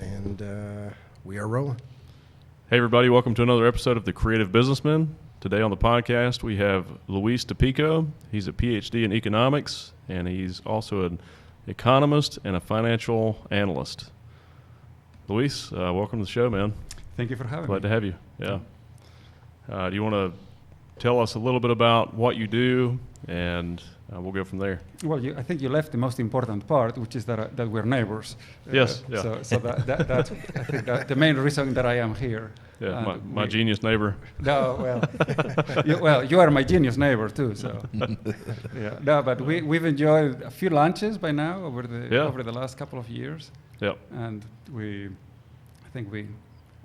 And we are rolling. Hey everybody, welcome to another episode of The Creative Businessmen. Today on the podcast we have Luis Dopico. He's a PhD in economics, and he's also an economist and a financial analyst. Luis, welcome to the show, man. Thank you for having me. Glad to have you. Yeah. Do you want to tell us a little bit about what you do, and we'll go from there. Well, I think you left the most important part, which is that we're neighbors. Yes. Yeah. So that's I think that the main reason that I am here. Yeah, my genius neighbor. No, you are my genius neighbor too. So, yeah. No, but we've enjoyed a few lunches by now over the last couple of years. Yep. And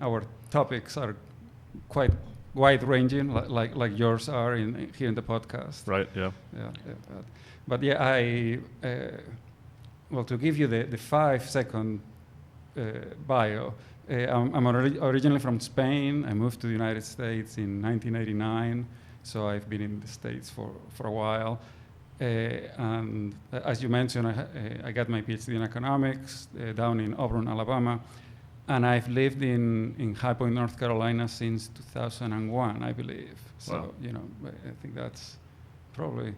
our topics are quite wide-ranging, like yours are here in the podcast. Right. Yeah. But yeah, to give you the 5-second bio. I'm originally from Spain. I moved to the United States in 1989, so I've been in the States for a while. And as you mentioned, I got my PhD in economics down in Auburn, Alabama, and I've lived in High Point, North Carolina since 2001, I believe. So, wow. I think that's probably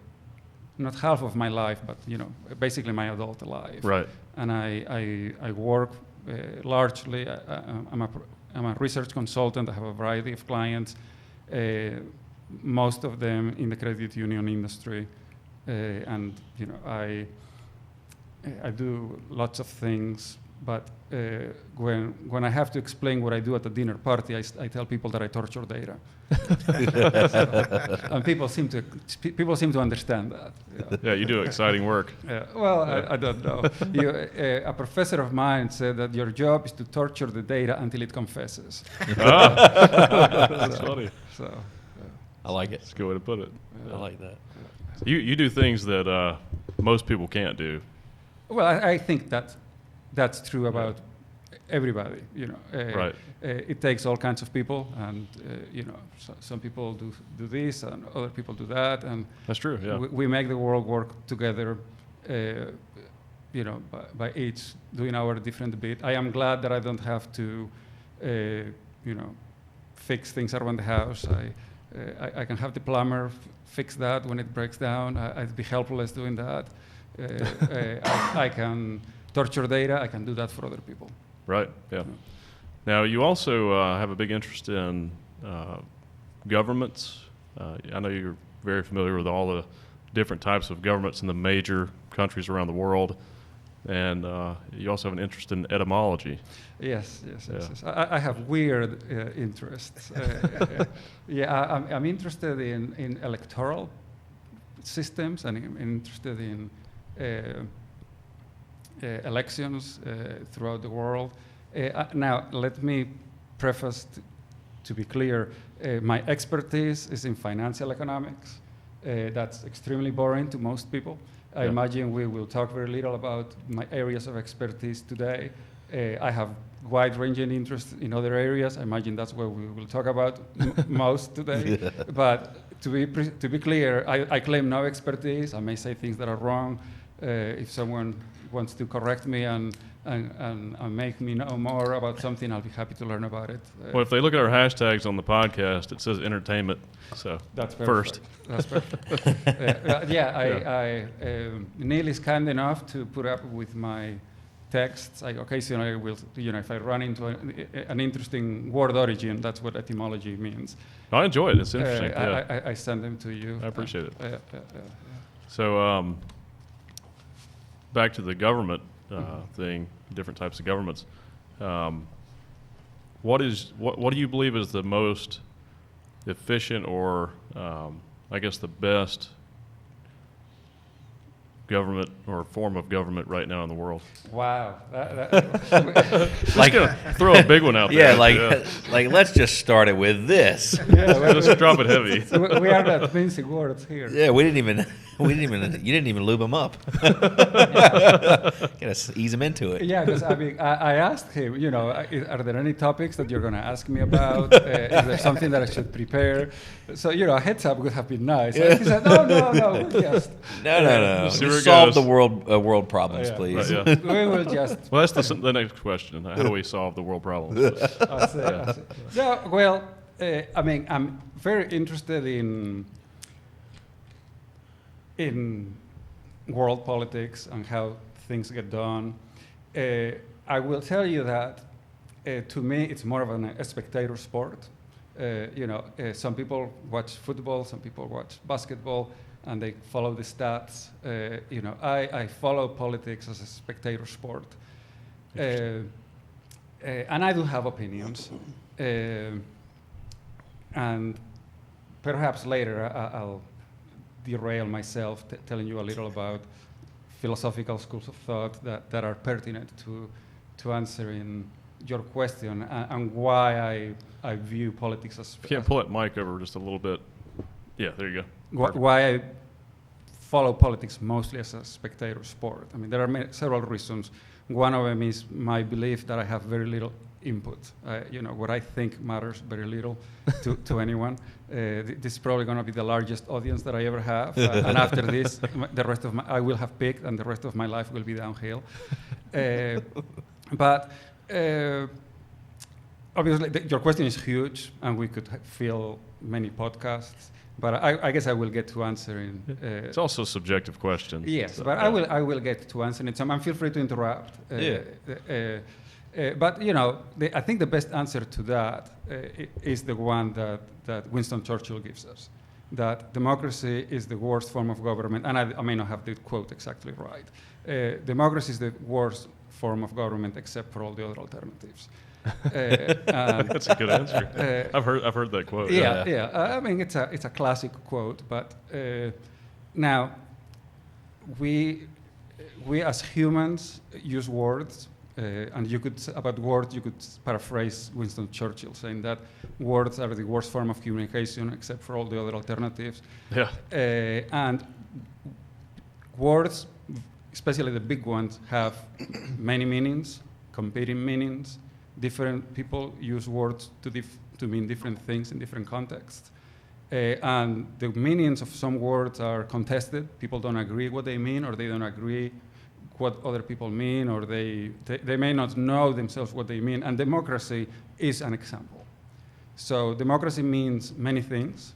not half of my life, but, basically my adult life. Right. And I work largely, I'm a research consultant. I have a variety of clients, most of them in the credit union industry. And, I do lots of things. But when I have to explain what I do at a dinner party, I tell people that I torture data, and people seem to understand that. Yeah, you do exciting work. I don't know. A professor of mine said that your job is to torture the data until it confesses. That's funny. So, I like it. That's a good way to put it. I like that. You do things that most people can't do. Well, I think that's true about everybody. Right. It takes all kinds of people, and some people do this, and other people do that, and that's true. Yeah. We make the world work together. By each doing our different bit. I am glad that I don't have to, fix things around the house. I can have the plumber fix that when it breaks down. I'd be helpless doing that. I can torture data. I can do that for other people. Right. Yeah. Now you also have a big interest in governments. I know you're very familiar with all the different types of governments in the major countries around the world, and you also have an interest in etymology. Yes. I have weird interests. I'm interested in electoral systems, and I'm interested in elections throughout the world. Now, let me preface to be clear, my expertise is in financial economics. That's extremely boring to most people. I imagine we will talk very little about my areas of expertise today. I have wide-ranging interests in other areas. I imagine that's what we will talk about most today. Yeah. But to be clear, I claim no expertise. I may say things that are wrong. If someone wants to correct me and make me know more about something, I'll be happy to learn about it. Well, if they look at our hashtags on the podcast, it says entertainment. So that's perfect. First. That's perfect. Neil is kind enough to put up with my texts. I occasionally will, if I run into an interesting word origin, that's what etymology means. I enjoy it. It's interesting. I send them to you. I appreciate it. So back to the government thing, different types of governments. What do you believe is the most efficient, or I guess the best government or form of government right now in the world? Wow. Like, throw a big one out there. Like let's just start it with this. Just drop it heavy. So we are not mincing words here. Yeah, we didn't You didn't even lube him up. Gotta ease him into it. Yeah, because I asked him, are there any topics that you're going to ask me about? Is there something that I should prepare? So, a heads up would have been nice. And he said, no, we'll just. No. See where it Solve goes. the world problems, please. Right, yeah. We will just. Well, that's the next question. How do we solve the world problems? I see. No, well, I'm very interested in world politics and how things get done. I will tell you that to me it's more of a spectator sport. Some people watch football, some people watch basketball, and they follow the stats. I follow politics as a spectator sport. And I do have opinions. And perhaps later I'll derail myself telling you a little about philosophical schools of thought that are pertinent to answering your question and why I view politics as... Can't pull that mic over just a little bit. Yeah, there you go. Why I follow politics mostly as a spectator sport. There are several reasons. One of them is my belief that I have very little input. What I think matters very little to anyone. This is probably going to be the largest audience that I ever have. And after this, I will have peaked, and the rest of my life will be downhill. But obviously, your question is huge, and we could fill many podcasts. But I guess I will get to answering. It's also a subjective question. Yes, so, but I will get to answering it. And feel free to interrupt. But I think the best answer to that is the one that Winston Churchill gives us, that democracy is the worst form of government. And I may not have the quote exactly right. Democracy is the worst form of government except for all the other alternatives. That's a good answer. I've heard that quote. Yeah. It's a classic quote. But now we as humans use words. And about words, you could paraphrase Winston Churchill saying that words are the worst form of communication except for all the other alternatives. Yeah. And words, especially the big ones, have many meanings, competing meanings. Different people use words to mean different things in different contexts. And the meanings of some words are contested. People don't agree what they mean, or they don't agree what other people mean, or they may not know themselves what they mean, and democracy is an example. So democracy means many things.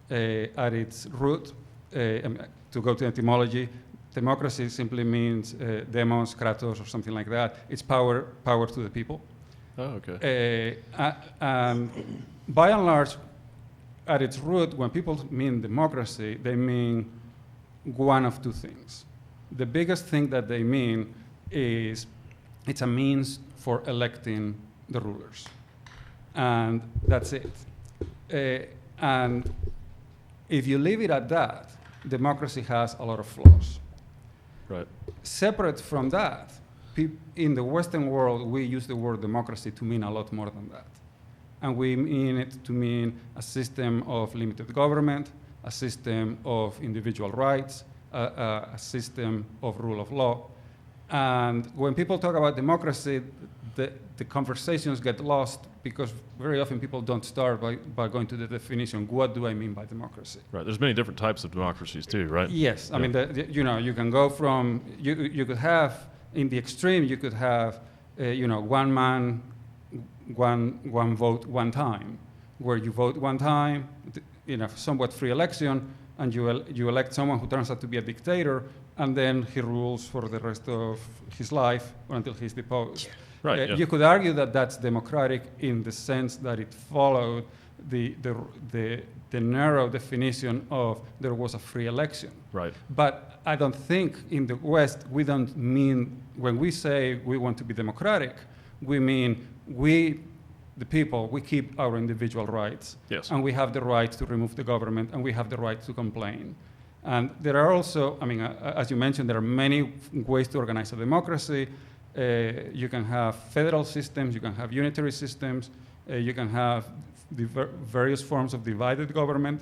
At its root, to go to etymology, democracy simply means demos, kratos, or something like that. It's power to the people. Oh, okay. By and large, at its root, when people mean democracy, they mean one of two things. The biggest thing that they mean is it's a means for electing the rulers. And that's it. And if you leave it at that, democracy has a lot of flaws. Right. Separate from that, in the Western world, we use the word democracy to mean a lot more than that. And we mean it to mean a system of limited government, a system of individual rights, a system of rule of law. And when people talk about democracy, the conversations get lost because very often people don't start by going to the definition. What do I mean by democracy? Right. There's many different types of democracies too, right? Yes. Yeah. I mean, you can go from, you could have, in the extreme, you could have, one man, one vote, one time, where you vote one time in a somewhat free election, and you elect someone who turns out to be a dictator, and then he rules for the rest of his life or until he's deposed. Right. Yeah. You could argue that that's democratic in the sense that it followed the narrow definition of there was a free election. Right. But I don't think in the West we don't mean, when we say we want to be democratic, we mean the people, we keep our individual rights. Yes. And we have the right to remove the government, and we have the right to complain. And there are also, as you mentioned, there are many ways to organize a democracy. You can have federal systems, you can have unitary systems, you can have various forms of divided government.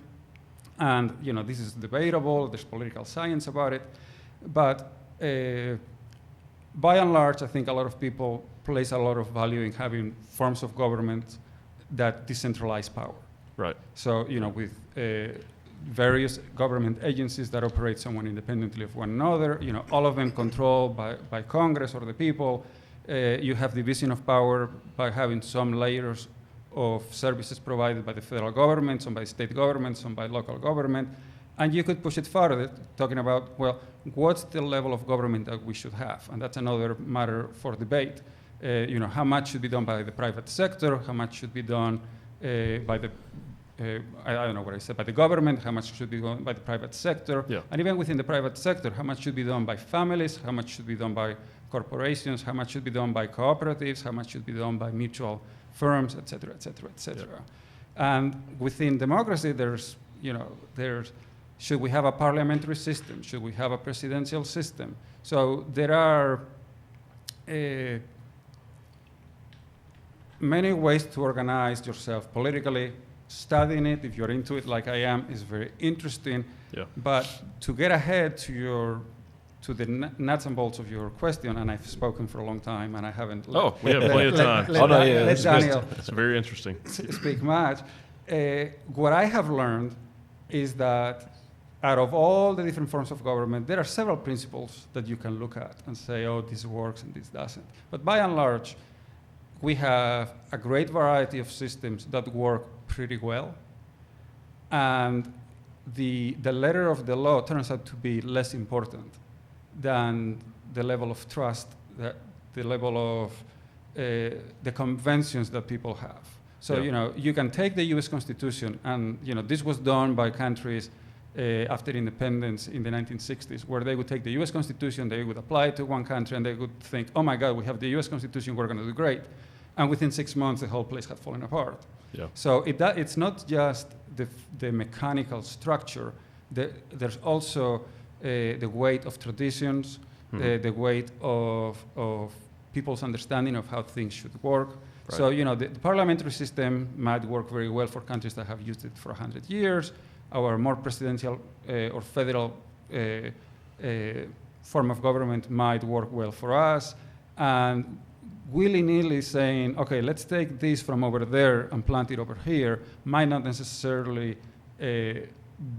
And this is debatable. There's political science about it, but by and large, I think a lot of people place a lot of value in having forms of government that decentralize power. Right. So with various government agencies that operate somewhat independently of one another, all of them controlled by Congress or the people. You have division of power by having some layers of services provided by the federal government, some by state government, some by local government. And you could push it further, talking about, well, what's the level of government that we should have? And that's another matter for debate. How much should be done by the private sector? How much should be done by the, I don't know what I said, by the government? How much should be done by the private sector? Yeah. And even within the private sector, how much should be done by families? How much should be done by corporations? How much should be done by cooperatives? How much should be done by mutual firms, et cetera, et cetera, et cetera. Yeah. And within democracy, there's should we have a parliamentary system? Should we have a presidential system? So there are many ways to organize yourself politically. Studying it, if you're into it like I am, is very interesting. Yeah. But to get ahead to the nuts and bolts of your question, and I've spoken for a long time, and I haven't. We have plenty of time. Let Daniel It's very interesting. speak much. What I have learned is that out of all the different forms of government, there are several principles that you can look at and say, oh, this works and this doesn't. But by and large, we have a great variety of systems that work pretty well. And the letter of the law turns out to be less important than the level of trust, the level of the conventions that people have. So, you can take the US Constitution, and, this was done by countries after independence in the 1960s, where they would take the US Constitution, they would apply it to one country, and they would think, oh my God, we have the US Constitution, we're going to do great. And within 6 months, the whole place had fallen apart. Yeah. So it's not just the mechanical structure. There's also the weight of traditions, the weight of people's understanding of how things should work. Right. So, the parliamentary system might work very well for countries that have used it for 100 years. Our more presidential or federal form of government might work well for us. And willy-nilly saying, okay, let's take this from over there and plant it over here, might not necessarily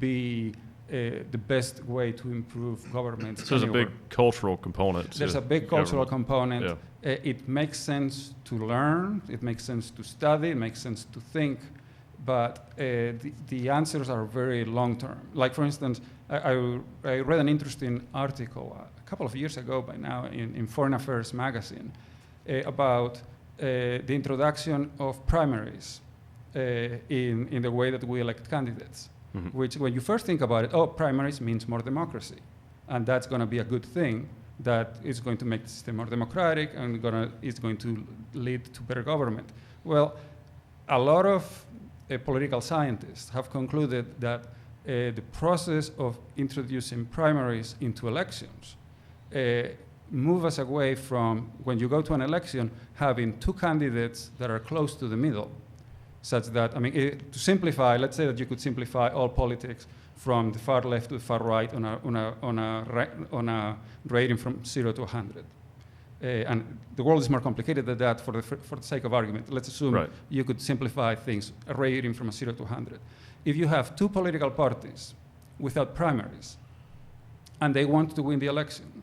be the best way to improve government. So there's a big cultural component. There's a big cultural component. Yeah. It makes sense to learn. It makes sense to study. It makes sense to think. But the answers are very long-term. Like, for instance, I read an interesting article a couple of years ago by now in Foreign Affairs magazine about the introduction of primaries in the way that we elect candidates. Mm-hmm. Which, when you first think about it, primaries means more democracy. And that's going to be a good thing. That is going to make the system more democratic and is going to lead to better government. Well, a lot of political scientists have concluded that the process of introducing primaries into elections move us away from, when you go to an election, having two candidates that are close to the middle, such that, to simplify, let's say that you could simplify all politics from the far left to the far right on a rating from 0 to 100. And the world is more complicated than that for the sake of argument. Let's assume you could simplify things, a rating from a 0 to 100. If you have two political parties without primaries, and they want to win the election,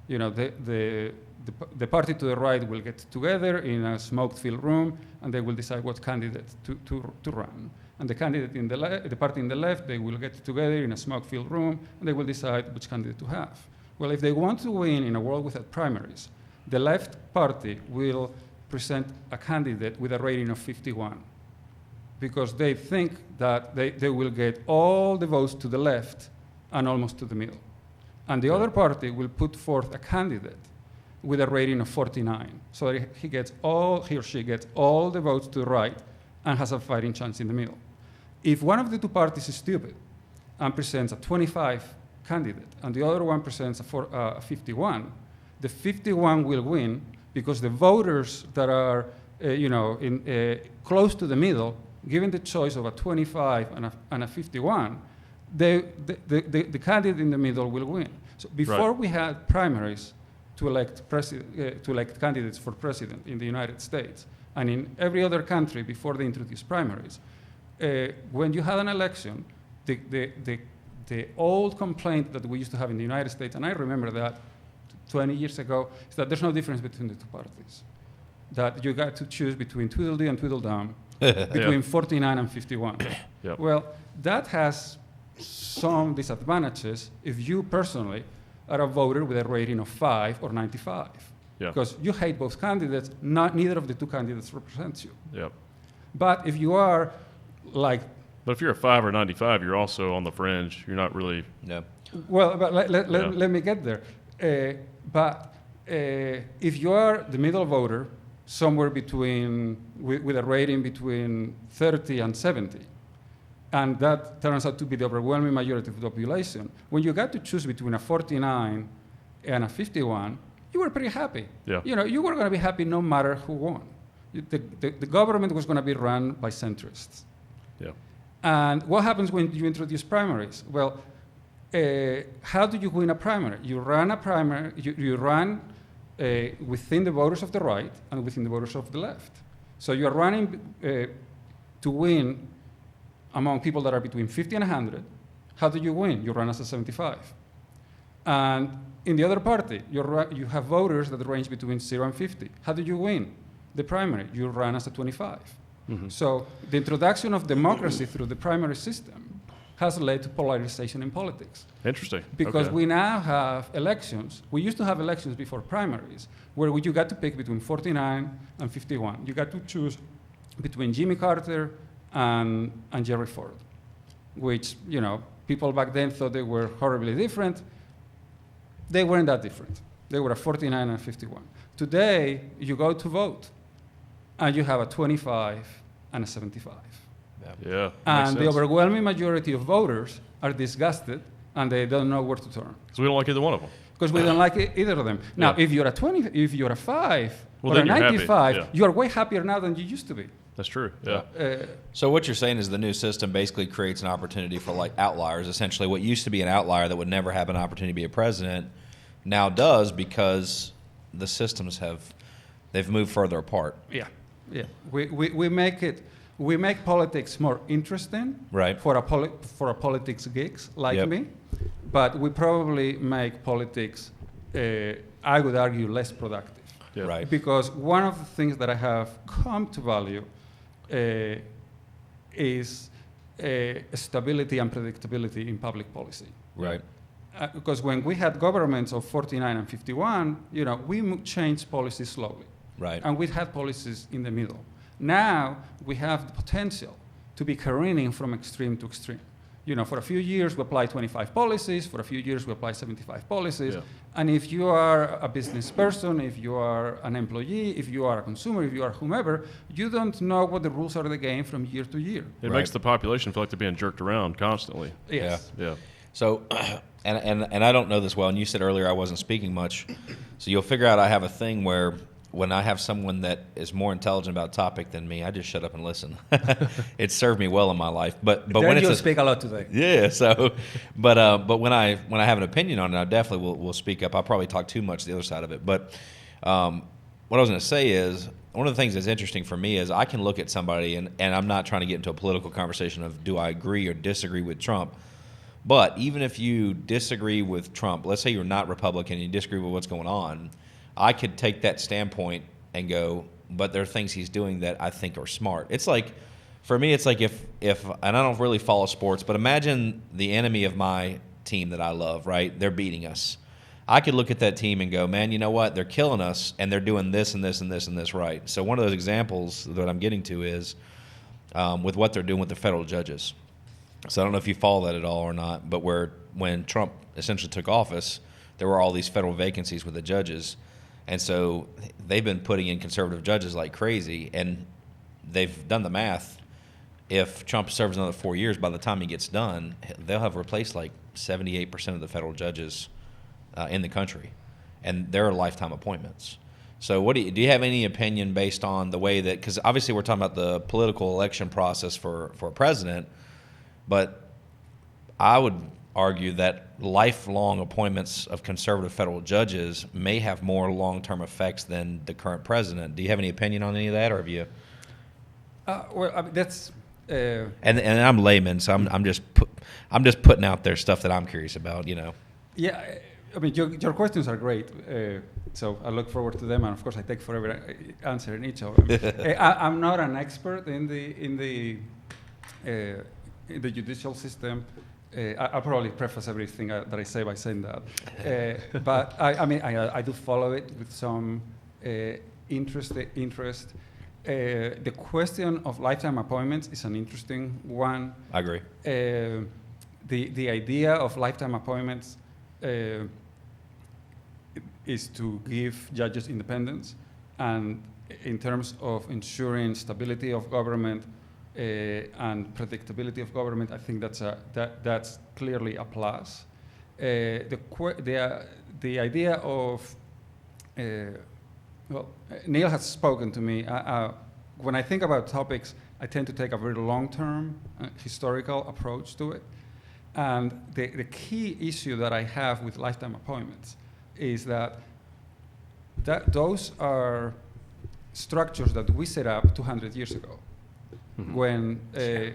the party to the right will get together in a smoke-filled room, and they will decide what candidate to run. And the candidate the party in the left, they will get together in a smoke-filled room, and they will decide which candidate to have. Well, if they want to win in a world without primaries, the left party will present a candidate with a rating of 51, because they think that they will get all the votes to the left and almost to the middle. And the other party will put forth a candidate with a rating of 49, so that he or she gets all the votes to the right and has a fighting chance in the middle. If one of the two parties is stupid and presents a 25 candidate, and the other one presents a 51, the 51 will win, because the voters that are close to the middle, given the choice of a 25 and a 51, the candidate in the middle will win. So before we had primaries to elect candidates for president in the United States, and in every other country before they introduced primaries, when you had an election, the old complaint that we used to have in the United States, and I remember that 20 years ago, is that there's no difference between the two parties. That you got to choose between Tweedledee and Tweedledum, between 49 and 51. Yep. Well, that has some disadvantages if you personally are a voter with a rating of 5 or 95. Yeah. Because you hate both candidates, neither of the two candidates represents you. Yep. But if you are like... But if you're a 5 or 95, you're also on the fringe. You're not really... No. Well, but let me get there. If you are the middle voter, somewhere between, with a rating between 30 and 70, and that turns out to be the overwhelming majority of the population, when you got to choose between a 49 and a 51, you were pretty happy. Yeah. You know, you were going to be happy no matter who won. The government was going to be run by centrists. Yeah. And what happens when you introduce primaries? Well, how do you win a primary? You run a primary, you run within the voters of the right and within the voters of the left. So you're running to win among people that are between 50 and 100. How do you win? You run as a 75. And in the other party, you have voters that range between 0 and 50. How do you win the primary? You run as a 25. Mm-hmm. So the introduction of democracy through the primary system has led to polarization in politics. Interesting. Because Okay. we now have elections. We used to have elections before primaries, where you got to pick between 49 and 51. You got to choose between Jimmy Carter and Jerry Ford, which, you know, people back then thought they were horribly different. They weren't that different. They were a 49 and 51. Today, you go to vote, and you have a 25 and a 75. Yeah. And the overwhelming majority of voters are disgusted, and they don't know where to turn. Because we don't like either one of them. Because we don't like either of them. Now, Yeah. if you're a 20, if you're a 5 Well, or a then you're happy. 95, Yeah. you are way happier now than you used to be. That's true. Yeah. So what you're saying is the new system basically creates an opportunity for like outliers. Essentially, what used to be an outlier that would never have an opportunity to be a president now does, because the systems they've moved further apart. Yeah, yeah. We make politics more interesting, Right. For a politics geeks like Yep. me, but we probably make politics, I would argue, less productive. Yeah. Right. Because one of the things that I have come to value is stability and predictability in public policy. Right. Because when we had governments of 49 and 51, you know, we changed policies slowly. Right. And we had policies in the middle. Now we have the potential to be careening from extreme to extreme. You know, for a few years we apply 25 policies, for a few years we apply 75 policies. Yeah. And if you are a business person, if you are an employee, if you are a consumer, if you are whomever, you don't know what the rules are of the game from year to year. It Right. makes the population feel like they're being jerked around constantly. Yes. Yeah. So, and I don't know this well, and you said earlier I wasn't speaking much, so you'll figure out I have a thing where when I have someone that is more intelligent about a topic than me, I just shut up and listen. It's served me well in my life. But Then when it's you'll speak a lot today. yeah, so, but when I have an opinion on it, I definitely will speak up. I'll probably talk too much the other side of it. But what I was going to say is, one of the things that's interesting for me is I can look at somebody, and I'm not trying to get into a political conversation of do I agree or disagree with Trump. But even if you disagree with Trump, let's say you're not Republican and you disagree with what's going on, I could take that standpoint and go, but there are things he's doing that I think are smart. It's like, for me, it's like if and I don't really follow sports, but imagine the enemy of my team that I love, right? They're beating us. I could look at that team and go, man, you know what? They're killing us, and they're doing this and this and this and this right. So one of those examples that I'm getting to is with what they're doing with the federal judges. So I don't know if you follow that at all or not, but when Trump essentially took office, there were all these federal vacancies with the judges. And so they've been putting in conservative judges like crazy, and they've done the math. If Trump serves another 4 years, by the time he gets done, they'll have replaced like 78% of the federal judges in the country, and they're lifetime appointments. So do you have any opinion based on the way that, because obviously we're talking about the political election process for a president, but I would argue that lifelong appointments of conservative federal judges may have more long-term effects than the current president. Do you have any opinion on any of that, or have you? Well, I mean, that's. And I'm layman, so I'm just putting out there stuff that I'm curious about. Yeah, I mean, your questions are great. So I look forward to them, and of course, I take forever answering each of them. I'm not an expert in the judicial system. I'll probably preface everything that I say by saying that. But I do follow it with some interest. The question of lifetime appointments is an interesting one. I agree. The idea of lifetime appointments is to give judges independence, and in terms of ensuring stability of government and predictability of government, I think that's clearly a plus. The idea of Neil has spoken to me. When I think about topics, I tend to take a very long-term historical approach to it. And the key issue that I have with lifetime appointments is that those are structures that we set up 200 years ago. Mm-hmm. When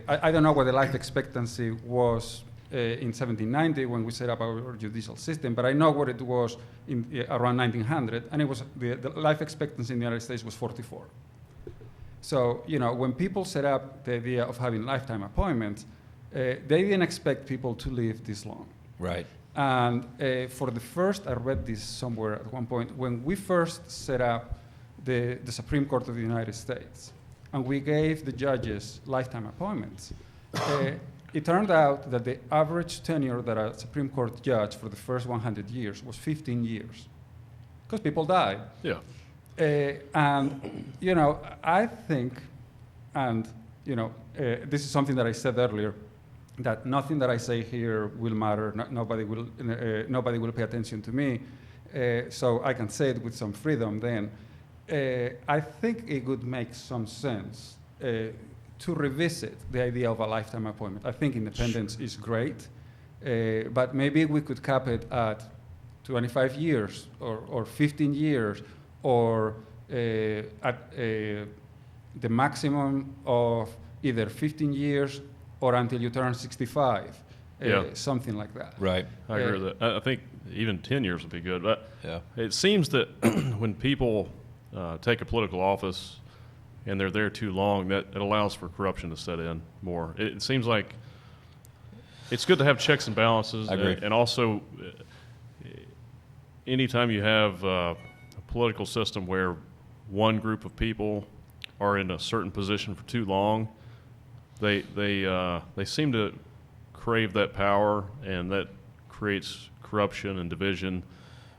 I don't know what the life expectancy was in 1790 when we set up our judicial system, but I know what it was around 1900, and it was the life expectancy in the United States was 44. So when people set up the idea of having lifetime appointments, they didn't expect people to live this long. Right. And for the first, I read this somewhere at one point, when we first set up the Supreme Court of the United States, and we gave the judges lifetime appointments, it turned out that the average tenure that a Supreme Court judge for the first 100 years was 15 years, because people died. Yeah. And I think, and this is something that I said earlier, that nothing that I say here will matter. Nobody will pay attention to me, so I can say it with some freedom. Then, I think it would make some sense to revisit the idea of a lifetime appointment. I think independence is great, but maybe we could cap it at 25 years or 15 years, or at the maximum of either 15 years or until you turn 65, something like that. Right. I agree with that. I think even 10 years would be good. But yeah. It seems that when people take a political office and they're there too long, that it allows for corruption to set in more. It seems like it's good to have checks and balances. I agree. And also, anytime you have a political system where one group of people are in a certain position for too long, they seem to crave that power, and that creates corruption and division.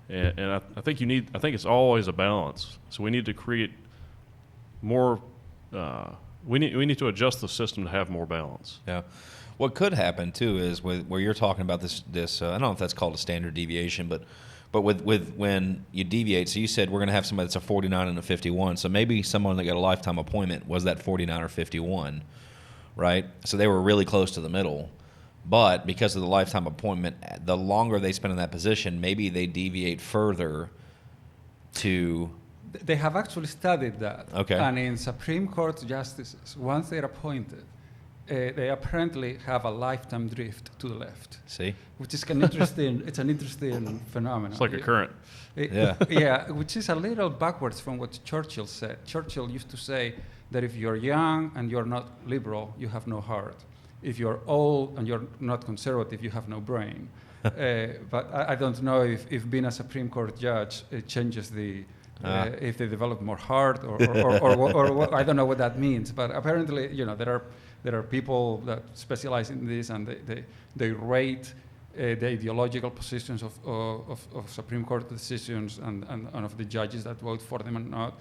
And I think it's always a balance. So we need to create more. We need to adjust the system to have more balance. Yeah. What could happen too is where you're talking about this I don't know if that's called a standard deviation, but with when you deviate, so you said we're going to have somebody that's a 49 and a 51. So maybe someone that got a lifetime appointment was that 49 or 51, right? So they were really close to the middle. But because of the lifetime appointment, the longer they spend in that position, maybe they deviate further to... They have actually studied that. Okay. And in Supreme Court justices, once they're appointed, they apparently have a lifetime drift to the left. See? Which is an interesting, it's an interesting phenomenon. It's like a current. Yeah, which is a little backwards from what Churchill said. Churchill used to say that if you're young and you're not liberal, you have no heart. If you're old and you're not conservative, you have no brain. But I don't know if being a Supreme Court judge changes the... if they develop more heart or I don't know what that means. But apparently, there are people that specialize in this, and they rate the ideological positions of Supreme Court decisions and of the judges that vote for them and not.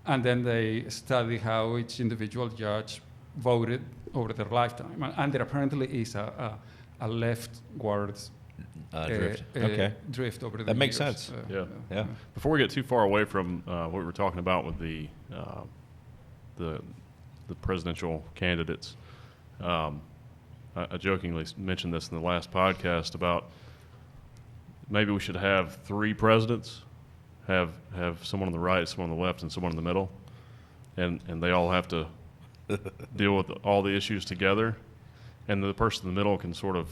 And then they study how each individual judge voted over their lifetime. And there apparently is a leftward drift. drift over the That makes years. sense. Yeah. Before we get too far away from what we were talking about with the presidential candidates, I jokingly mentioned this in the last podcast about maybe we should have 3 presidents, have someone on the right, someone on the left, and someone in the middle, and they all have to deal with all the issues together, and the person in the middle can sort of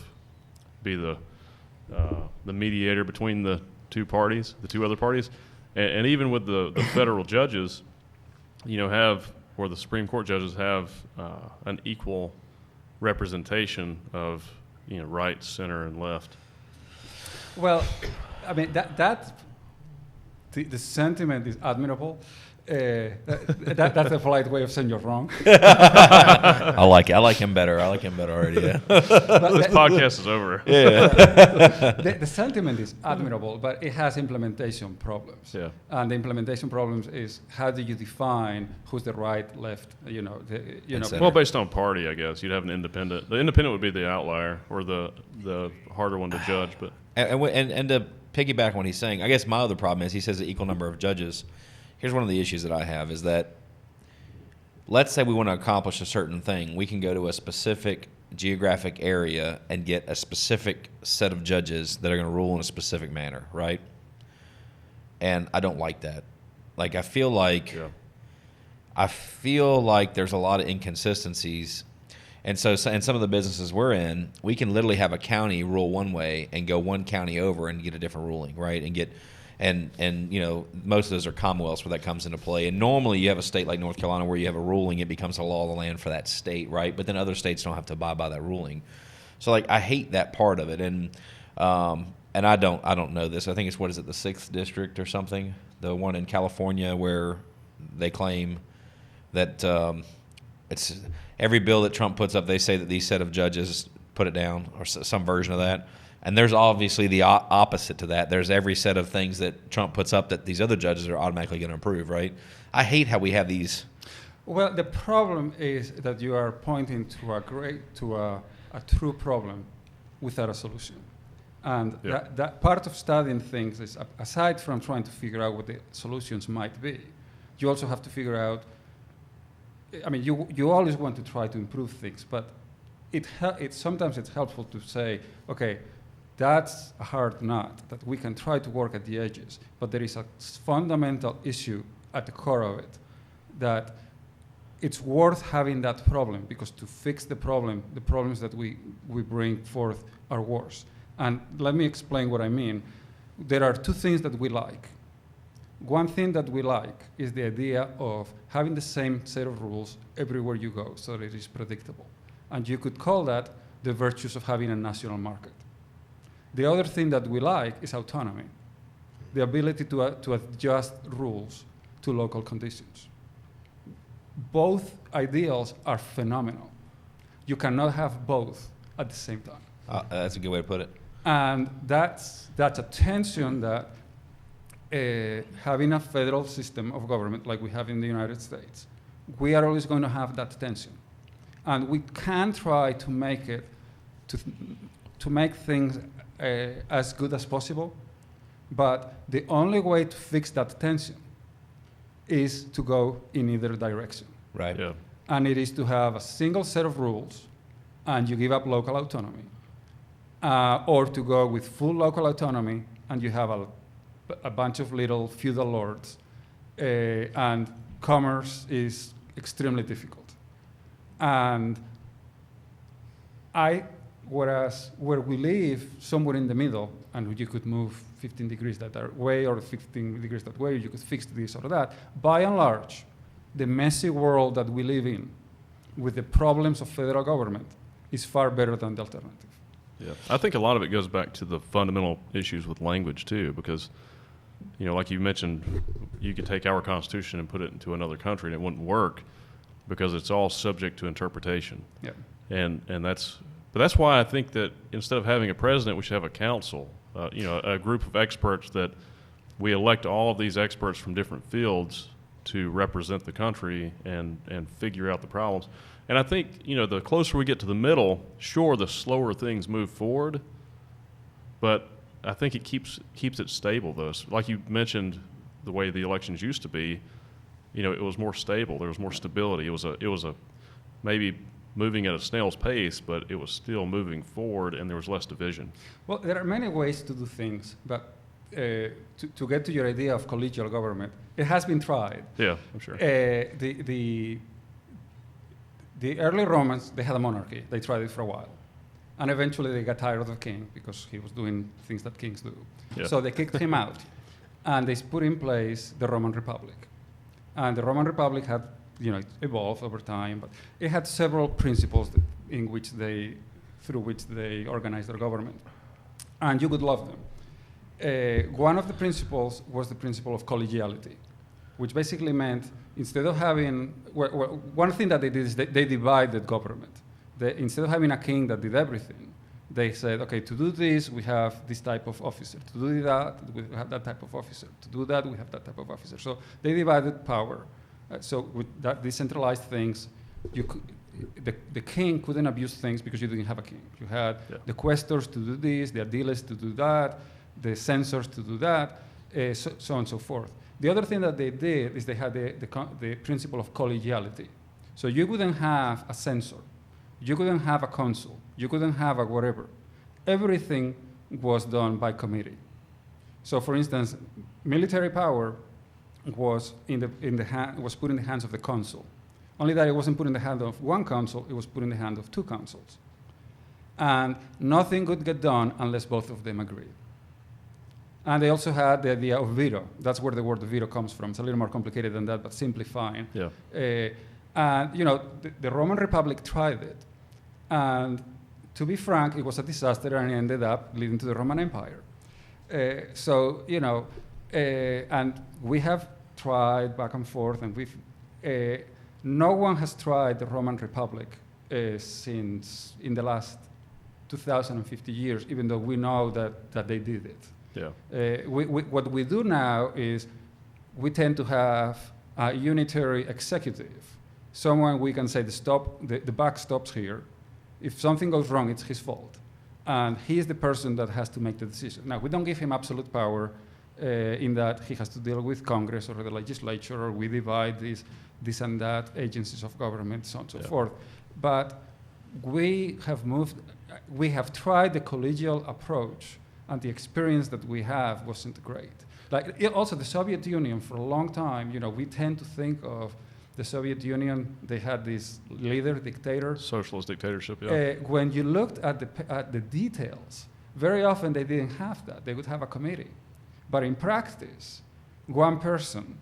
be the mediator between the two other parties, and even with the federal judges, or the Supreme Court judges have an equal representation of right, center, and left. Well, I mean the sentiment is admirable. That's a polite way of saying you're wrong. I like it. I like him better. Already. Yeah. This podcast is over. Yeah. The sentiment is admirable, but it has implementation problems. Yeah. And the implementation problems is how do you define who's the right, left? Well, based on party, I guess you'd have an independent. The independent would be the outlier or the harder one to judge. But and to piggyback on what he's saying, I guess my other problem is he says the equal number of judges. Here's one of the issues that I have is that let's say we want to accomplish a certain thing. We can go to a specific geographic area and get a specific set of judges that are going to rule in a specific manner, right? And I don't like that. Like I feel like there's a lot of inconsistencies. And so in some of the businesses we're in, we can literally have a county rule one way and go one county over and get a different ruling, right? And most of those are commonwealths where that comes into play. And normally you have a state like North Carolina where you have a ruling, it becomes a law of the land for that state, right? But then other states don't have to abide by that ruling. So like I hate that part of it. And I don't know this. I think it's the 6th district or something, the one in California where they claim that it's every bill that Trump puts up, they say that these set of judges put it down or some version of that. And there's obviously the opposite to that. There's every set of things that Trump puts up that these other judges are automatically going to approve, right? I hate how we have these. Well, the problem is that you are pointing to a true problem without a solution. And that part of studying things is, aside from trying to figure out what the solutions might be, you also have to figure out, I mean, you always want to try to improve things, but sometimes it's helpful to say, okay, that's a hard nut that we can try to work at the edges, but there is a fundamental issue at the core of it that it's worth having that problem, because to fix the problems that we bring forth are worse. And let me explain what I mean. There are 2 things that we like. One thing that we like is the idea of having the same set of rules everywhere you go so that it is predictable. And you could call that the virtues of having a national market. The other thing that we like is autonomy, the ability to adjust rules to local conditions. Both ideals are phenomenal. You cannot have both at the same time. That's a good way to put it. And that's a tension that having a federal system of government like we have in the United States, we are always going to have that tension. And we can try to make it, to make things as good as possible, but the only way to fix that tension is to go in either direction. Right. Yeah. And it is to have a single set of rules and you give up local autonomy, or to go with full local autonomy and you have a bunch of little feudal lords, and commerce is extremely difficult. And whereas where we live, somewhere in the middle, and you could move 15 degrees that way or 15 degrees that way, you could fix this or that. By and large, the messy world that we live in, with the problems of federal government, is far better than the alternative. Yeah, I think a lot of it goes back to the fundamental issues with language too, because, like you mentioned, you could take our Constitution and put it into another country and it wouldn't work because it's all subject to interpretation. Yeah. And that's why I think that instead of having a president, we should have a council, a group of experts that we elect all of these experts from different fields to represent the country and figure out the problems. And I think, the closer we get to the middle, sure, the slower things move forward, but I think it keeps it stable, though. So like you mentioned, the way the elections used to be, it was more stable. There was more stability. It was a maybe moving at a snail's pace, but it was still moving forward, and there was less division. Well, there are many ways to do things, but to get to your idea of collegial government, it has been tried. Yeah, I'm sure. The early Romans, they had a monarchy. They tried it for a while. And eventually they got tired of the king because he was doing things that kings do. Yeah. So they kicked him out. And they put in place the Roman Republic. And the Roman Republic had, it evolved over time, but it had several principles through which they organized their government. And you would love them. One of the principles was the principle of collegiality, which basically meant instead of having, one thing that they did is they divided government. Instead of having a king that did everything, they said, okay, to do this, we have this type of officer. To do that, we have that type of officer. To do that, we have that type of officer. So they divided power. So with that decentralized things, the king couldn't abuse things because you didn't have a king. You had the quaestors to do this, the aediles to do that, the censors to do that, so on and so forth. The other thing that they did is they had the principle of collegiality. So you couldn't have a censor. You couldn't have a consul. You couldn't have a whatever. Everything was done by committee. So, for instance, military power was was put in the hands of the consul. Only that it wasn't put in the hand of one consul; it was put in the hand of two consuls. And nothing could get done unless both of them agreed. And they also had the idea of veto. That's where the word veto comes from. It's a little more complicated than that, but simplifying. Yeah. And the Roman Republic tried it. And to be frank, it was a disaster and it ended up leading to the Roman Empire. And we have tried back and forth, and no one has tried the Roman Republic since in the last 2,050 years, even though we know that they did it. Yeah. What we do now is we tend to have a unitary executive, someone we can say the buck stops here. If something goes wrong, it's his fault. And he is the person that has to make the decision. Now, we don't give him absolute power in that he has to deal with Congress or the legislature, or we divide this and that agencies of government, so on and so forth. But we have tried the collegial approach, and the experience that we have wasn't great. Also the Soviet Union, for a long time, we tend to think of the Soviet Union, they had this leader, dictator. Socialist dictatorship, yeah. When you looked at the details, very often they didn't have that. They would have a committee. But in practice, one person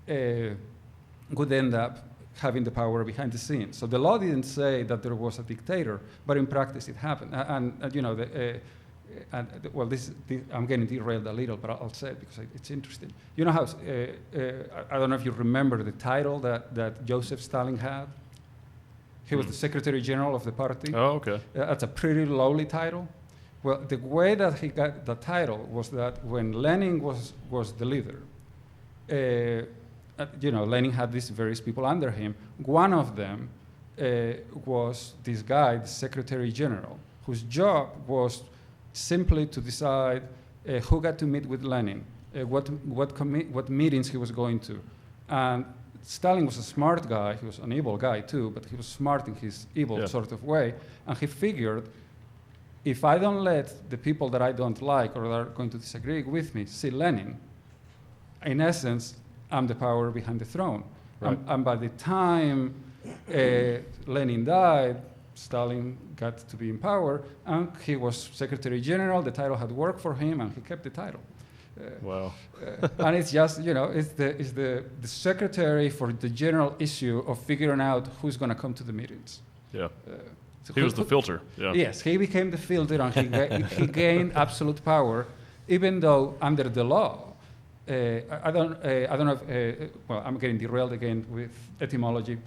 would end up having the power behind the scenes. So the law didn't say that there was a dictator, but in practice it happened. I'm getting derailed a little, but I'll say it because it's interesting. You know how, I don't know if you remember the title that Joseph Stalin had. He was the Secretary General of the party. Oh, okay. That's a pretty lowly title. Well, the way that he got the title was that when Lenin was the leader, Lenin had these various people under him. One of them was this guy, the Secretary General, whose job was simply to decide who got to meet with Lenin, what meetings he was going to. And Stalin was a smart guy. He was an evil guy too, but he was smart in his evil sort of way. And he figured, if I don't let the people that I don't like or that are going to disagree with me see Lenin, in essence, I'm the power behind the throne. Right. And by the time Lenin died, Stalin got to be in power, and he was Secretary General. The title had worked for him, and he kept the title. Wow. And it's just, it's the secretary for the general issue of figuring out who's going to come to the meetings. Yeah. He was the filter. Yeah. Yes, he became the filter, and he gained absolute power, even though under the law, I don't know if, I'm getting derailed again with etymology.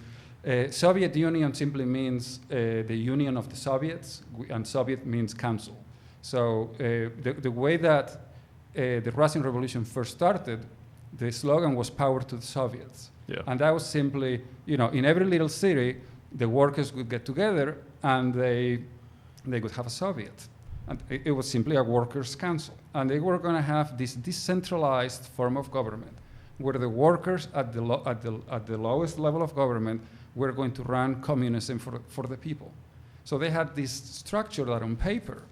Soviet Union simply means the union of the Soviets, and Soviet means council. So the way that the Russian Revolution first started, the slogan was "Power to the Soviets," and that was simply, in every little city, the workers would get together and they would have a Soviet, and it was simply a workers' council, and they were going to have this decentralized form of government, where the workers at the lowest level of government we're going to run communism for the people. So they had this structure that on paper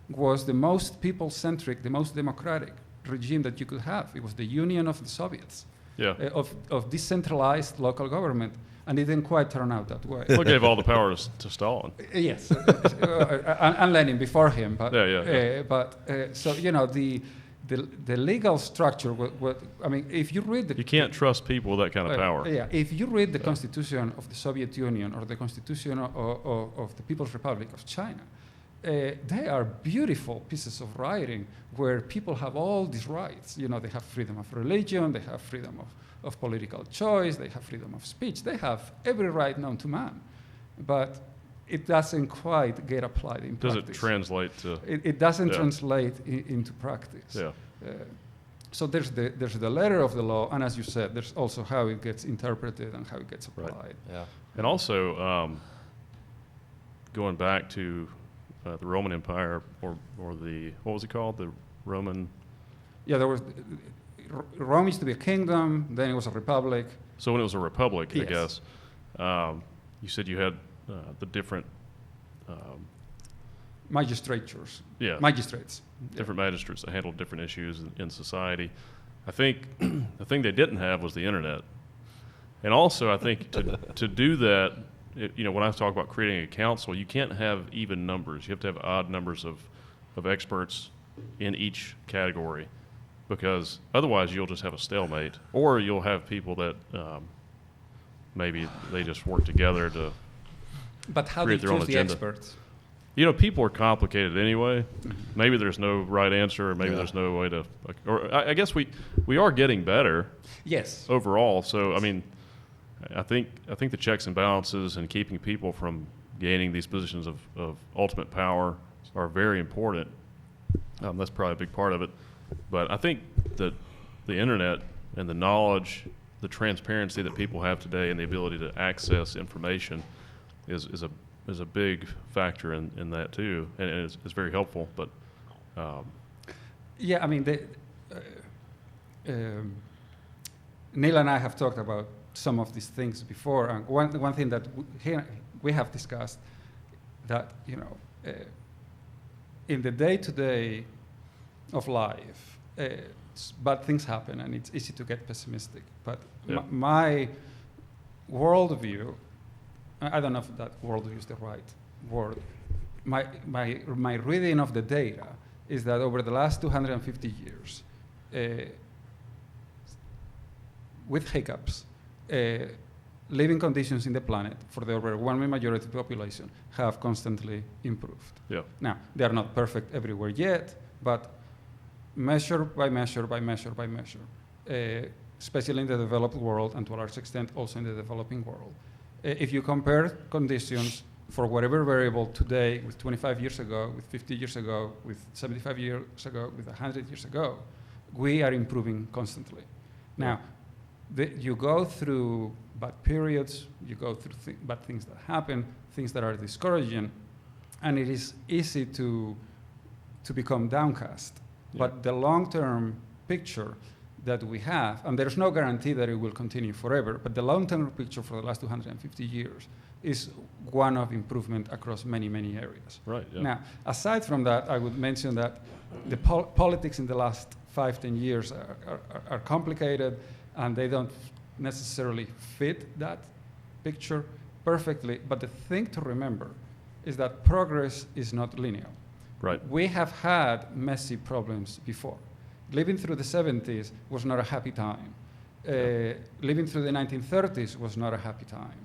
was the most people-centric, the most democratic regime that you could have. It was the Union of the Soviets, of decentralized local government. And it didn't quite turn out that way. Well, it gave all the power to Stalin. Yes, and Lenin before him. But, so, the legal structure, I mean, if you read you can't trust people with that kind of power. If you read the Constitution of the Soviet Union or the Constitution of the People's Republic of China, they are beautiful pieces of writing where people have all these rights. They have freedom of religion, they have freedom of political choice, they have freedom of speech, they have every right known to man. But it doesn't quite get applied in practice. Does it translate to... It doesn't translate into practice. Yeah. So there's the letter of the law, and as you said, there's also how it gets interpreted and how it gets applied. Right. Yeah. And also, going back to the Roman Empire, or the, what was it called? The Roman... Yeah, there was... Rome used to be a kingdom, then it was a republic. So when it was a republic, yes. I guess, you said you had the different... magistratures. Yeah. Magistrates. Different magistrates that handled different issues in society. I think the thing they didn't have was the internet. And also, I think to do that, when I talk about creating a council, you can't have even numbers. You have to have odd numbers of experts in each category, because otherwise you'll just have a stalemate, or you'll have people that maybe they just work together to But how do create you their own choose the agenda. experts? People are complicated anyway. Maybe there's no right answer, or maybe there's no way to. Or I guess we are getting better. Yes. Overall, so I mean, I think the checks and balances and keeping people from gaining these positions of ultimate power are very important. That's probably a big part of it. But I think that the internet and the knowledge, the transparency that people have today, and the ability to access information is a big factor in that too, and it's very helpful. But yeah, I mean, Neil and I have talked about some of these things before, and one thing that we have discussed, that in the day-to-day of life, bad things happen, and it's easy to get pessimistic. But my worldview, I don't know if that worldview is the right word. My reading of the data is that over the last 250 years, with hiccups, living conditions in the planet for the overwhelming majority of the population have constantly improved. Yeah. Now, they are not perfect everywhere yet, but measure by measure by measure by measure, especially in the developed world, and to a large extent also in the developing world. If you compare conditions for whatever variable today with 25 years ago, with 50 years ago, with 75 years ago, with 100 years ago, we are improving constantly. Now, you go through bad periods, you go through bad things that happen, things that are discouraging, and it is easy to become downcast. Yeah. But the long-term picture that we have, and there's no guarantee that it will continue forever, but the long-term picture for the last 250 years is one of improvement across many, many areas. Right. Yeah. Now, aside from that, I would mention that the politics in the last 5-10 years are complicated, and they don't necessarily fit that picture perfectly. But the thing to remember is that progress is not linear. Right. We have had messy problems before. Living through the 70s was not a happy time. Living through the 1930s was not a happy time.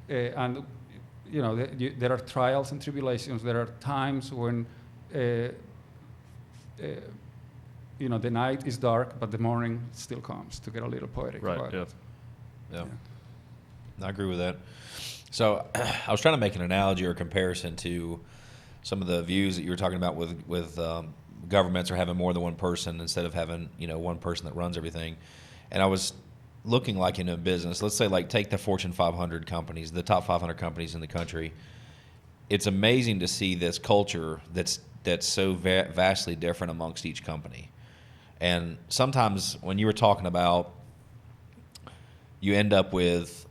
And there are trials and tribulations. There are times when the night is dark, but the morning still comes, to get a little poetic about it. Yeah. I agree with that. So I was trying to make an analogy or comparison to some of the views that you were talking about with governments, or having more than one person instead of having one person that runs everything. And I was looking like in a business, let's say take the Fortune 500 companies, the top 500 companies in the country. It's amazing to see this culture that's so vastly different amongst each company. And sometimes when you were talking about, you end up with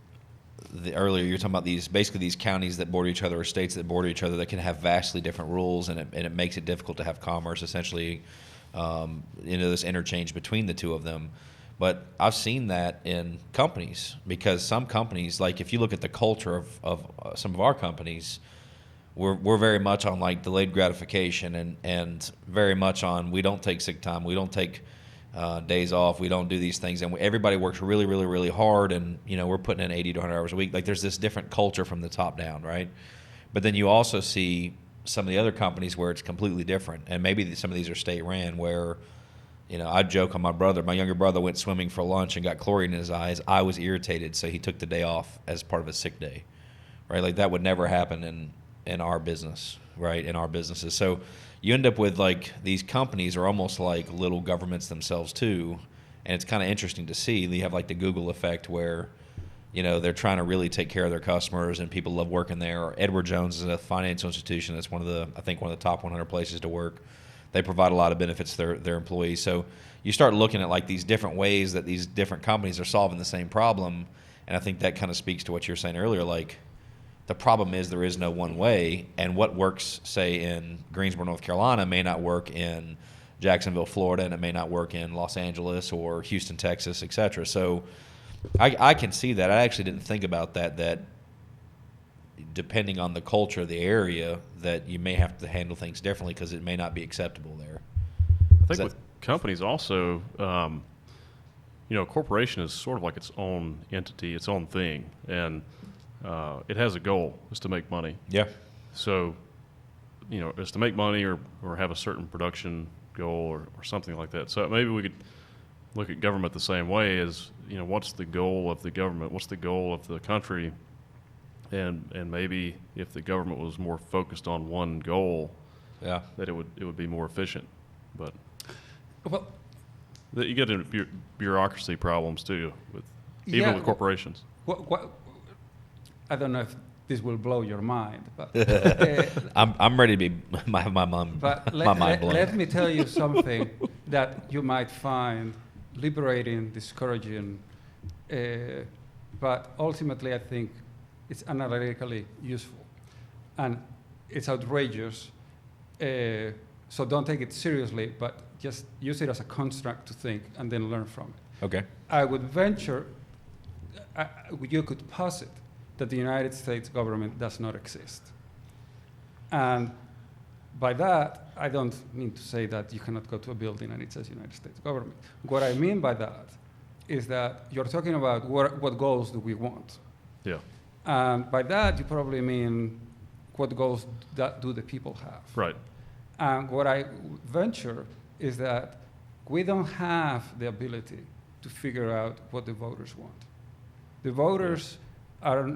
earlier you're talking about these counties that border each other or states that border each other that can have vastly different rules, and it makes it difficult to have commerce, essentially, this interchange between the two of them. But I've seen that in companies, because some companies, like if you look at the culture of some of our companies, we're very much on like delayed gratification and very much on, we don't take sick time, we don't take days off, we don't do these things, and everybody works really, really, really hard, and we're putting in 80 to 100 hours a week. Like there's this different culture from the top down, right? But then you also see some of the other companies where it's completely different, and maybe some of these are state ran, where I joke on my younger brother went swimming for lunch and got chlorine in his eyes. I was irritated, so he took the day off as part of his sick day, right? Like that would never happen in our business, right? In our businesses. So you end up with like these companies are almost like little governments themselves too, and it's kind of interesting to see. You have like the Google effect where they're trying to really take care of their customers and people love working there. Or Edward Jones is a financial institution that's one of the top 100 places to work. They provide a lot of benefits to their employees. So you start looking at like these different ways that these different companies are solving the same problem, and I think that kind of speaks to what you were saying earlier. Like the problem is there is no one way, and what works, say, in Greensboro, North Carolina may not work in Jacksonville, Florida, and it may not work in Los Angeles or Houston, Texas, et cetera. So I can see that. I actually didn't think about that depending on the culture of the area, that you may have to handle things differently because it may not be acceptable there. I think with companies also, a corporation is sort of like its own entity, its own thing, and it has a goal, is to make money. Yeah. So, it's to make money or have a certain production goal or something like that. So maybe we could look at government the same way as, what's the goal of the government? What's the goal of the country? And maybe if the government was more focused on one goal, that it would be more efficient. But you get into bureaucracy problems too, even with corporations. I don't know if this will blow your mind, but I'm ready to have my mind blown. Let me tell you something that you might find liberating, discouraging, but ultimately I think it's analytically useful, and it's outrageous. So don't take it seriously, but just use it as a construct to think and then learn from it. Okay. I would venture, you could posit that the United States government does not exist. And by that, I don't mean to say that you cannot go to a building and it says United States government. What I mean by that is that you're talking about what goals do we want. Yeah. And by that, you probably mean what goals do the people have. Right. And what I venture is that we don't have the ability to figure out what the voters want. The voters are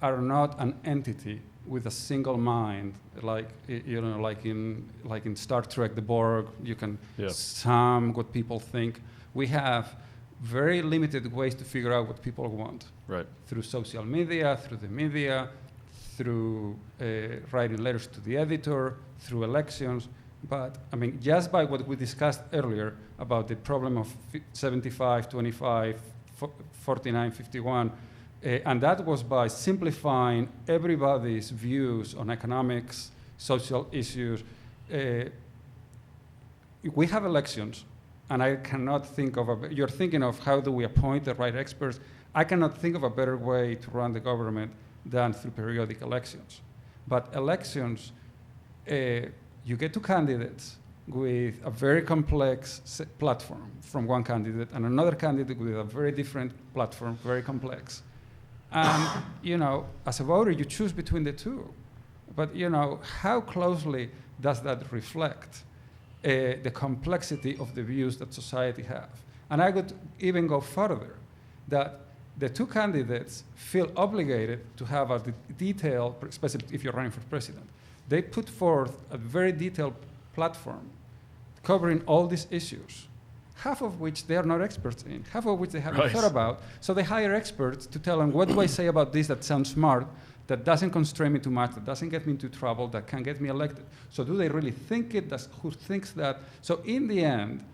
not an entity with a single mind, like in Star Trek, the Borg. You can sum what people think. We have very limited ways to figure out what people want. Right. Through social media, through the media, through writing letters to the editor, through elections. But I mean, just by what we discussed earlier about the problem of 75, 25, 49, 51, and that was by simplifying everybody's views on economics, social issues. We have elections, and I cannot think of you're thinking of how do we appoint the right experts. I cannot think of a better way to run the government than through periodic elections. But elections, you get two candidates with a very complex platform from one candidate and another candidate with a very different platform, very complex. And, as a voter, you choose between the two. But, how closely does that reflect the complexity of the views that society have? And I could even go further, that the two candidates feel obligated to have a detailed, especially if you're running for president, they put forth a very detailed platform covering all these issues, half of which they are not experts in, half of which they haven't thought about. So they hire experts to tell them, what do I say about this that sounds smart, that doesn't constrain me too much, that doesn't get me into trouble, that can get me elected? So do they really think it? Who thinks that? So in the end,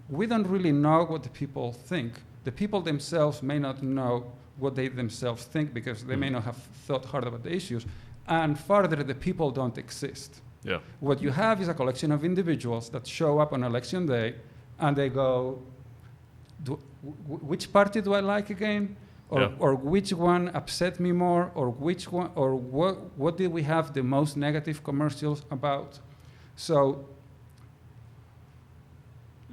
we don't really know what the people think. The people themselves may not know what they themselves think, because they may not have thought hard about the issues. And further, the people don't exist. Yeah. What you have is a collection of individuals that show up on election day, and they go, which party do I like again? Or which one upset me more? Or which one? Or what did we have the most negative commercials about? So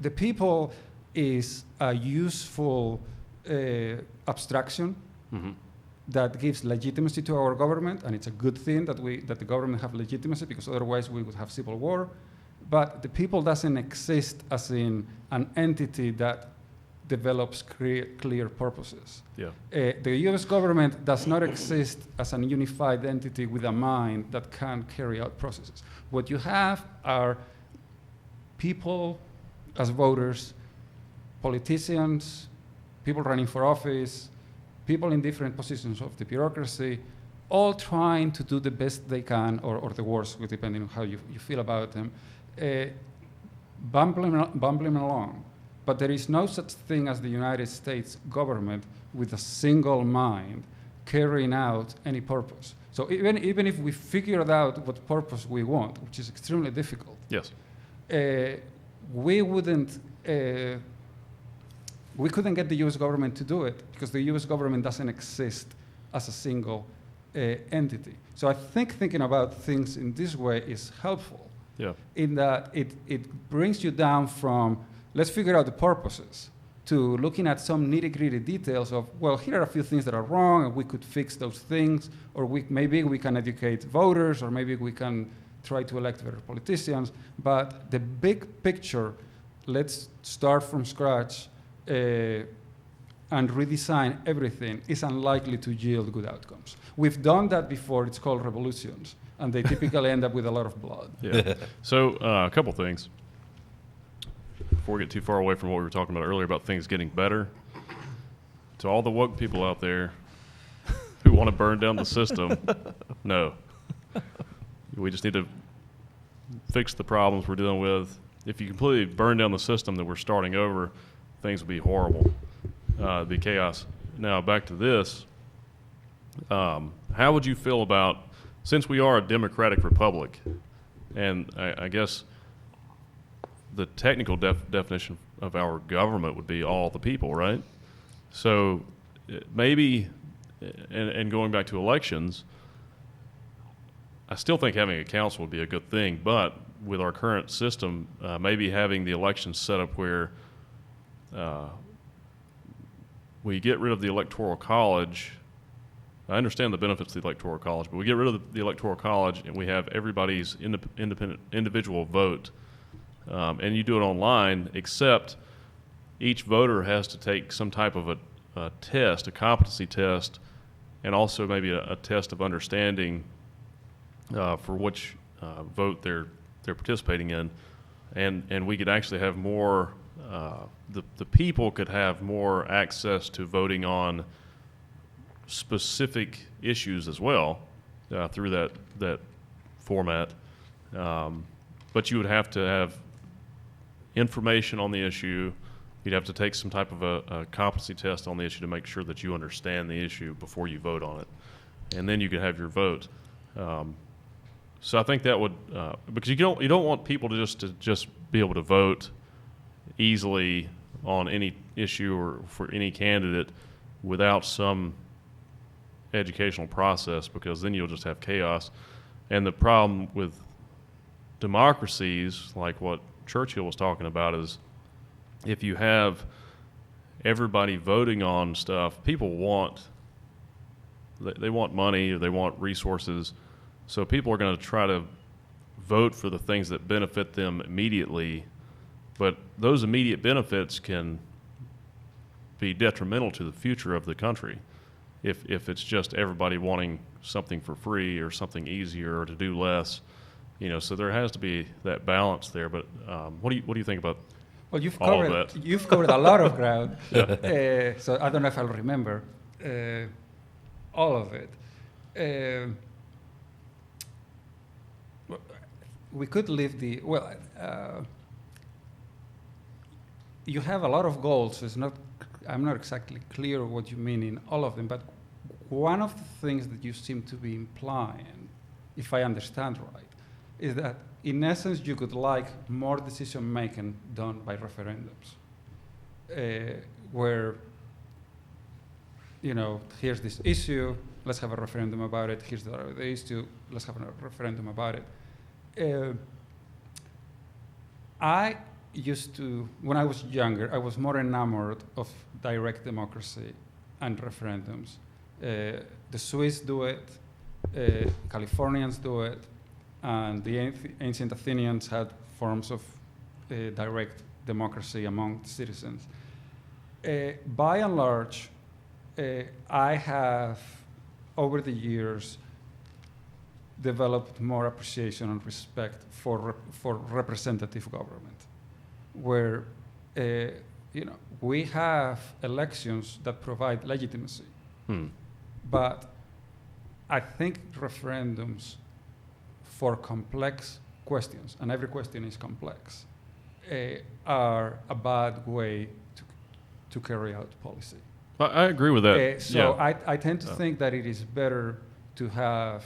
the people is a useful abstraction that gives legitimacy to our government, and it's a good thing that the government have legitimacy, because otherwise we would have civil war. But the people doesn't exist as in an entity that develops clear purposes. Yeah. The U.S. government does not exist as an unified entity with a mind that can carry out processes. What you have are people as voters, politicians, people running for office, people in different positions of the bureaucracy, all trying to do the best they can, or the worst, depending on how you feel about them, bumbling along. But there is no such thing as the United States government with a single mind carrying out any purpose. So even if we figured out what purpose we want, which is extremely difficult, Yes. We couldn't get the U.S. government to do it, because the U.S. government doesn't exist as a single entity. So I think thinking about things in this way is helpful, Yeah. in that it brings you down from, let's figure out the purposes, to looking at some nitty-gritty details of, well, here are a few things that are wrong, and we could fix those things, or maybe we can educate voters, or maybe we can try to elect better politicians. But the big picture, let's start from scratch and redesign everything, is unlikely to yield good outcomes. We've done that before. It's called revolutions, and they typically end up with a lot of blood. Yeah. So a couple things. Before we get too far away from what we were talking about earlier about things getting better, to all the woke people out there who want to burn down the system, no. We just need to fix the problems we're dealing with. If you completely burn down the system that we're starting over, things will be horrible. It'd be chaos. Now, back to this. How would you feel about, since we are a democratic republic, and I guess the technical definition of our government would be all the people, right? So maybe, and going back to elections, I still think having a council would be a good thing, but with our current system, maybe having the elections set up where we get rid of the electoral college. I understand the benefits of the electoral college, but we get rid of the electoral college and we have everybody's individual vote. And you do it online, except each voter has to take some type of a test, a competency test, and also maybe a test of understanding for which vote they're participating in, and we could actually have more. The people could have more access to voting on specific issues as well through that format. But you would have to have information on the issue. You'd have to take some type of a competency test on the issue to make sure that you understand the issue before you vote on it, and then you could have your vote. So I think that would because you don't want people to just be able to vote easily on any issue or for any candidate without some educational process, because then you'll just have chaos. And the problem with democracies, like what Churchill was talking about, is if you have everybody voting on stuff, people they want money or they want resources, so people are going to try to vote for the things that benefit them immediately, but those immediate benefits can be detrimental to the future of the country if it's just everybody wanting something for free or something easier or to do less. So there has to be that balance there. But what do you think about you've all covered, of that? You've covered a lot of ground. So I don't know if I'll remember all of it. We could leave you have a lot of goals. It's not I'm not exactly clear what you mean in all of them, but one of the things that you seem to be implying, if I understand right, is that in essence you could like more decision making done by referendums, where, here's this issue, let's have a referendum about it. Here's the other issue, let's have a referendum about it. I used to, when I was younger, I was more enamored of direct democracy and referendums. The Swiss do it, Californians do it, and the ancient Athenians had forms of direct democracy among citizens. By and large, I have, over the years, developed more appreciation and respect for representative government, where we have elections that provide legitimacy. But I think referendums for complex questions, and every question is complex, are a bad way to carry out policy. I agree with that. I tend to think that it is better to have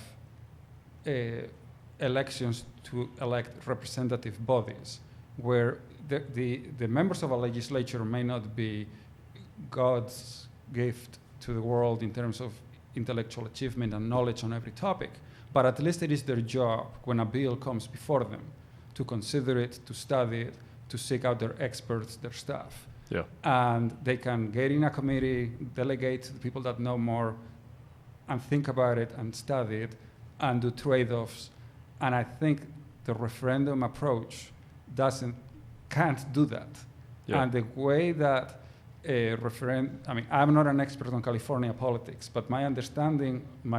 elections to elect representative bodies, where the members of a legislature may not be God's gift to the world in terms of intellectual achievement and knowledge on every topic, but at least it is their job when a bill comes before them to consider it, to study it, to seek out their experts, their staff. Yeah. And they can get in a committee, delegate to the people that know more, and think about it and study it and do trade-offs. And I think the referendum approach can't do that. Yeah. And the way that I'm not an expert on California politics, but my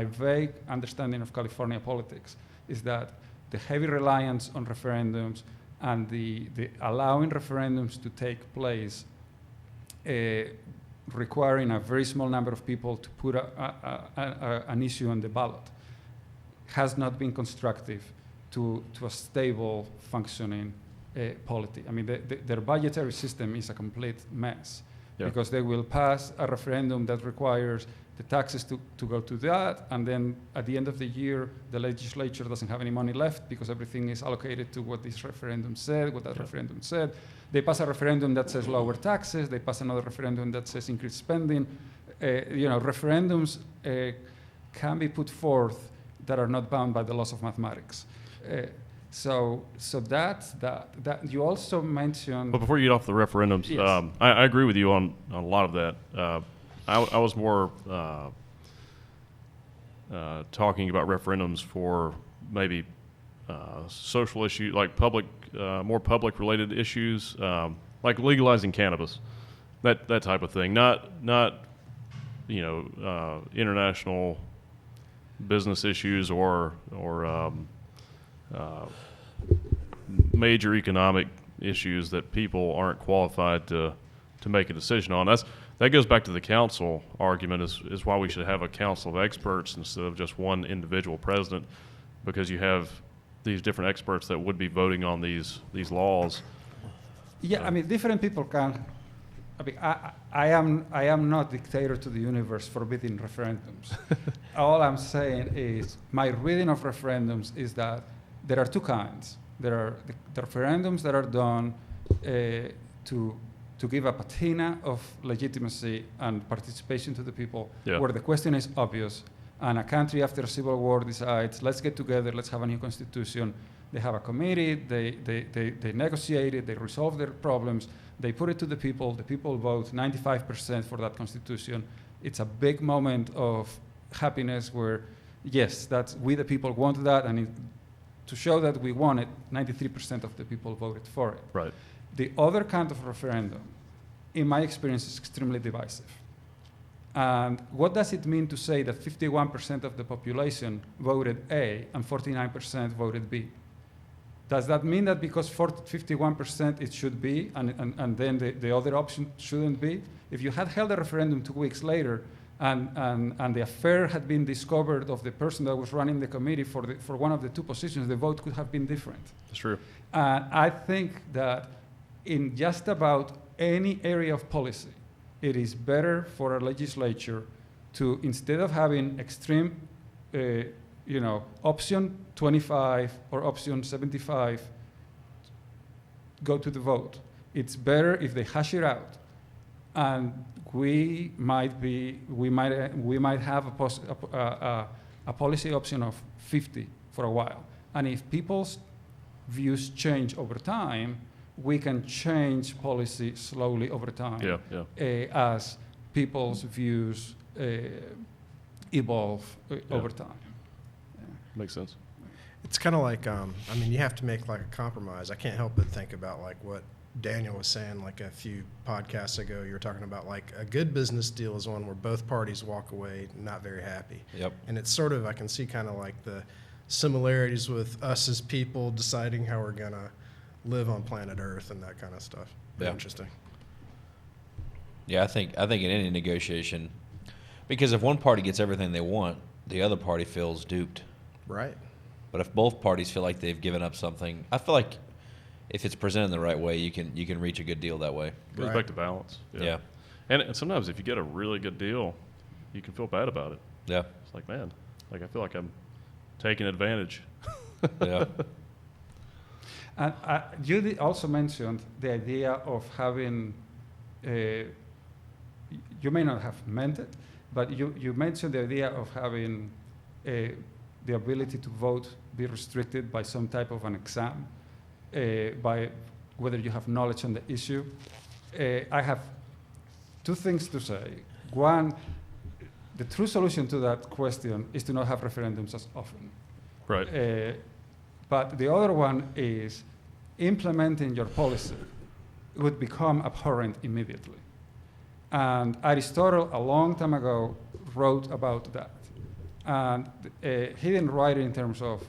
vague understanding of California politics is that the heavy reliance on referendums and the allowing referendums to take place, requiring a very small number of people to put an issue on the ballot, has not been constructive to a stable, functioning polity. I mean, their budgetary system is a complete mess. Yeah. Because they will pass a referendum that requires the taxes to go to that, and then at the end of the year, the legislature doesn't have any money left because everything is allocated to what this referendum said, what that referendum said. They pass a referendum that says lower taxes. They pass another referendum that says increase spending. Referendums can be put forth that are not bound by the laws of mathematics. So that's that. You also mentioned. But before you get off the referendums, yes. I agree with you on a lot of that. I was more talking about referendums for maybe social issues, like more public-related issues, like legalizing cannabis, that type of thing. Not international business issues or major economic issues that people aren't qualified to make a decision on. That goes back to the council argument is why we should have a council of experts instead of just one individual president, because you have these different experts that would be voting on these laws. Yeah, I mean, different people can. I mean, I am not dictator to the universe forbidding referendums. All I'm saying is my reading of referendums is that there are two kinds. There are the referendums that are done to give a patina of legitimacy and participation to the people, where the question is obvious, and a country after a civil war decides, let's get together, let's have a new constitution. They have a committee, they negotiate it, they resolve their problems, they put it to the people vote 95% for that constitution. It's a big moment of happiness where, yes, we the people want that, and to show that we want it, 93% of the people voted for it. Right. The other kind of referendum, in my experience, is extremely divisive. And what does it mean to say that 51% of the population voted A and 49% voted B? Does that mean that because 51% it should be, and then the other option shouldn't be? If you had held a referendum 2 weeks later, and the affair had been discovered of the person that was running the committee for one of the two positions, the vote could have been different. That's true. I think that in just about any area of policy, it is better for a legislature to, instead of having extreme, option 25 or option 75, go to the vote. It's better if they hash it out, and we might have a policy option of 50 for a while. And if people's views change over time, we can change policy slowly over time as people's views evolve over time. Makes sense. It's kind of like, you have to make like a compromise. I can't help but think about like what Daniel was saying like a few podcasts ago. You were talking about like a good business deal is one where both parties walk away not very happy. Yep. And it's sort of, I can see kind of like the similarities with us as people deciding how we're going to live on planet Earth and that kind of stuff. Very interesting. Yeah, I think in any negotiation, because if one party gets everything they want, the other party feels duped. Right. But if both parties feel like they've given up something, I feel like if it's presented the right way, you can reach a good deal that way. Goes back to balance. Yeah. And sometimes if you get a really good deal, you can feel bad about it. Yeah. It's like, man, like I feel like I'm taking advantage. Yeah. And you also mentioned the idea of having, you may not have meant it, but you mentioned the idea of having the ability to vote be restricted by some type of an exam, by whether you have knowledge on the issue. I have two things to say. One, the true solution to that question is to not have referendums as often. Right. But the other one is implementing your policy would become abhorrent immediately. And Aristotle, a long time ago, wrote about that. And he didn't write it in terms of,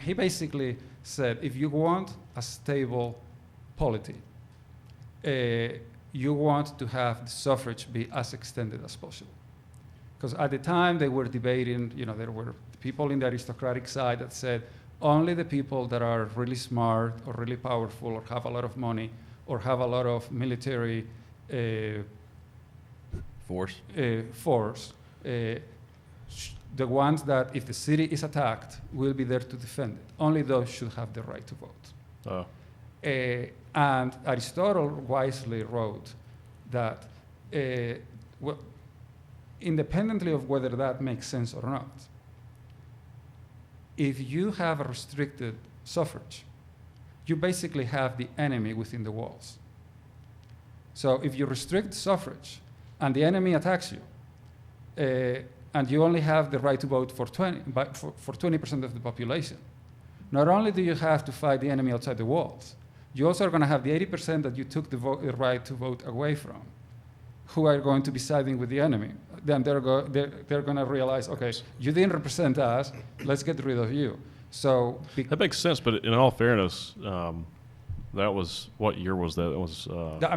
he basically said, if you want a stable polity, you want to have the suffrage be as extended as possible. Because at the time they were debating, there were people in the aristocratic side that said, only the people that are really smart or really powerful or have a lot of money or have a lot of military Force. The ones that, if the city is attacked, will be there to defend it. Only those should have the right to vote. And Aristotle wisely wrote that, independently of whether that makes sense or not, if you have a restricted suffrage, you basically have the enemy within the walls. So if you restrict suffrage and the enemy attacks you, and you only have the right to vote for 20% of the population, not only do you have to fight the enemy outside the walls, you also are going to have the 80% that you took the right to vote away from, who are going to be siding with the enemy. Then they're going to realize, okay, you didn't represent us, let's get rid of you. So that makes sense, but in all fairness, that was, what year was that? It was.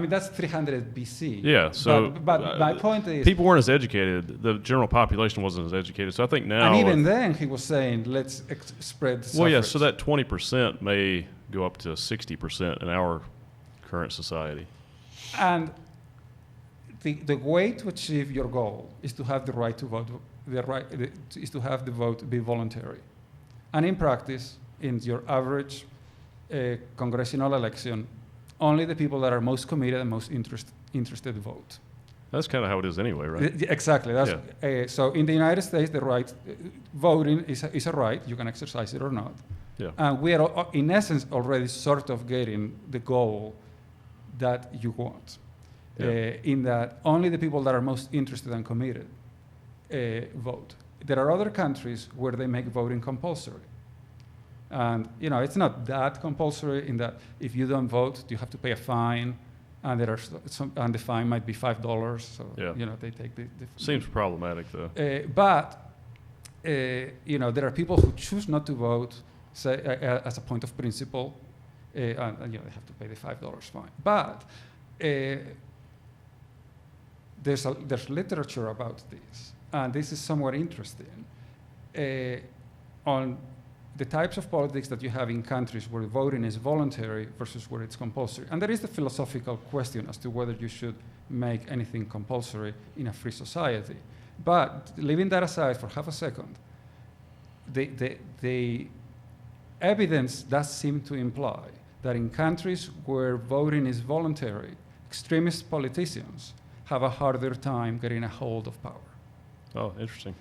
That's 300 BC. Yeah. So, but my point is, people weren't as educated. The general population wasn't as educated. So I think now. And even then, he was saying, let's spread the suffrage. Well, yeah. So that 20% may go up to 60% in our current society. And the way to achieve your goal is to have the right to vote. Is to have the vote be voluntary. And in practice, in your average congressional election, only the people that are most committed and most interested vote. That's kind of how it is anyway, right? Exactly. So in the United States, the right voting is a right. You can exercise it or not. Yeah. And we are, in essence, already sort of getting the goal that you want. In that only the people that are most interested and committed vote. There are other countries where they make voting compulsory. And it's not that compulsory in that if you don't vote, you have to pay a fine, and there are and the fine might be $5. So they take the seems problematic though. But there are people who choose not to vote, say as a point of principle, and they have to pay the $5 fine. But there's literature about this, and this is somewhat interesting on the types of politics that you have in countries where voting is voluntary versus where it's compulsory. And there is the philosophical question as to whether you should make anything compulsory in a free society. But leaving that aside for half a second, the evidence does seem to imply that in countries where voting is voluntary, extremist politicians have a harder time getting a hold of power. Oh, interesting.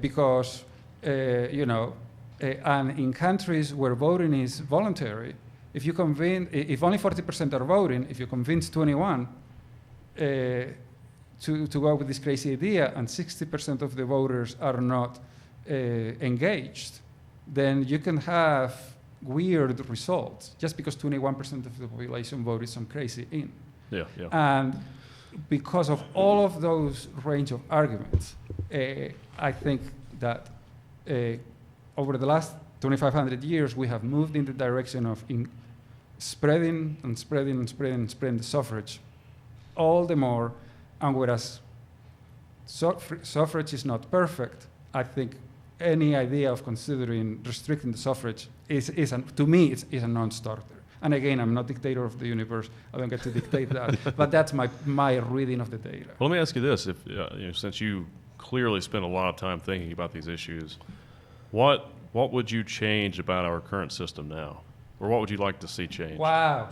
Because, and in countries where voting is voluntary, if only 40% are voting, if you convince 21 to go with this crazy idea and 60% of the voters are not engaged, then you can have weird results just because 21% of the population voted some crazy in. Yeah. And because of all of those range of arguments, I think that over the last 2,500 years, we have moved in the direction of spreading the suffrage all the more. And whereas suffrage is not perfect, I think any idea of considering restricting the suffrage to me, is a non-starter. And again, I'm not dictator of the universe. I don't get to dictate that. But that's my reading of the data. Well, let me ask you this: if since you clearly spend a lot of time thinking about these issues, what would you change about our current system now, or what would you like to see change? Wow.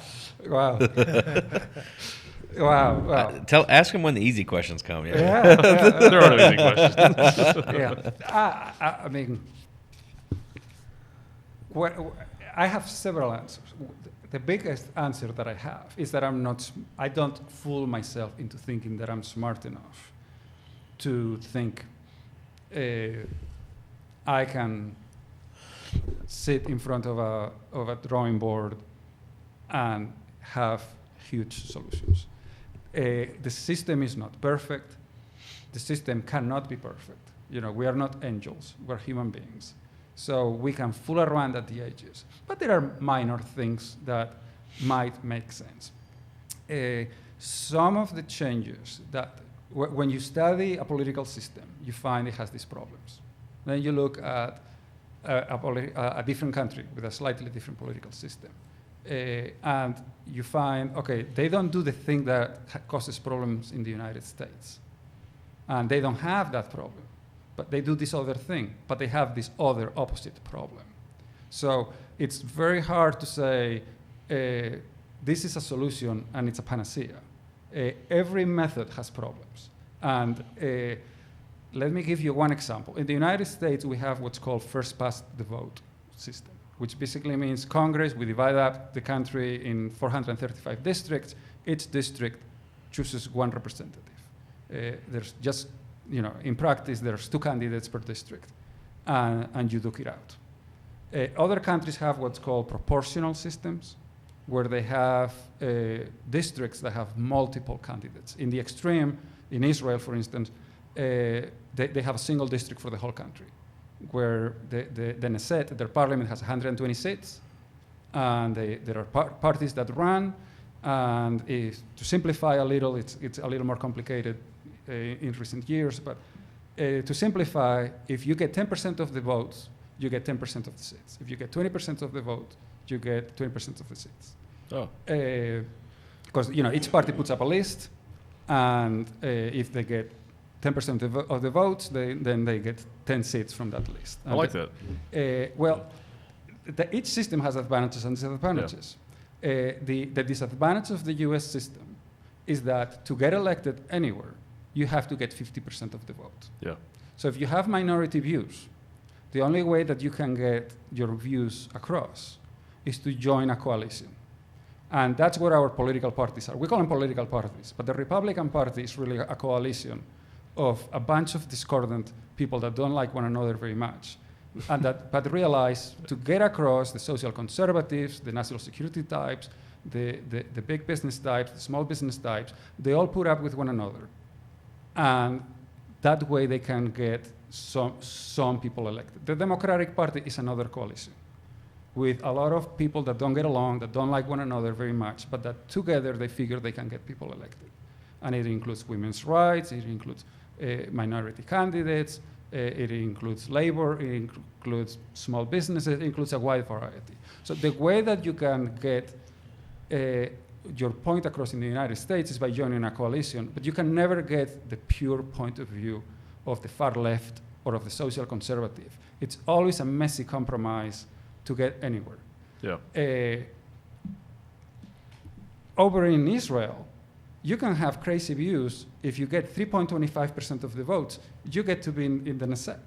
Ask him when the easy questions come. Yeah. There are no easy questions. Yeah. I mean, I have several answers. The biggest answer that I have is that I don't fool myself into thinking that I'm smart enough to think I can sit in front of a drawing board and have huge solutions. The system is not perfect. The system cannot be perfect. We are not angels. We're human beings. So we can fool around at the edges. But there are minor things that might make sense. Some of the changes that, when you study a political system, you find it has these problems. Then you look at a different country with a slightly different political system. And you find, okay, they don't do the thing that causes problems in the United States. And they don't have that problem. But they do this other thing, but they have this other opposite problem. So it's very hard to say, this is a solution and it's a panacea. Every method has problems. And let me give you one example. In the United States, we have what's called first past the vote system, which basically means Congress, we divide up the country in 435 districts. Each district chooses one representative. There's just, in practice, there's 2 candidates per district, and you duke it out. Other countries have what's called proportional systems, where they have districts that have multiple candidates. In the extreme, in Israel, for instance, they have a single district for the whole country, where the Knesset, their parliament, has 120 seats, and there are parties that run, and to simplify a little, it's a little more complicated in recent years, but to simplify, if you get 10% of the votes, you get 10% of the seats. If you get 20% of the vote, you get 20% of the seats. Oh. Because each party puts up a list, and if they get 10% of the votes, then they get 10 seats from that list. I like that. Each system has advantages and disadvantages. Yeah. The disadvantage of the US system is that to get elected anywhere, you have to get 50% of the vote. Yeah. So if you have minority views, the only way that you can get your views across is to join a coalition. And that's what our political parties are. We call them political parties, but the Republican Party is really a coalition of a bunch of discordant people that don't like one another very much, but realize to get across the social conservatives, the national security types, the big business types, the small business types, they all put up with one another. And that way they can get some people elected. The Democratic Party is another coalition with a lot of people that don't get along, that don't like one another very much, but that together they figure they can get people elected. And it includes women's rights, it includes minority candidates, it includes labor, it includes small businesses, it includes a wide variety. So the way that you can get your point across in the United States is by joining a coalition, but you can never get the pure point of view of the far left or of the social conservative. It's always a messy compromise to get anywhere. Yeah. Over in Israel, you can have crazy views. If you get 3.25% of the votes, you get to be in the Knesset.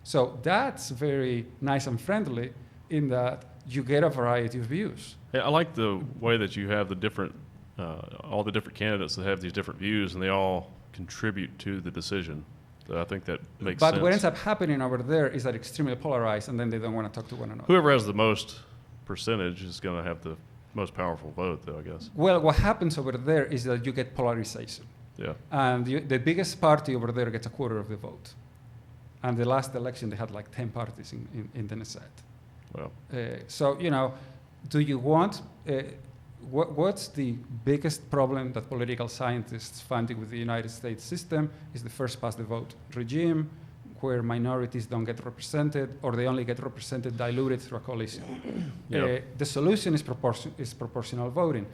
So that's very nice and friendly in that you get a variety of views. Yeah, I like the way that you have the different, all the different candidates that have these different views, and they all contribute to the decision. So I think that makes sense. But what ends up happening over there is that extremely polarized, and then they don't want to talk to one another. Whoever has the most percentage is going to have the most powerful vote, though, I guess. Well, what happens over there is that you get polarization. Yeah. And the biggest party over there gets a quarter of the vote. And the last election, they had like 10 parties in the Knesset. Well, So, do you want, what's the biggest problem that political scientists find with the United States system is the first past the vote regime, where minorities don't get represented, or they only get represented diluted through a coalition. Yeah. The solution is proportional voting.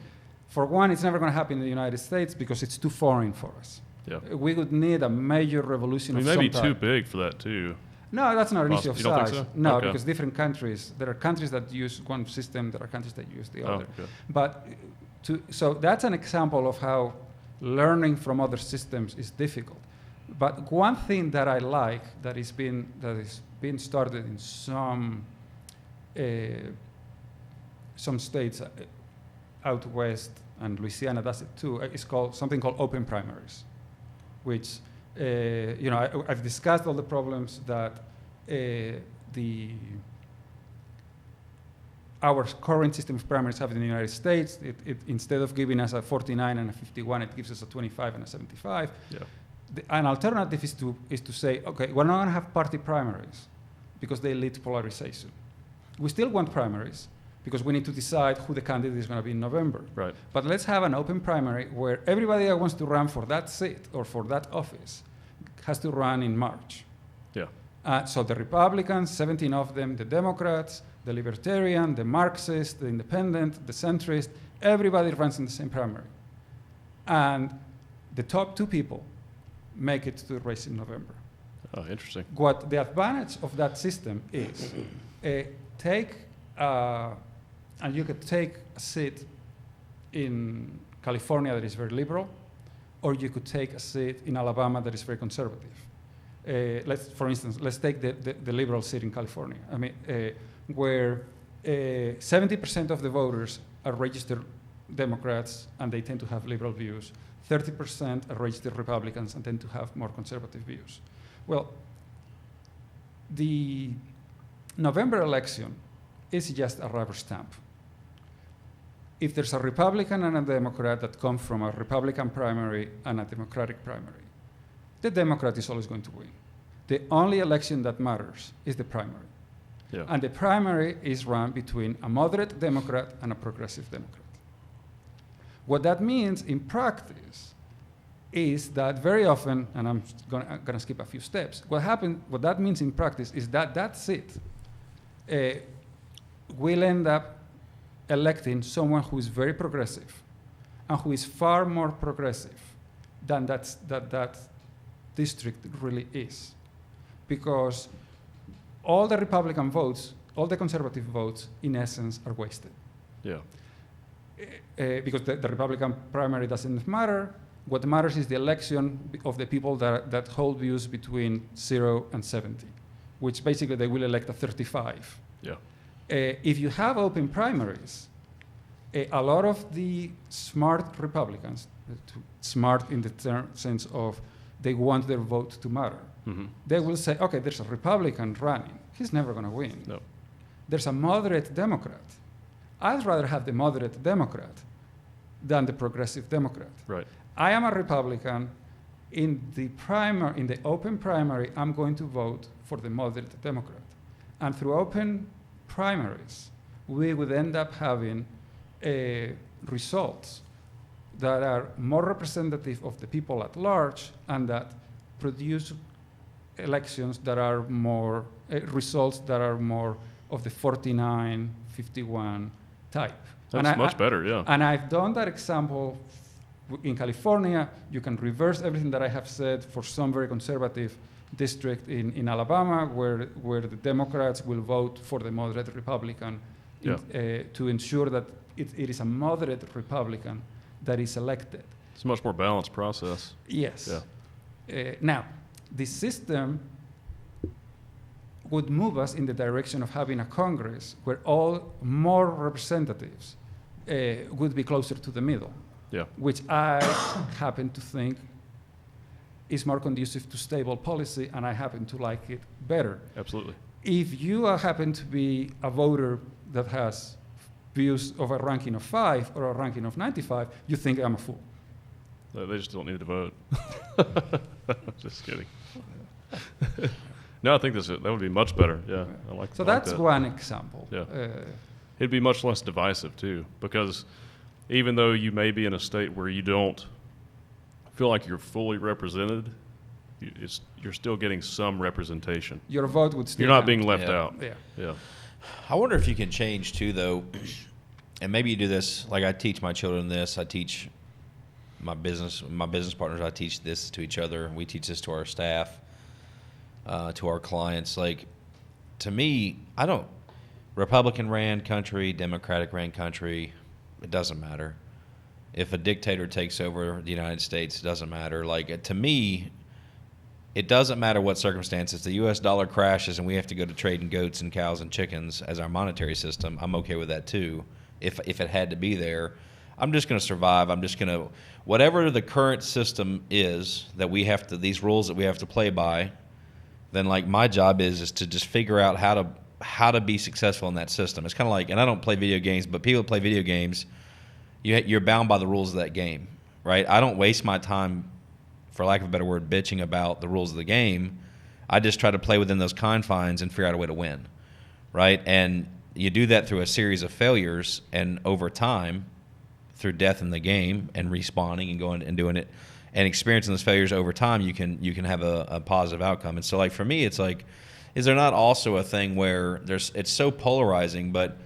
For one, it's never going to happen in the United States because it's too foreign for us. yeah. We would need a major revolution I mean, of some maybe too type. big for that, too. No, that's not an issue of You don't think size. so? No, Okay. because different countries, there are countries that use one system, there are countries that use the Oh, other. okay. But so that's an example of how learning from other systems is difficult. But one thing that I like that is being started in some states out west, and Louisiana does it too, is called something called open primaries, which I've discussed all the problems that our current system of primaries have in the United States. It instead of giving us a 49 and a 51, it gives us a 25 and a 75. Yeah. An alternative is to say, okay, we're not going to have party primaries because they lead to polarization. We still want primaries because we need to decide who the candidate is going to be in November. Right. But let's have an open primary where everybody that wants to run for that seat or for that office has to run in March. Yeah. So the Republicans, 17 of them, the Democrats, the Libertarian, the Marxist, the Independent, the Centrist, everybody runs in the same primary. And the top two people make it to the race in November. Oh, interesting. What the advantage of that system is, and you could take a seat in California that is very liberal, or you could take a seat in Alabama that is very conservative. For instance, let's take the liberal seat in California. I mean, where 70% of the voters are registered Democrats, and they tend to have liberal views. 30% are registered Republicans and tend to have more conservative views. Well, the November election is just a rubber stamp. If there's a Republican and a Democrat that come from a Republican primary and a Democratic primary, the Democrat is always going to win. The only election that matters is the primary. Yeah. And the primary is run between a moderate Democrat and a progressive Democrat. What that means in practice is that very often, and I'm going to skip a few steps, what that means in practice is that that seat will end up electing someone who is very progressive and who is far more progressive than that district really is. Because all the Republican votes, all the conservative votes, in essence, are wasted. Yeah. Because the Republican primary doesn't matter. What matters is the election of the people that hold views between 0 and 70, which basically they will elect a 35. Yeah. If you have open primaries, a lot of the smart Republicans, smart in the sense of they want their vote to matter, they will say, okay, there's a Republican running. He's never going to win. No. There's a moderate Democrat. I'd rather have the moderate Democrat than the progressive Democrat. Right. I am a Republican. In the open primary, I'm going to vote for the moderate Democrat. And through open primaries, we would end up having results that are more representative of the people at large and that produce elections that are more, results that are more of the 49-51 type. That's much better, yeah. And I've done that example in California. You can reverse everything that I have said for some very conservative district in Alabama, where the Democrats will vote for the moderate Republican to ensure that it is a moderate Republican that is elected. It's a much more balanced process. Yes. Yeah. Now, this system would move us in the direction of having a Congress where all more representatives would be closer to the middle, which I happen to think is more conducive to stable policy, and I happen to like it better. Absolutely. If you happen to be a voter that has views of a ranking of 5 or a ranking of 95, you think I'm a fool. They just don't need to vote. Just kidding. No, I think that would be much better. Yeah, I like. So I like that's that. one example. Yeah, it'd be much less divisive too, because even though you may be in a state where you don't feel like you're fully represented, you're still getting some representation. Your vote would still. You're not count. being left Yeah. out. Yeah. I wonder if you can change too, though, and maybe you do this. Like I teach my children this. I teach my business partners. I teach this to each other. We teach this to our staff, to our clients. Like, to me, I don't. Republican ran country, Democratic ran country. It doesn't matter. If a dictator takes over the United States, it doesn't matter. Like, to me, it doesn't matter what circumstances. The U.S. dollar crashes and we have to go to trading goats and cows and chickens as our monetary system. I'm okay with that too. If it had to be there, I'm just going to survive. I'm just going to, whatever the current system is that we have to, these rules that we have to play by, then like my job is to just figure out how to be successful in that system. It's kind of like, and I don't play video games, but people play video games, you're bound by the rules of that game, right? I don't waste my time, for lack of a better word, bitching about the rules of the game. I just try to play within those confines and figure out a way to win, right? And you do that through a series of failures, and over time, through death in the game and respawning and going and doing it and experiencing those failures over time, you can have a positive outcome. And so, like, for me, it's like, is there not also a thing where it's so polarizing, but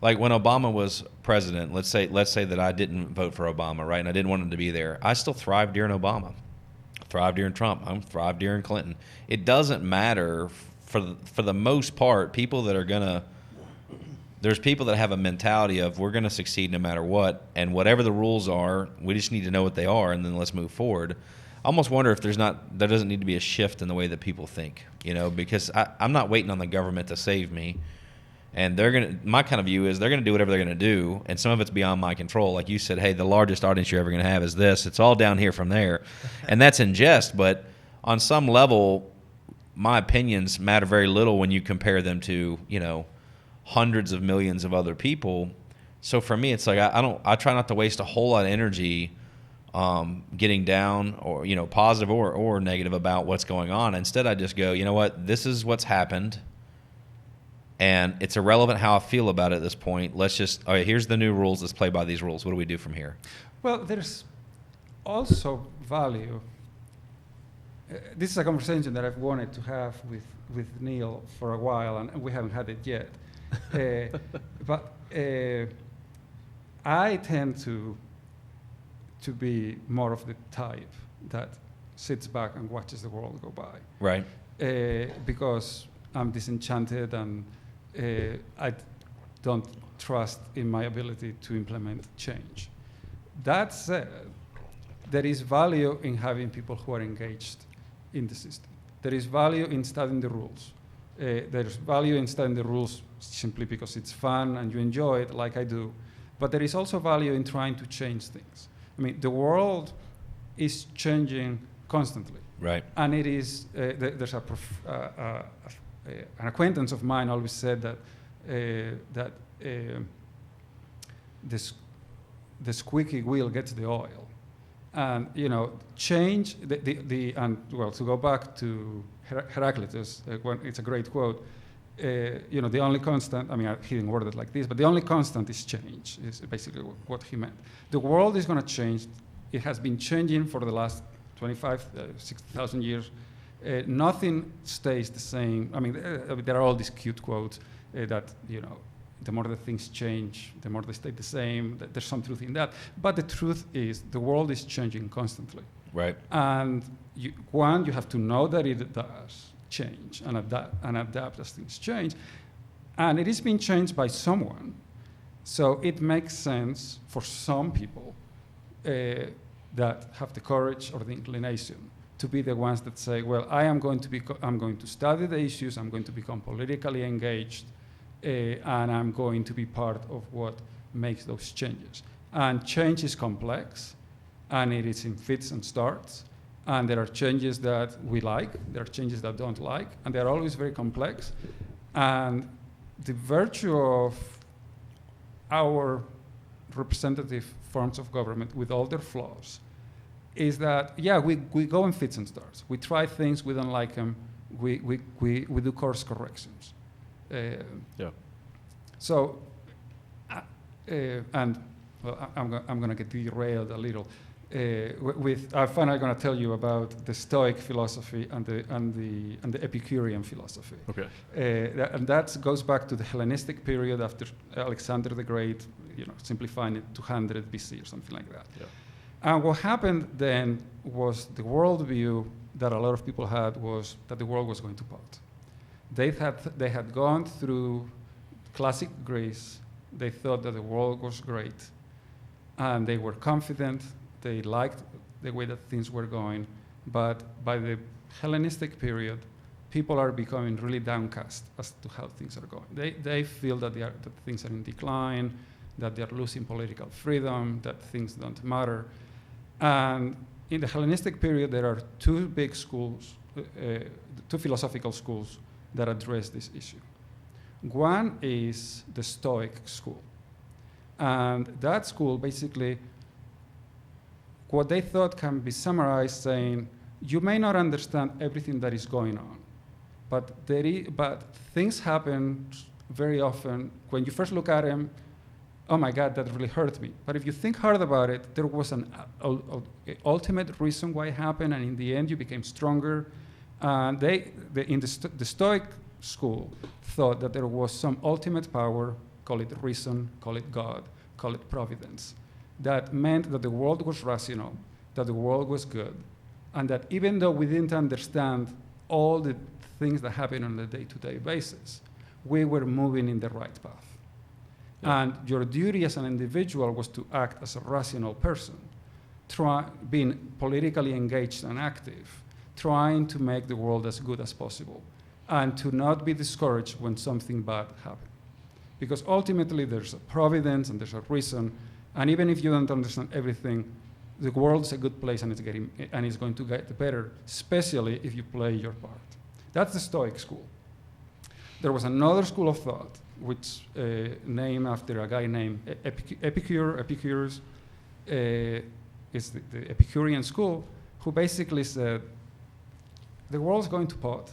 like when Obama was president, let's say that I didn't vote for Obama, right? And I didn't want him to be there. I still thrived during Obama. Thrived during Trump. I thrived during Clinton. It doesn't matter for the most part. There's people that have a mentality of we're going to succeed no matter what, and whatever the rules are, we just need to know what they are, and then let's move forward. I almost wonder if there doesn't need to be a shift in the way that people think, because I'm not waiting on the government to save me. And my kind of view is they're going to do whatever they're going to do, and some of it's beyond my control. Like you said, hey, the largest audience you're ever going to have is this. It's all down here from there. And that's in jest, but on some level, my opinions matter very little when you compare them to, hundreds of millions of other people. So for me, it's like I try not to waste a whole lot of energy getting down or, positive or negative about what's going on. Instead, I just go, you know what, this is what's happened. And it's irrelevant how I feel about it at this point. Let's just, all right, here's the new rules. Let's play by these rules. What do we do from here? Well, there's also value. This is a conversation that I've wanted to have with Neil for a while, and we haven't had it yet. But I tend to be more of the type that sits back and watches the world go by. Right. Because I'm disenchanted and I don't trust in my ability to implement change. That said, there is value in having people who are engaged in the system. There is value in studying the rules. There's value in studying the rules simply because it's fun and you enjoy it like I do. But there is also value in trying to change things. I mean, the world is changing constantly. Right. And it is, there's an acquaintance of mine always said that the squeaky wheel gets the oil. And, change, to go back to Heraclitus, it's a great quote, the only constant, he didn't word it like this, but the only constant is change, is basically what he meant. The world is going to change. It has been changing for the last 60,000 years. Nothing stays the same. There are all these cute quotes that, the more that things change, the more they stay the same. There's some truth in that. But the truth is the world is changing constantly. Right. And you have to know that it does change and adapt as things change. And it is being changed by someone. So it makes sense for some people that have the courage or the inclination to be the ones that say, well, I'm going to study the issues, I'm going to become politically engaged, and I'm going to be part of what makes those changes. And change is complex, and it is in fits and starts, and there are changes that we like, there are changes that don't like, and they're always very complex. And the virtue of our representative forms of government, with all their flaws, is that, we go in fits and starts. We try things, we don't like them, we do course corrections. So, and well, I'm going to get derailed a little. I'm finally going to tell you about the Stoic philosophy and the Epicurean philosophy. Okay. And that goes back to the Hellenistic period after Alexander the Great, simplifying it, 200 BC or something like that. Yeah. And what happened then was the worldview that a lot of people had was that the world was going to pot. They had gone through classic Greece. They thought that the world was great, and they were confident. They liked the way that things were going. But by the Hellenistic period, people are becoming really downcast as to how things are going. They feel that that things are in decline, that they are losing political freedom, that things don't matter. And in the Hellenistic period, there are two big schools, two philosophical schools that address this issue. One is the Stoic School. And that school, basically, what they thought can be summarized saying, you may not understand everything that is going on, but things happen very often. When you first look at them, oh my God, that really hurt me. But if you think hard about it, there was an ultimate reason why it happened, and in the end, you became stronger. And the Stoic School thought that there was some ultimate power, call it reason, call it God, call it providence, that meant that the world was rational, that the world was good, and that even though we didn't understand all the things that happen on a day-to-day basis, we were moving in the right path. Yeah. And your duty as an individual was to act as a rational person, being politically engaged and active, trying to make the world as good as possible, and to not be discouraged when something bad happens. Because ultimately there's a providence and there's a reason, and even if you don't understand everything, the world is a good place and it's going to get better, especially if you play your part. That's the Stoic School. There was another school of thought, which named after a guy named Epicure. Epicurus is the Epicurean school, who basically said, the world's going to pot.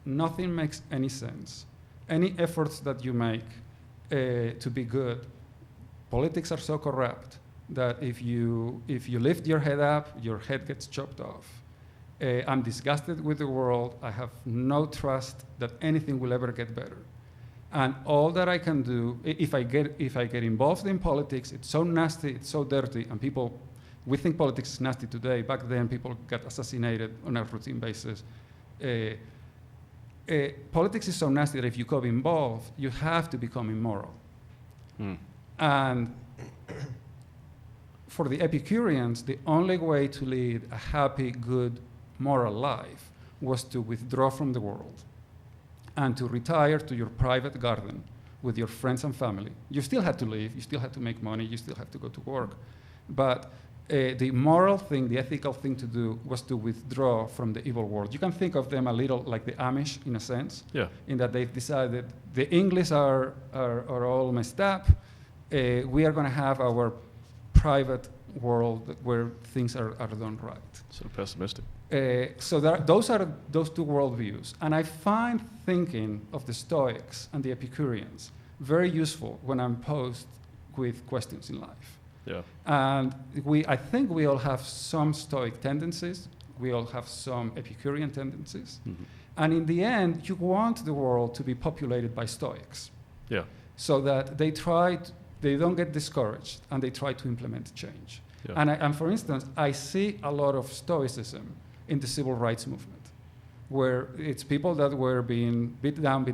Nothing makes any sense. Any efforts that you make to be good, politics are so corrupt that if you lift your head up, your head gets chopped off. I'm disgusted with the world. I have no trust that anything will ever get better. And all that I can do, if I get involved in politics, it's so nasty, it's so dirty, and we think politics is nasty today. Back then, people got assassinated on a routine basis. Politics is so nasty that if you go involved, you have to become immoral. And for the Epicureans, the only way to lead a happy, good, moral life was to withdraw from the world and to retire to your private garden with your friends and family. You still had to live, you still had to make money, you still had to go to work. But the moral thing, the ethical thing to do was to withdraw from the evil world. You can think of them a little like the Amish in a sense, in that they've decided the English are all messed up. We are going to have our private world where things are done right. So pessimistic. So those are those two worldviews. And I find thinking of the Stoics and the Epicureans very useful when I'm posed with questions in life. Yeah. And I think we all have some Stoic tendencies. We all have some Epicurean tendencies. Mm-hmm. And in the end, you want the world to be populated by Stoics. Yeah. so that they don't get discouraged and they try to implement change. Yeah. And for instance, I see a lot of Stoicism in the civil rights movement, where it's people that were being beat down,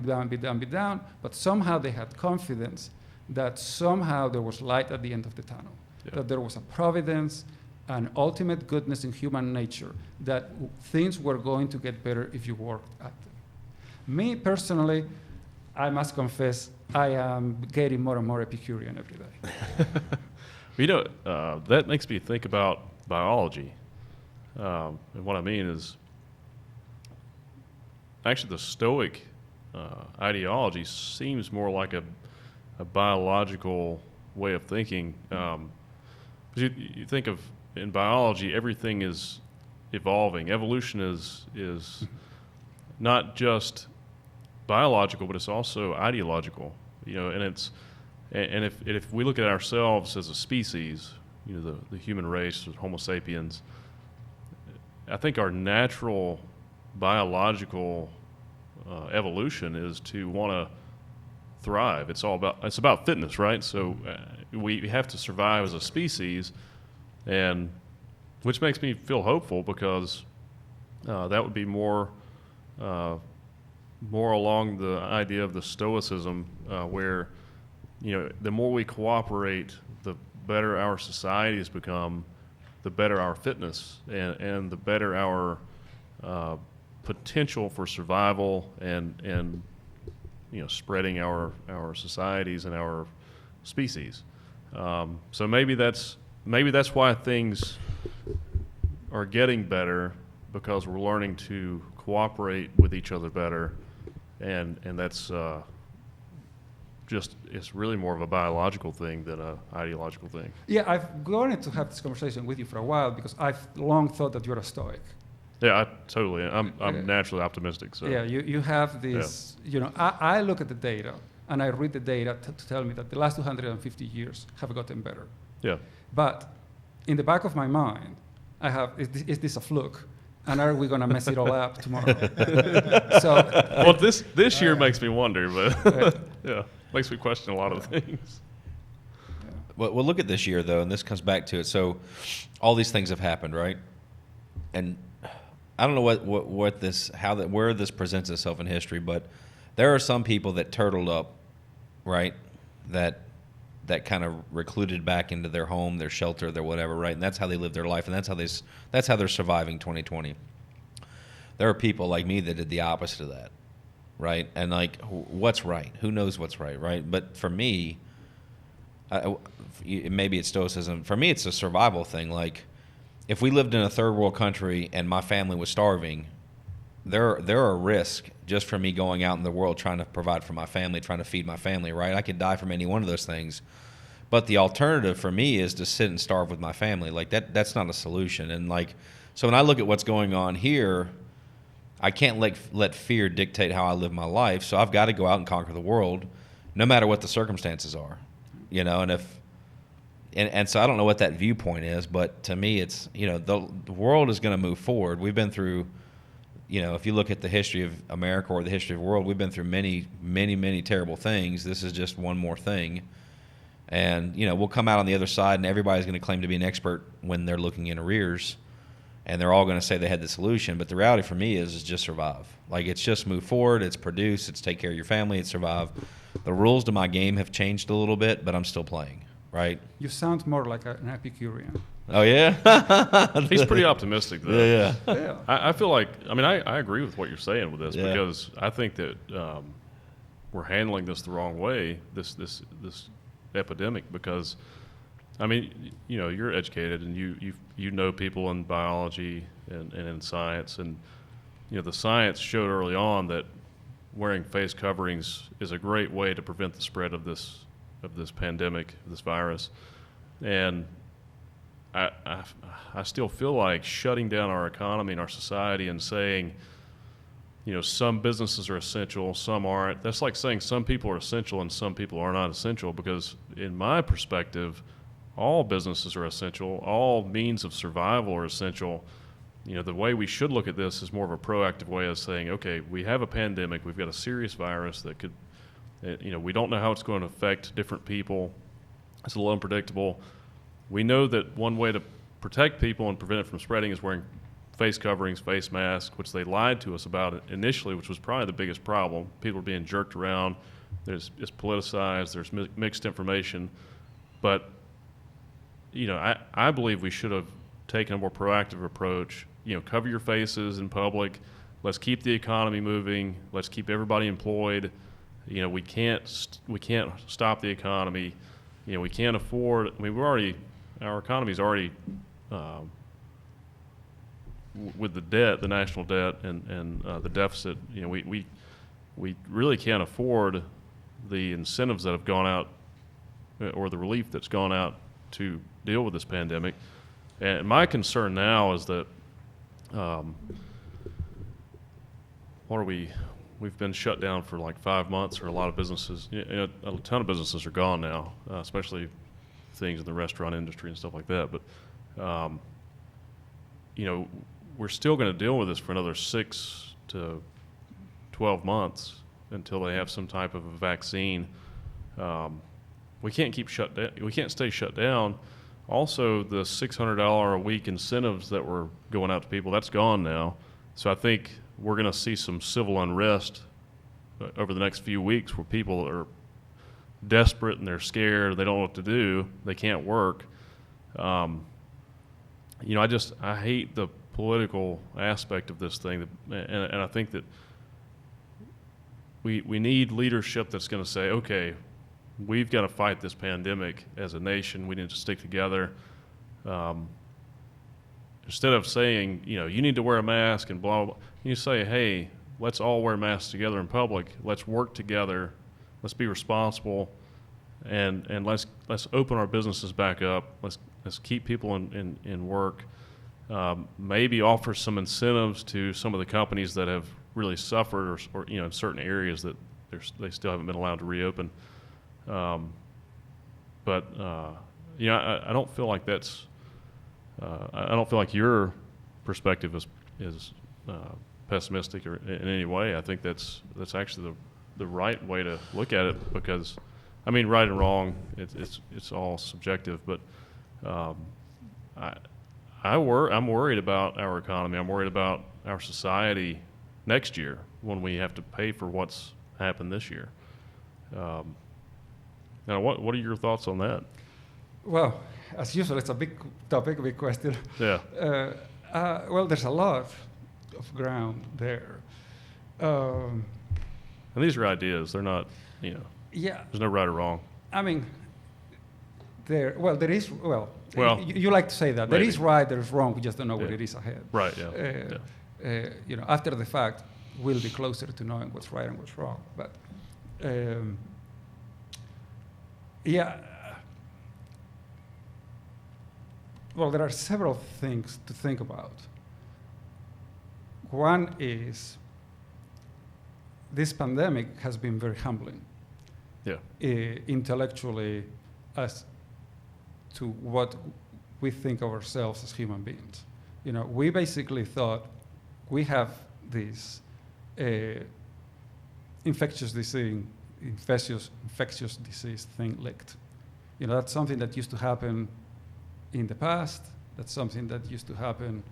but somehow they had confidence that somehow there was light at the end of the tunnel, that there was a providence, an ultimate goodness in human nature, that things were going to get better if you worked at them. Me personally, I must confess, I am getting more and more Epicurean every day. That makes me think about biology. And what I mean is, actually, the Stoic ideology seems more like a biological way of thinking. You think of, in biology, everything is evolving. Evolution is not just biological, but it's also ideological. And if we look at ourselves as a species, the human race, Homo sapiens, I think our natural biological evolution is to want to thrive. It's about fitness, right? So we have to survive as a species, and which makes me feel hopeful, because that would be more along the idea of the Stoicism, where the more we cooperate, the better our societies become, the better our fitness, and the better our potential for survival and spreading our societies and our species. So maybe that's why things are getting better, because we're learning to cooperate with each other better, and that's it's really more of a biological thing than an ideological thing. Yeah, I've wanted to have this conversation with you for a while, because I've long thought that you're a Stoic. Yeah, I'm naturally optimistic. So yeah, you have this. I look at the data and I read the data to tell me that the last 250 years have gotten better. Yeah. But in the back of my mind, I have, is this a fluke? And are we going to mess it all up tomorrow? Well, this year makes me wonder, but yeah, makes me question a lot of things. Well, look at this year, though, and this comes back to it. So all these things have happened, right? And I don't know where this presents itself in history, but there are some people that turtled up, right? That kind of recluded back into their home, their shelter, their whatever, right? And that's how they live their life, and that's how they're surviving 2020. There are people like me that did the opposite of that, right? And like, what's right? Who knows what's right, right? But for me, maybe it's Stoicism. For me, it's a survival thing. Like, if we lived in a third world country and my family was starving, there are risks just for me going out in the world trying to provide for my family, trying to feed my family, right? I could die from any one of those things. But the alternative for me is to sit and starve with my family. Like, that's not a solution. And like, so when I look at what's going on here, I can't let fear dictate how I live my life. So I've got to go out and conquer the world, no matter what the circumstances are, And so I don't know what that viewpoint is, but to me, it's, the world is going to move forward. We've been through, if you look at the history of America or the history of the world, we've been through many, many, many terrible things. This is just one more thing. And, we'll come out on the other side, and everybody's going to claim to be an expert when they're looking in arrears. And they're all going to say they had the solution. But the reality for me is just survive. Like, it's just move forward, it's produce, it's take care of your family, it's survive. The rules to my game have changed a little bit, but I'm still playing. Right. You sound more like an Epicurean. Oh, yeah? He's pretty optimistic, though. Yeah. I feel like, I agree with what you're saying with this, because I think that we're handling this the wrong way, this epidemic, because, you're educated and you know people in biology and in science, and, the science showed early on that wearing face coverings is a great way to prevent the spread of this pandemic, this virus. And I still feel like shutting down our economy and our society and saying, some businesses are essential, some aren't. That's like saying some people are essential and some people are not essential, because in my perspective, all businesses are essential, all means of survival are essential. The way we should look at this is more of a proactive way of saying, okay, we have a pandemic, we've got a serious virus that could We don't know how it's going to affect different people. It's a little unpredictable. We know that one way to protect people and prevent it from spreading is wearing face coverings, face masks, which they lied to us about initially, which was probably the biggest problem. People are being jerked around. It's politicized. There's mixed information. But, I believe we should have taken a more proactive approach. Cover your faces in public. Let's keep the economy moving. Let's keep everybody employed. We can't stop the economy. We can't afford. Our economy's already with the debt, the national debt, and the deficit. We really can't afford the incentives that have gone out, or the relief that's gone out to deal with this pandemic. And my concern now is that we've been shut down for like 5 months, or a lot of businesses, a ton of businesses are gone now, especially things in the restaurant industry and stuff like that. But, we're still going to deal with this for another 6 to 12 months until they have some type of a vaccine. We can't keep shut down. We can't stay shut down. Also, the $600 a week incentives that were going out to people, that's gone now. So I think we're going to see some civil unrest over the next few weeks, where people are desperate and they're scared. They don't know what to do. They can't work. I hate the political aspect of this thing, and I think that we need leadership that's going to say, okay, we've got to fight this pandemic as a nation. We need to stick together. Instead of saying, you need to wear a mask and blah, blah, blah, you say, hey, let's all wear masks together in public. Let's work together. Let's be responsible, and let's open our businesses back up. Let's keep people in work. Maybe offer some incentives to some of the companies that have really suffered, or in certain areas that they still haven't been allowed to reopen. I don't feel like that's. I don't feel like your perspective is pessimistic or in any way. I think that's actually the right way to look at it, because, right and wrong, it's all subjective. But I'm worried about our economy. I'm worried about our society next year, when we have to pay for what's happened this year. Now, what are your thoughts on that? Well, as usual, it's a big topic, big question. Yeah. Well, there's a lot of ground there. And these are ideas. They're not, Yeah. There's no right or wrong. There is, you like to say that. Maybe. There is right, there is wrong, we just don't know what it is ahead. Right, yeah. After the fact, we'll be closer to knowing what's right and what's wrong. But, well, there are several things to think about. One is, this pandemic has been very humbling. Yeah. Intellectually, as to what we think of ourselves as human beings. We basically thought we have this infectious disease thing licked. That's something that used to happen in the past. That's something that used to happen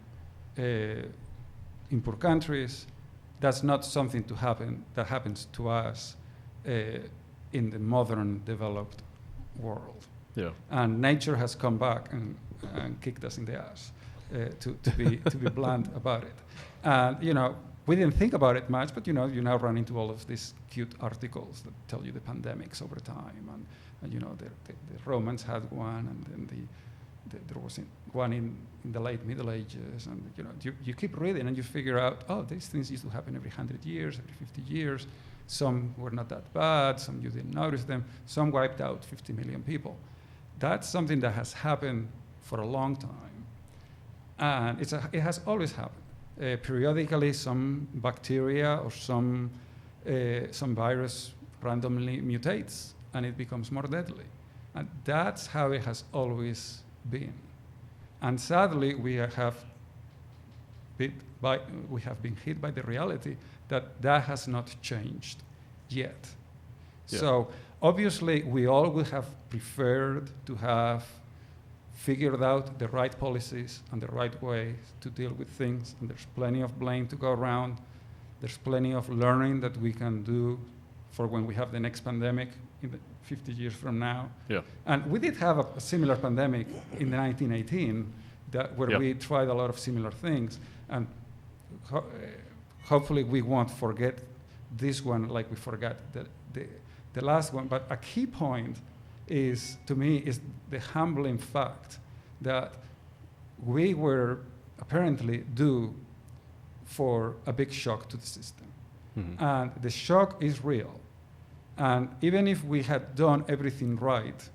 in poor countries. That's not something that happens to us in the modern developed world. Yeah. And nature has come back and kicked us in the ass, to be blunt about it. And we didn't think about it much, but you now run into all of these cute articles that tell you the pandemics over time, and the Romans had one, and then there was one in the late Middle Ages, and you keep reading and you figure out, oh, these things used to happen every 100 years, every 50 years. Some were not that bad, some you didn't notice them, some wiped out 50 million people. That's something that has happened for a long time, and it has always happened. Periodically, some bacteria or some virus randomly mutates, and it becomes more deadly. And that's how it has always been. And sadly, we have been hit by the reality that has not changed yet. Yeah. So obviously, we all would have preferred to have figured out the right policies and the right way to deal with things. And there's plenty of blame to go around. There's plenty of learning that we can do for when we have the next pandemic in the 50 years from now. Yeah. And we did have a similar pandemic in 1918 where Yeah. we tried a lot of similar things. And hopefully we won't forget this one like we forgot the last one. But a key point is, to me, is the humbling fact that we were apparently due for a big shock to the system. Mm-hmm. And the shock is real. And even if we had done everything right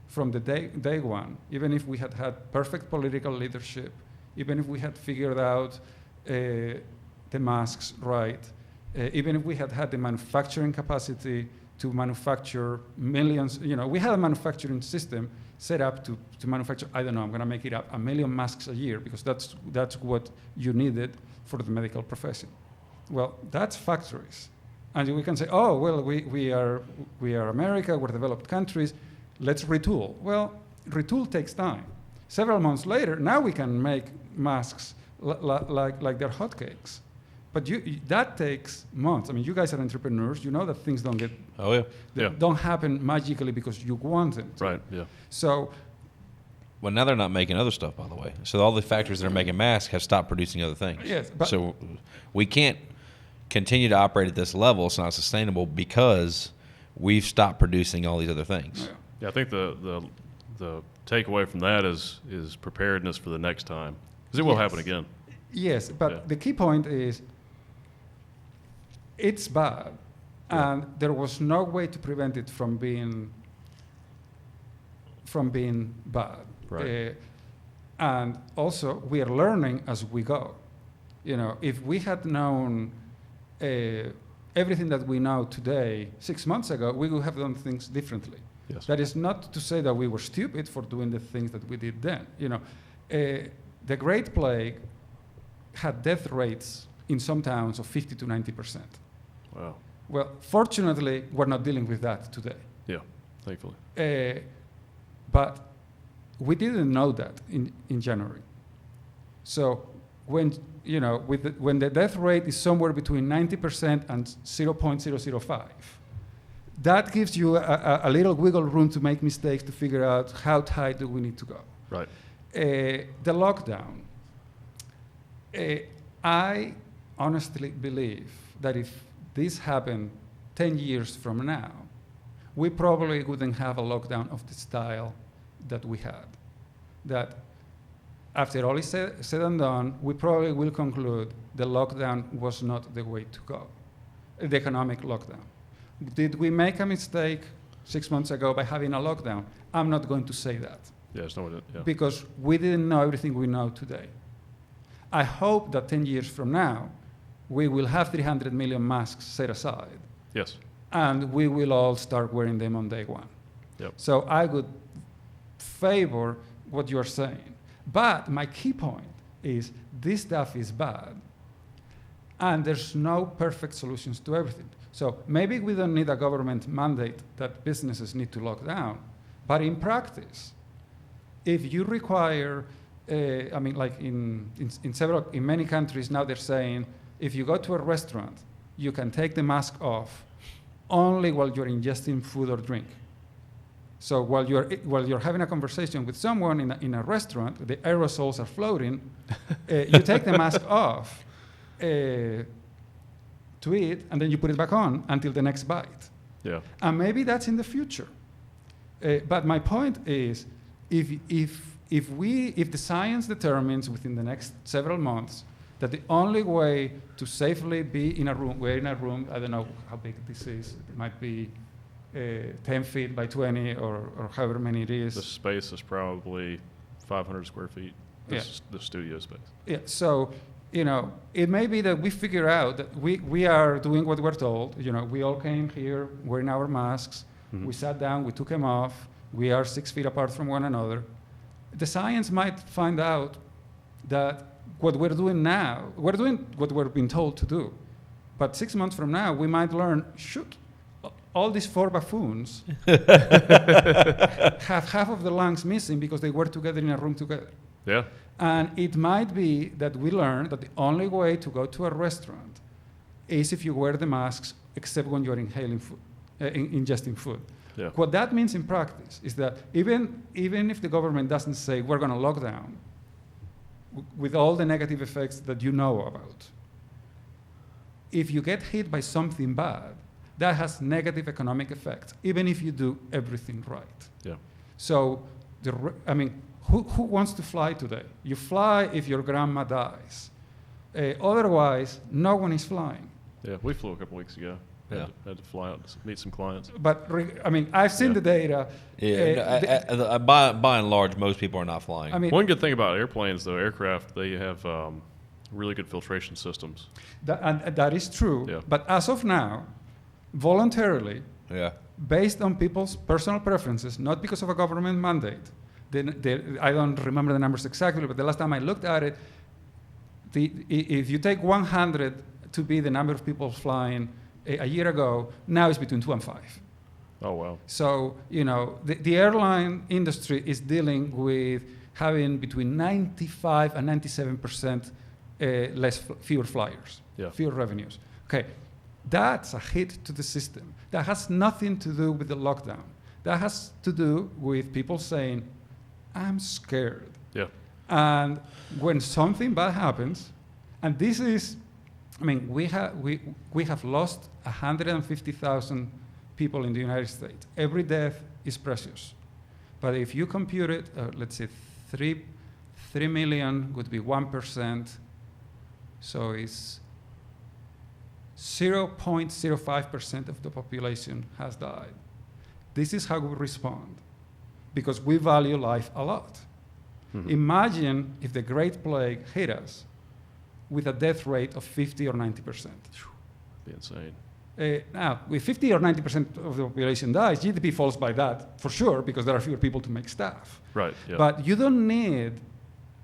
from the day one, even if we had had perfect political leadership, even if we had figured out the masks right, even if we had had the manufacturing capacity to manufacture millions, we had a manufacturing system set up to manufacture, I don't know, I'm going to make it up, 1 million masks a year, because that's what you needed for the medical profession. Well, that's factories. And we can say, oh, well, we are America, we're developed countries, let's retool. Well, retool takes time. Several months later, now we can make masks like they're hotcakes. But that takes months. I mean, you guys are entrepreneurs. You know that things don't don't happen magically because you want them to. Right, yeah. So, Well, now they're not making other stuff, by the way. So all the factories that are making masks have stopped producing other things. yes, but So we can't continue to operate at this level. It's not sustainable because we've stopped producing all these other things. Yeah, I think the takeaway from that is preparedness for the next time, because it will Yes. happen again. yes, but Yeah. the key point is it's bad, Yeah. and there was no way to prevent it from being bad. Right. And also, we are learning as we go. If we had known everything that we know today 6 months ago, we would have done things differently. Yes. That is not to say that we were stupid for doing the things that we did then. The Great Plague had death rates in some towns of 50 to 90%. Wow. Well, fortunately, we're not dealing with that today. Yeah, thankfully. But we didn't know that in January. So when when the death rate is somewhere between 90% and 0.005, that gives you a little wiggle room to make mistakes, to figure out how tight do we need to go. Right. The lockdown. I honestly believe that if this happened 10 years from now, we probably wouldn't have a lockdown of the style that we had. That after all is said and done, we probably will conclude the lockdown was not the way to go, the economic lockdown. Did we make a mistake 6 months ago by having a lockdown? I'm not going to say that. Yeah, it's not what it, yeah. Because we didn't know everything we know today. I hope that 10 years from now, we will have 300 million masks set aside, Yes. and we will all start wearing them on day one. Yep. So I would favor what you're saying. But my key point is this stuff is bad, and there's no perfect solutions to everything. So maybe we don't need a government mandate that businesses need to lock down, but in practice, if you require, like in many countries now they're saying, if you go to a restaurant, you can take the mask off only while you're ingesting food or drink. So while you're having a conversation with someone in a restaurant, the aerosols are floating, you take the mask off to eat, and then you put it back on until the next bite. Yeah. And maybe that's in the future. But my point is, if the science determines within the next several months that the only way to safely be in a room, we're in a room, I don't know how big this is, it might be 10 feet by 20 or however many it is. The space is probably 500 square feet. This, the studio space. Yeah, so, it may be that we figure out that we are doing what we're told. We all came here wearing our masks. Mhm. We sat down, we took them off. We are 6 feet apart from one another. The science might find out that what we're doing now, we're doing what we're being told to do. But 6 months from now, we might learn, shoot, all these 4 buffoons have half of the lungs missing because they were together in a room together. Yeah. And it might be that we learned that the only way to go to a restaurant is if you wear the masks, except when you're inhaling food, ingesting food. Yeah. What that means in practice is that even if the government doesn't say we're going to lock down, with all the negative effects that you know about, if you get hit by something bad, that has negative economic effects, even if you do everything right. Yeah. So, who wants to fly today? You fly if your grandma dies. Otherwise, no one is flying. Yeah, we flew a couple weeks ago. Had to fly out to meet some clients. But I've seen the data. By and large, most people are not flying. One good thing about airplanes, though, aircraft, they have really good filtration systems. That is true. Yeah. But as of now, voluntarily, Yeah. based on people's personal preferences, not because of a government mandate. I don't remember the numbers exactly, but the last time I looked at it, if you take 100 to be the number of people flying a year ago, now it's between 2 and 5. Oh, wow. So, the airline industry is dealing with having between 95 and 97% fewer flyers, fewer revenues. Okay, that's a hit to the system. That has nothing to do with the lockdown. That has to do with people saying, I'm scared. Yeah. And when something bad happens, and this is, we have lost 150,000 people in the United States. Every death is precious. But if you compute it, let's say 3 million would be 1%. So it's 0.05% of the population has died. This is how we respond, because we value life a lot. Mm-hmm. Imagine if the Great Plague hit us with a death rate of 50 or 90%. That'd be insane. Now, if 50 or 90% of the population dies, GDP falls by that, for sure, because there are fewer people to make staff. Right, yeah. But you don't need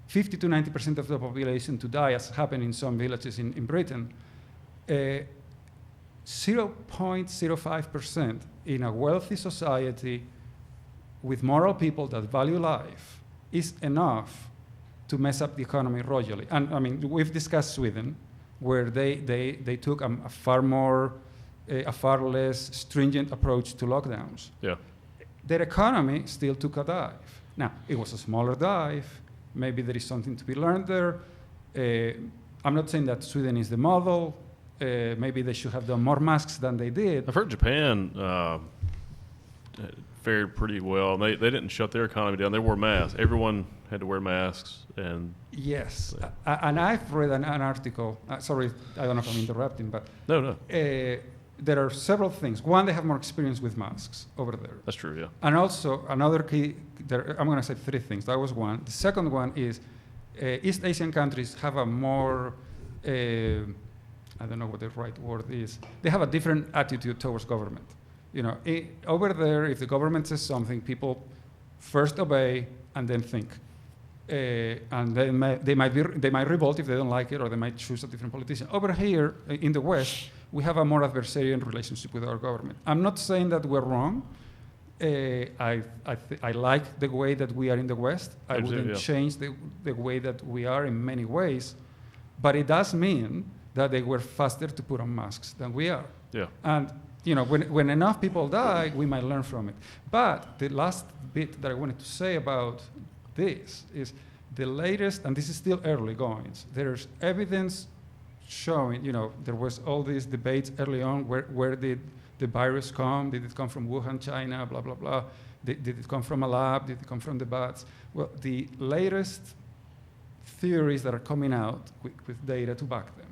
50 to 90% of the population to die, as happened in some villages in Britain. 0.05% in a wealthy society with moral people that value life is enough to mess up the economy royally. And we've discussed Sweden, where they took a far less stringent approach to lockdowns. Yeah. Their economy still took a dive. Now, it was a smaller dive. Maybe there is something to be learned there. I'm not saying that Sweden is the model. Maybe they should have done more masks than they did. I've heard Japan fared pretty well. They didn't shut their economy down. They wore masks. Everyone had to wear masks. And yes, and I've read an article. Sorry, I don't know if I'm interrupting, but no. There are several things. One, they have more experience with masks over there. That's true, yeah. And also another key. I'm going to say 3 things. That was one. The second one is East Asian countries have a more I don't know what the right word is. They have a different attitude towards government. Over there, if the government says something, people first obey and then think. And they might revolt if they don't like it, or they might choose a different politician. Over here in the West, we have a more adversarial relationship with our government. I'm not saying that we're wrong. I like the way that we are in the West. I wouldn't change the way that we are in many ways, but it does mean that they were faster to put on masks than we are. Yeah. And when enough people die, we might learn from it. But the last bit that I wanted to say about this is the latest, and this is still early goings. There's evidence showing, there was all these debates early on. Where did the virus come? Did it come from Wuhan, China? Blah blah blah. Did it come from a lab? Did it come from the bats? Well, the latest theories that are coming out with data to back them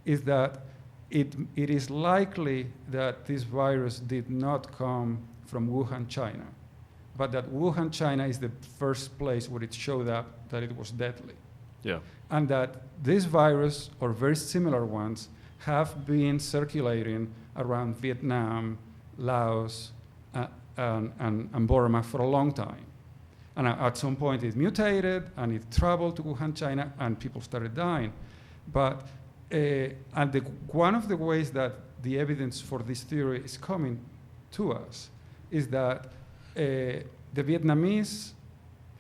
is that it is likely that this virus did not come from Wuhan, China, but that Wuhan, China is the first place where it showed up that it was deadly. Yeah. And that this virus, or very similar ones, have been circulating around Vietnam, Laos, and Burma for a long time. And at some point it mutated, and it traveled to Wuhan, China, and people started dying. But one of the ways that the evidence for this theory is coming to us is that the Vietnamese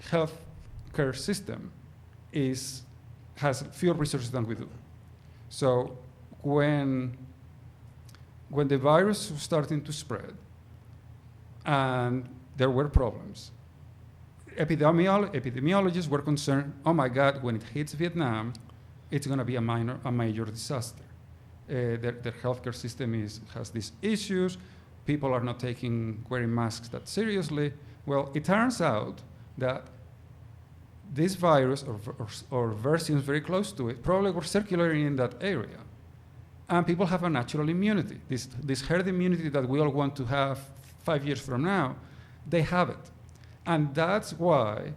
healthcare system has fewer resources than we do. So when the virus was starting to spread and there were problems, epidemiologists were concerned, oh my God, when it hits Vietnam, it's going to be a major disaster. Their healthcare system has these issues. People are not wearing masks that seriously. Well, it turns out that this virus or versions very close to it probably were circulating in that area. And people have a natural immunity. This herd immunity that we all want to have 5 years from now, they have it. And that's why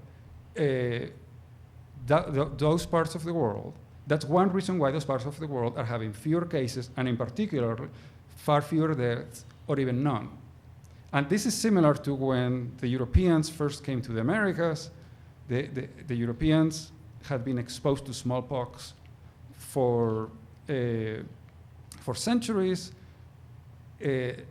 those parts of the world, that's one reason why those parts of the world are having fewer cases, and in particular, far fewer deaths, or even none. And this is similar to when the Europeans first came to the Americas. The Europeans had been exposed to smallpox for centuries. It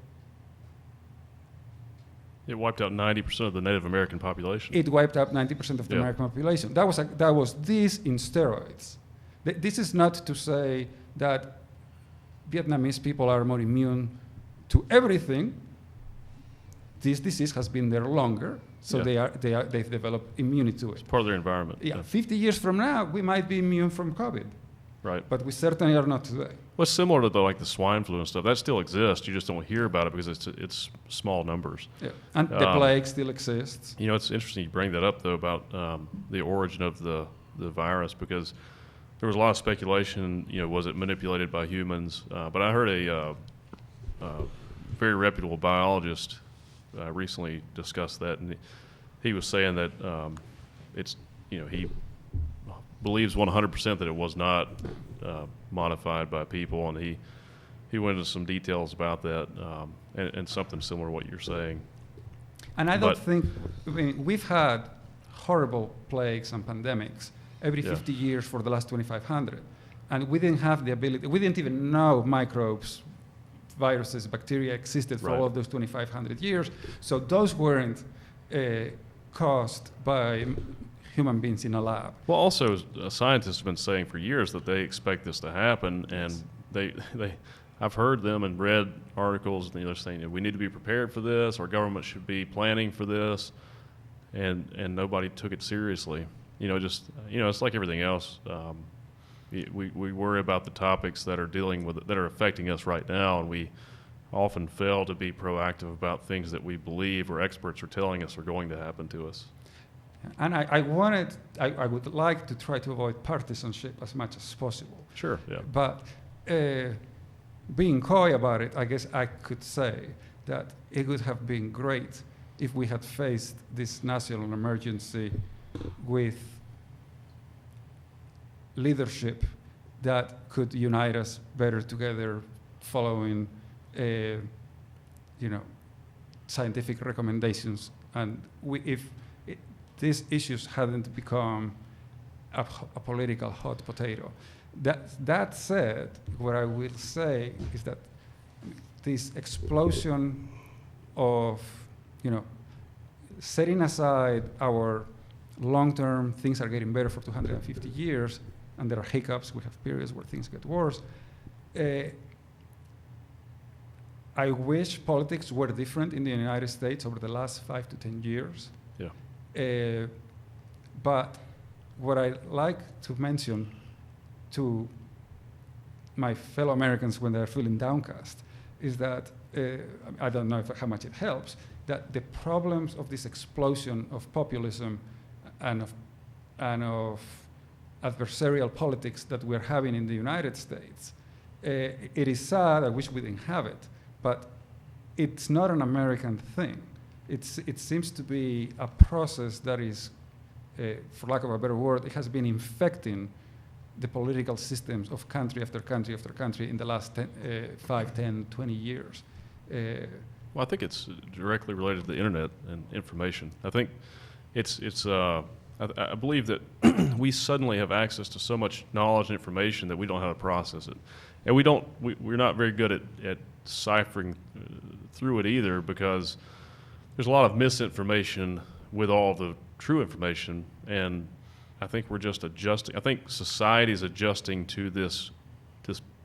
wiped out 90% of the Native American population. It wiped out 90% of the American population. That was this in steroids. This is not to say that Vietnamese people are more immune to everything. This disease has been there longer, so they've developed immunity to it. It's part of their environment. Yeah, 50 years from now, we might be immune from COVID. Right. But we certainly are not today. Well, it's similar to like the swine flu and stuff. That still exists. You just don't hear about it because it's small numbers. Yeah. And the plague still exists. You know, it's interesting you bring that up, though, about the origin of the virus, because there was a lot of speculation, was it manipulated by humans? But I heard a very reputable biologist recently discuss that, and he was saying that he believes 100% that it was not modified by people, and he went into some details about that, and something similar to what you're saying. And I mean, we've had horrible plagues and pandemics every 50 years for the last 2,500, and we didn't have the ability, we didn't even know microbes, viruses, bacteria existed for all of those 2,500 years, so those weren't caused by human beings in a lab. Well, also, scientists have been saying for years that they expect this to happen, and I've heard them and read articles, and they're saying we need to be prepared for this, our government should be planning for this, and nobody took it seriously. It's like everything else. We worry about the topics that are that are affecting us right now, and we often fail to be proactive about things that we believe or experts are telling us are going to happen to us. And I would like to try to avoid partisanship as much as possible. Sure, yeah. But being coy about it, I guess I could say that it would have been great if we had faced this national emergency with leadership that could unite us better together following scientific recommendations. And if these issues hadn't become a political hot potato. That said, what I will say is that this explosion of, setting aside our long-term things are getting better for 250 years, and there are hiccups, we have periods where things get worse. I wish politics were different in the United States over the last 5 to 10 years. Yeah. But what I like to mention to my fellow Americans when they're feeling downcast is that, I don't know how much it helps, that the problems of this explosion of populism and of adversarial politics that we're having in the United States, it is sad, I wish we didn't have it, but it's not an American thing. It seems to be a process that is, for lack of a better word, it has been infecting the political systems of country after country after country in the last 5, 10, 20 years. Well, I think it's directly related to the internet and information. I think I believe that we suddenly have access to so much knowledge and information that we don't know how to process it. And we're not very good at ciphering through it either, because there's a lot of misinformation with all the true information, and I think we're just adjusting. I think society is adjusting to this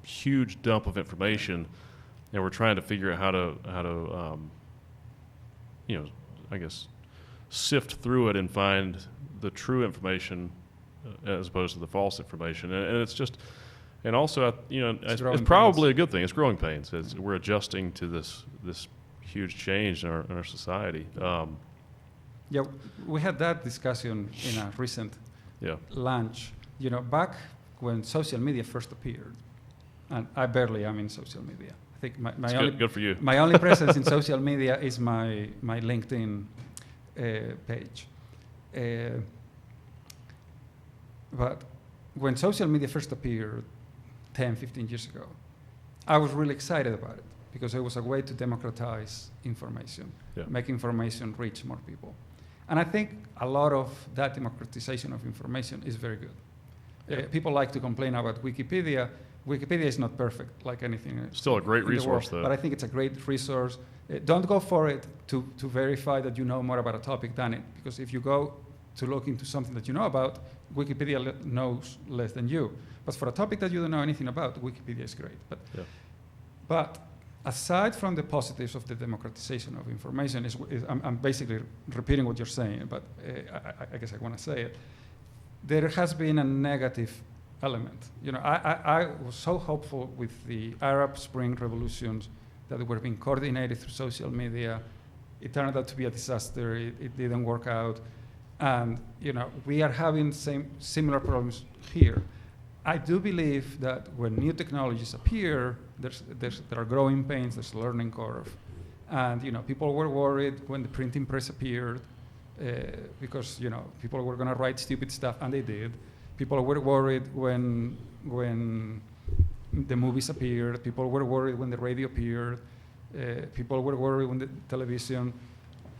huge dump of information, and we're trying to figure out how to I guess sift through it and find the true information as opposed to the false information, and it's just. And also, it's probably a good thing. It's growing pains. We're adjusting to this huge change in our society. Yeah, we had that discussion in a recent lunch. Back when social media first appeared, and I barely am in social media. I think my only good for you. My only presence in social media is my LinkedIn page. But when social media first appeared 10, 15 years ago, I was really excited about it because it was a way to democratize information, make information reach more people. And I think a lot of that democratization of information is very good. People like to complain about Wikipedia. Wikipedia is not perfect, like anything. Still a great resource, though. But I think it's a great resource. Don't go for it to verify that you know more about a topic than it, because if you go to look into something that you know about, Wikipedia knows less than you. But for a topic that you don't know anything about, Wikipedia is great. But aside from the positives of the democratization of information, I'm basically repeating what you're saying, but I guess I want to say it. There has been a negative element. I was so hopeful with the Arab Spring revolutions that were being coordinated through social media. It turned out to be a disaster. It didn't work out. And we are having similar problems here. I do believe that when new technologies appear, there are growing pains, there's a learning curve. And people were worried when the printing press appeared because people were going to write stupid stuff, and they did. People were worried when the movies appeared. People were worried when the radio appeared. People were worried when the television,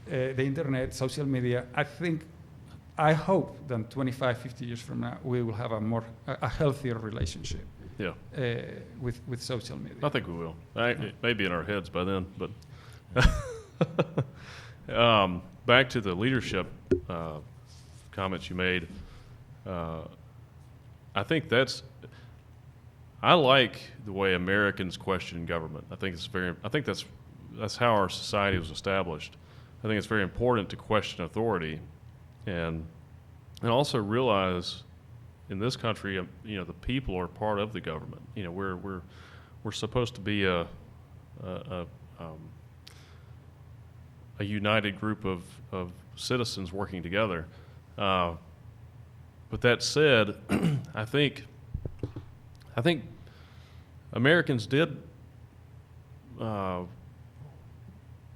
the internet, social media. I hope that 25, 50 years from now, we will have a healthier relationship with social media. I think we will. It may be in our heads by then, but back to the leadership comments you made. I think I like the way Americans question government. I think that's how our society was established. I think it's very important to question authority. And also realize, in this country, the people are part of the government. We're supposed to be a united group of citizens working together. But that said, I think Americans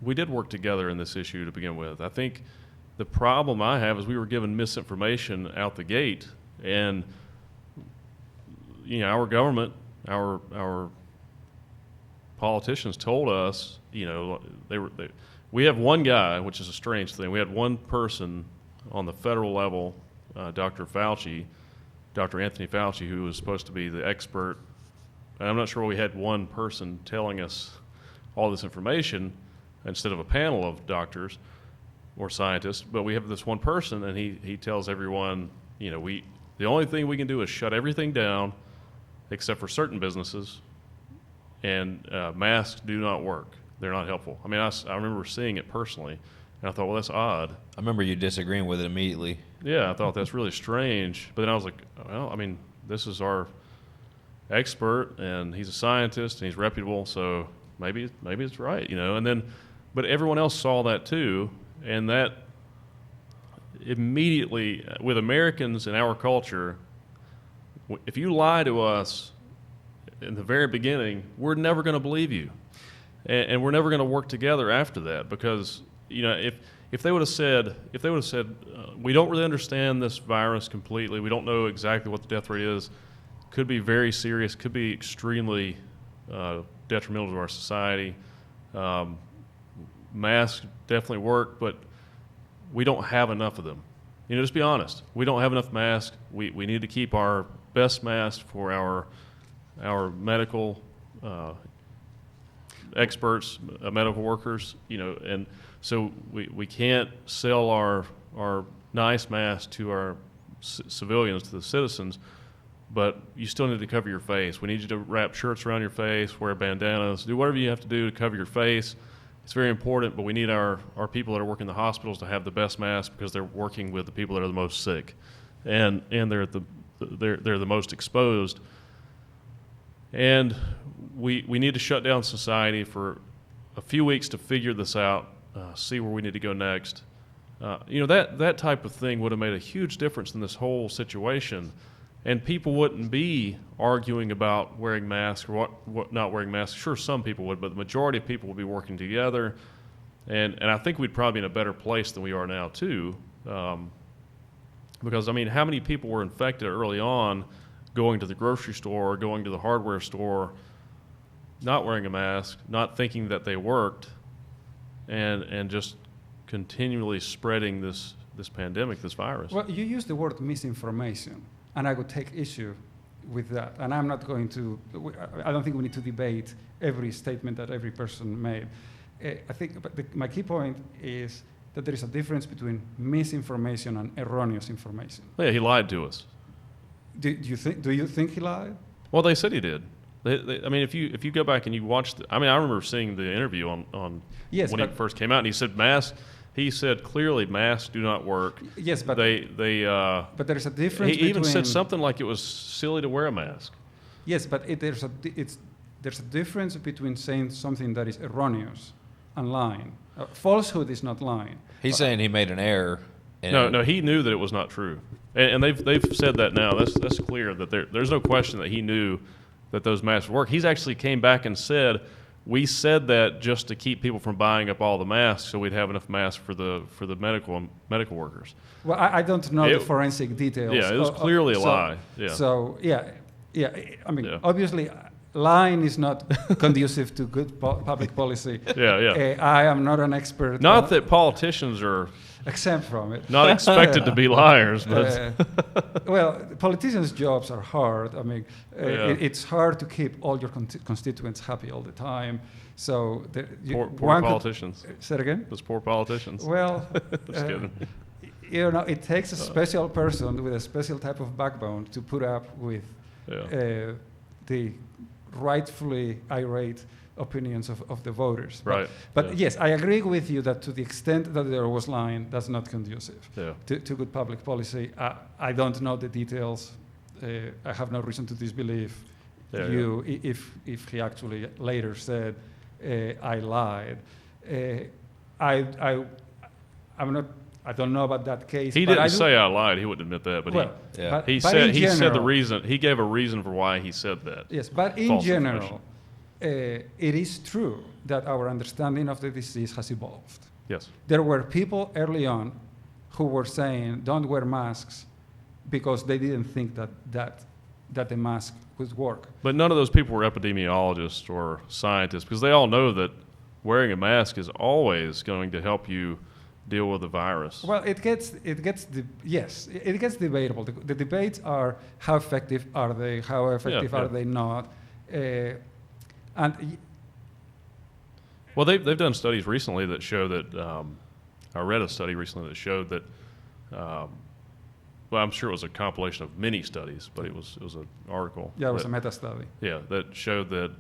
we did work together in this issue to begin with. I think. The problem I have is we were given misinformation out the gate, and our government, our politicians told us, we have one guy, which is a strange thing. We had one person on the federal level, Dr. Anthony Fauci, who was supposed to be the expert. And I'm not sure we had one person telling us all this information instead of a panel of doctors or scientists, but we have this one person, and he tells everyone, the only thing we can do is shut everything down, except for certain businesses, and masks do not work. They're not helpful. I mean, I remember seeing it personally, and I thought, well, that's odd. I remember you disagreeing with it immediately. Yeah, I thought that's really strange, but then I was like, well, I mean, this is our expert, and he's a scientist, and he's reputable, so maybe it's right, and then, but everyone else saw that too. And that immediately, with Americans in our culture, if you lie to us in the very beginning, we're never going to believe you, and we're never going to work together after that. Because if they would have said we don't really understand this virus completely, we don't know exactly what the death rate is, could be very serious, could be extremely detrimental to our society. Masks definitely work, but we don't have enough of them. Just be honest. We don't have enough masks. We need to keep our best masks for our medical experts, medical workers, and so we can't sell our nice masks to our civilians, to the citizens, but you still need to cover your face. We need you to wrap shirts around your face, wear bandanas, do whatever you have to do to cover your face. It's very important, but we need our people that are working in the hospitals to have the best masks because they're working with the people that are the most sick, and they're the most exposed. And we need to shut down society for a few weeks to figure this out, see where we need to go next. That type of thing would have made a huge difference in this whole situation. And people wouldn't be arguing about wearing masks or what not wearing masks. Sure, some people would, but the majority of people would be working together. And I think we'd probably be in a better place than we are now, too. Because, how many people were infected early on going to the grocery store, going to the hardware store, not wearing a mask, not thinking that they worked, and just continually spreading this pandemic, this virus. Well, you use the word misinformation, and I would take issue with that. And I'm not going to, I don't think we need to debate every statement that every person made. I think my key point is that there is a difference between misinformation and erroneous information. Yeah, he lied to us. Do you think he lied? Well, they said he did. If you go back and you watch, I remember seeing the interview on Yes, when he first came out, and he said masks. He said clearly masks do not work. Yes, but but there's a difference. He even said something like it was silly to wear a mask. Yes, but there's a difference between saying something that is erroneous and lying. Falsehood is not lying. He's saying he made an error. No, he knew that it was not true, and they've said that now. That's clear that there's no question that he knew that those masks work. He's actually came back and said, we said that just to keep people from buying up all the masks, so we'd have enough masks for the medical workers. Well, I don't know the forensic details. Yeah, it was clearly a lie. Yeah. So obviously, lying is not conducive to good public policy. Yeah. I am not an expert. Not that politicians are exempt from it. Not expected to be liars, but well, politicians' jobs are hard. It's hard to keep all your constituents happy all the time. So poor politicians. Say it again. Those poor politicians. Well, just kidding. It takes a special person with a special type of backbone to put up with the rightfully irate opinions of the voters. Right. But yes, I agree with you that to the extent that there was lying, that's not conducive to good public policy. I don't know the details. I have no reason to disbelieve you if he actually later said, I lied. I don't know about that case. He didn't say I lied. He wouldn't admit that, but he said the reason. He gave a reason for why he said that. Yes, but in general, it is true that our understanding of the disease has evolved. Yes. There were people early on who were saying, don't wear masks because they didn't think that the mask would work. But none of those people were epidemiologists or scientists because they all know that wearing a mask is always going to help you deal with the virus. Well, it gets debatable. The debates are how effective are they, how effective are they not. Well, they've done studies recently that show that. I read a study recently that showed that. Well, I'm sure it was a compilation of many studies, but it was an article. Yeah, it was a meta study. Yeah, that showed that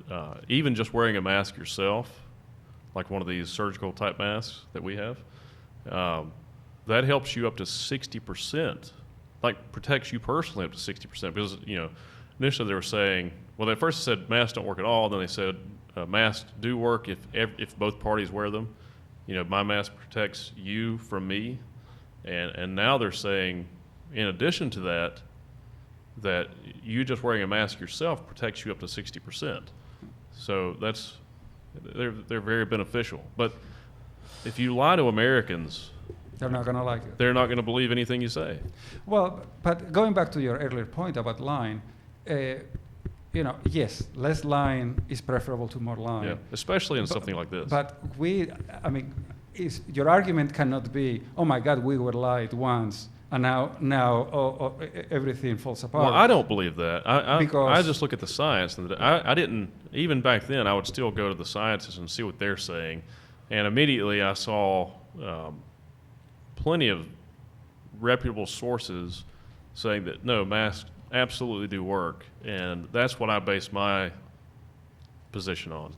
even just wearing a mask yourself, like one of these surgical type masks that we have, that helps you up to 60%. Like protects you personally up to 60% because initially they were saying, well, they first said masks don't work at all. Then they said masks do work if both parties wear them. My mask protects you from me, and now they're saying, in addition to that you just wearing a mask yourself protects you up to 60%. So they're very beneficial. But if you lie to Americans, they're not going to like it. They're not going to believe anything you say. Well, but going back to your earlier point about lying, yes, less lying is preferable to more lying. Yeah, especially in something like this. But your argument cannot be, oh my God, we were lied once and now everything falls apart. Well, I don't believe that. I Because- just look at the science, and I didn't even back then. I would still go to the scientists and see what they're saying, and immediately I saw plenty of reputable sources saying that no, masks absolutely do work, and that's what I base my position on.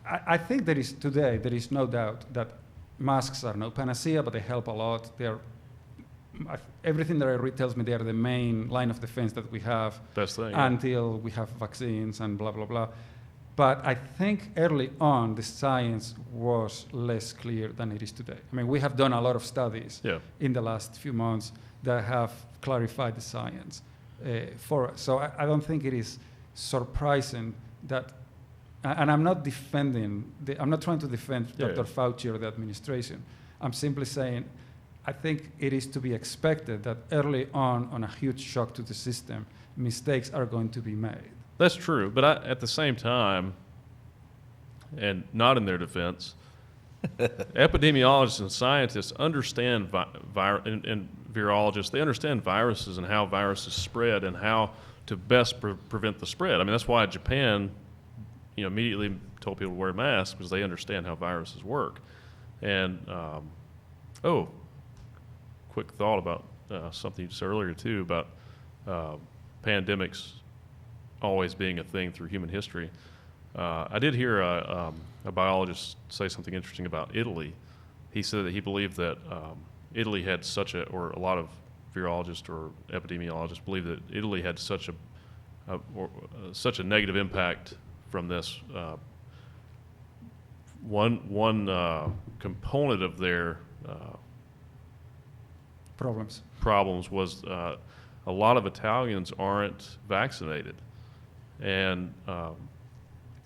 I think there is no doubt that masks are no panacea, but they help a lot. Everything that I read tells me they are the main line of defense that we have Best thing. until we have vaccines and blah, blah, blah. But I think early on, the science was less clear than it is today. I mean, we have done a lot of studies Yeah. in the last few months that have clarified the science for us. So I don't think it is surprising that, and I'm not I'm not trying to defend Yeah, Dr. Fauci or the administration. I'm simply saying, I think it is to be expected that early on a huge shock to the system, mistakes are going to be made. That's true, but at the same time, and not in their defense, epidemiologists and scientists understand and virologists, they understand viruses and how viruses spread and how to best prevent the spread. I mean, that's why Japan, immediately told people to wear masks, because they understand how viruses work. And, quick thought about something you said earlier, too, about pandemics always being a thing through human history. I did hear a biologist say something interesting about Italy. He said that he believed that Italy had or a lot of virologists or epidemiologists believe that Italy had such a negative impact from this. One component of their problems was a lot of Italians aren't vaccinated. And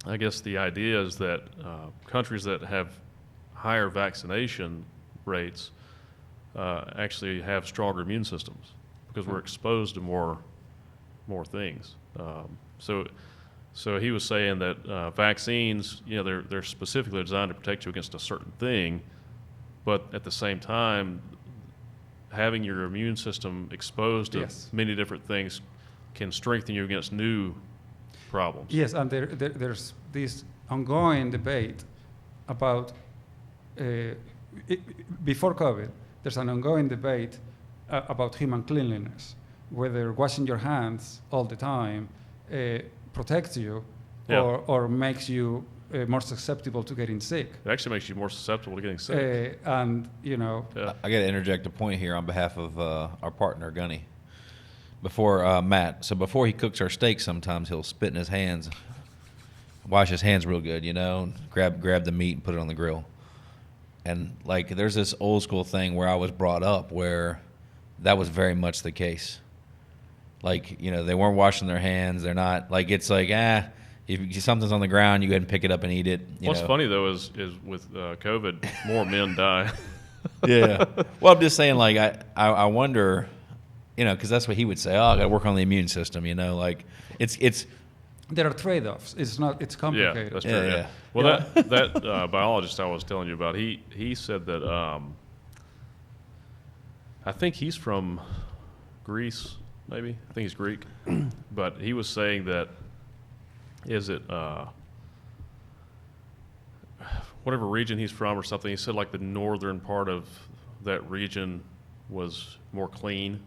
I guess the idea is that countries that have higher vaccination rates actually have stronger immune systems because we're exposed to more things. So he was saying that vaccines, they're specifically designed to protect you against a certain thing, but at the same time, having your immune system exposed to many different things can strengthen you against new problems. Yes, and there's this ongoing debate about, before COVID, there's an ongoing debate about human cleanliness, whether washing your hands all the time protects you or makes you more susceptible to getting sick. It actually makes you more susceptible to getting sick. I got to interject a point here on behalf of our partner, Gunny. Before Matt, so before he cooks our steak, sometimes he'll spit in his hands, wash his hands real good, grab the meat and put it on the grill. And there's this old school thing where I was brought up where that was very much the case. They weren't washing their hands. They're not if something's on the ground, you go ahead and pick it up and eat it. What's funny though is with COVID, more men die. Yeah. Well, I'm just saying, I wonder, because that's what he would say. Oh, I got to work on the immune system. It's. There are trade-offs. It's complicated. Yeah, that's true. Yeah. Well, that biologist I was telling you about, he said that I think he's from Greece, maybe. I think he's Greek, but he was saying that whatever region he's from or something. He said the northern part of that region was more clean.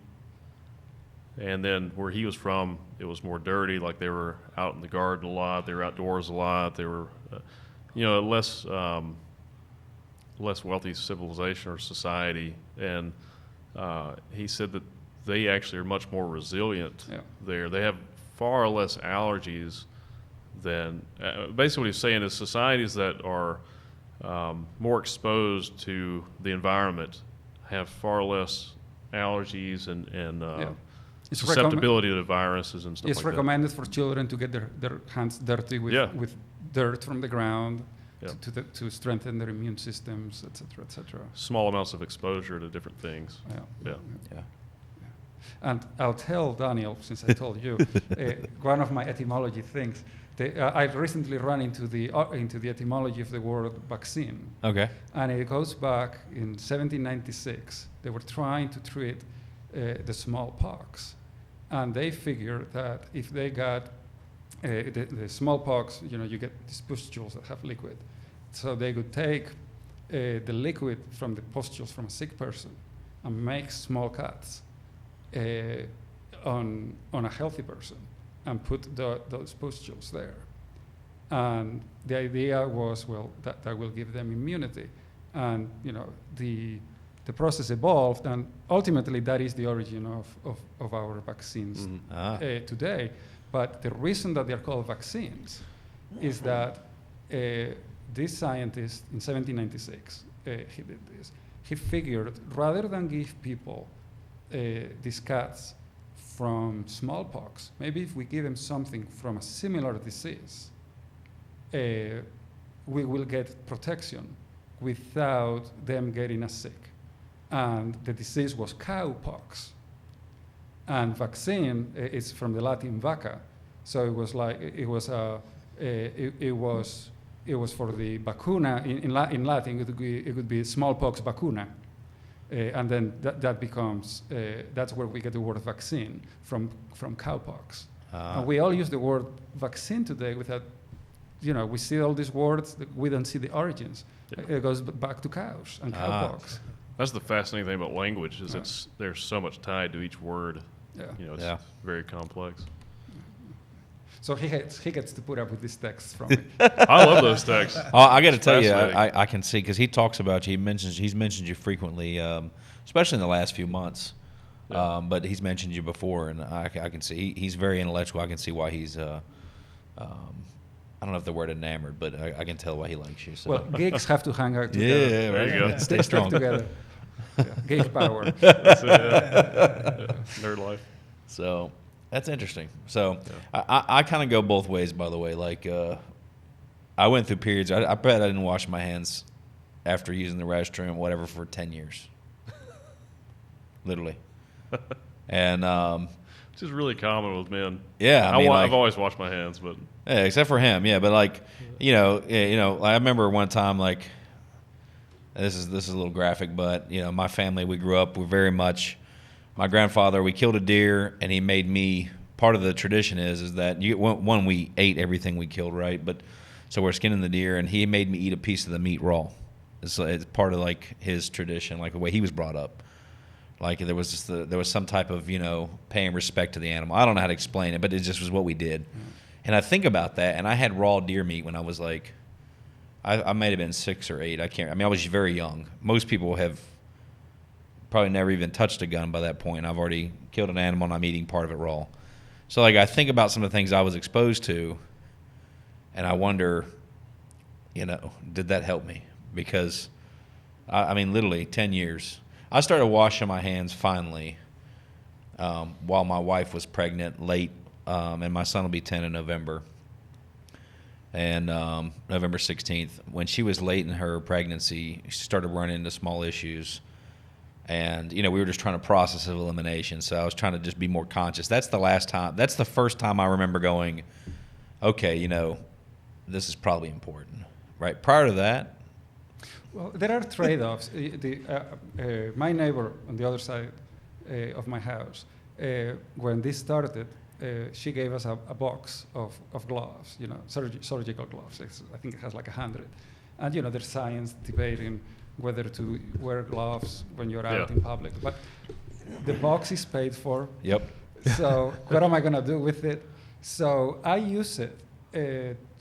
And then where he was from, it was more dirty. They were out in the garden a lot. They were outdoors a lot. They were, less wealthy civilization or society. And he said that they actually are much more resilient there. They have far less allergies than basically what he's saying is societies that are more exposed to the environment have far less allergies and susceptibility to viruses and stuff it's like that. It's recommended for children to get their hands dirty with dirt from the ground to strengthen their immune systems, et cetera, et cetera. Small amounts of exposure to different things. Yeah. And I'll tell Daniel, since I told you, one of my etymology things. I recently ran into the etymology of the word vaccine. Okay. And it goes back in 1796. They were trying to treat the smallpox. And they figured that if they got the smallpox, you get these pustules that have liquid. So they could take the liquid from the pustules from a sick person and make small cuts on a healthy person and put those pustules there. And the idea was, well, that will give them immunity. And the process evolved, and ultimately that is the origin of our vaccines today. But the reason that they're called vaccines is that this scientist in 1796, he did this. He figured rather than give people these cuts from smallpox, maybe if we give them something from a similar disease, we will get protection without them getting as sick. And the disease was cowpox. And vaccine is from the Latin vacca, so it was for the vacuna. In Latin, it would be smallpox vacuna, and then that becomes that's where we get the word vaccine from cowpox. And we all use the word vaccine today without, we see all these words, we don't see the origins. Yeah. It goes back to cows and cowpox. That's the fascinating thing about language is there's so much tied to each word. Yeah. It's very complex. So he gets to put up with these texts from me. I love those texts. I got to tell you, I can see, because he talks about you. He's mentioned you frequently, especially in the last few months. Yeah. But he's mentioned you before, and I can see he's very intellectual. I can see why he's. I don't know if the word enamored, but I can tell why he likes you. So. Well, geeks have to hang out together. Yeah, there you go. Stay strong together. Geek power. That's it, Nerd life. So that's interesting. So I kind of go both ways, by the way. Like I went through periods. I bet I didn't wash my hands after using the restroom, whatever, for 10 years. Literally. And which is really common with men. Yeah, I've always washed my hands, but yeah, except for him. Yeah, but like I remember one time, like, this is a little graphic, but my family, we grew up, we're very much. My grandfather, we killed a deer, and he made me. Part of the tradition is that we ate everything we killed, right? But so we're skinning the deer, and he made me eat a piece of the meat raw. It's part of like his tradition, like the way he was brought up. Like there was some type of paying respect to the animal. I don't know how to explain it, but it just was what we did. And I think about that, and I had raw deer meat when I was like, I might have been 6 or 8. I was very young. Most people have probably never even touched a gun by that point. I've already killed an animal, and I'm eating part of it raw. So like I think about some of the things I was exposed to, and I wonder, did that help me? Because literally 10 years. I started washing my hands finally while my wife was pregnant late, and my son will be 10 in November. And November 16th, when she was late in her pregnancy, she started running into small issues. And, we were just trying to process of elimination. So I was trying to just be more conscious. That's the first time I remember going, okay, this is probably important, right? Prior to that. Well, there are trade-offs. My neighbor on the other side of my house, when this started, she gave us a box of gloves, surgical gloves. I think it has like 100. And, there's science debating whether to wear gloves when you're out in public. But the box is paid for. Yep. So what am I going to do with it? So I use it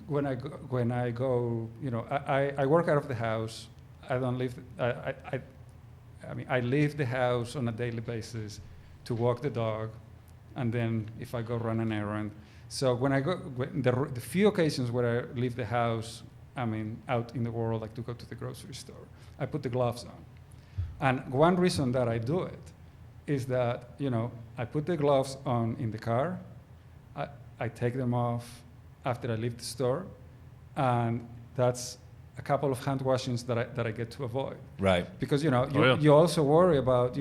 when I go, I work out of the house. I don't leave. I leave the house on a daily basis to walk the dog, and then if I go run an errand. So the few occasions where I leave the house, out in the world, like to go to the grocery store, I put the gloves on. And one reason that I do it is that, I put the gloves on in the car, I take them off after I leave the store, and that's a couple of hand washings that I get to avoid. Right. Because, you also worry about,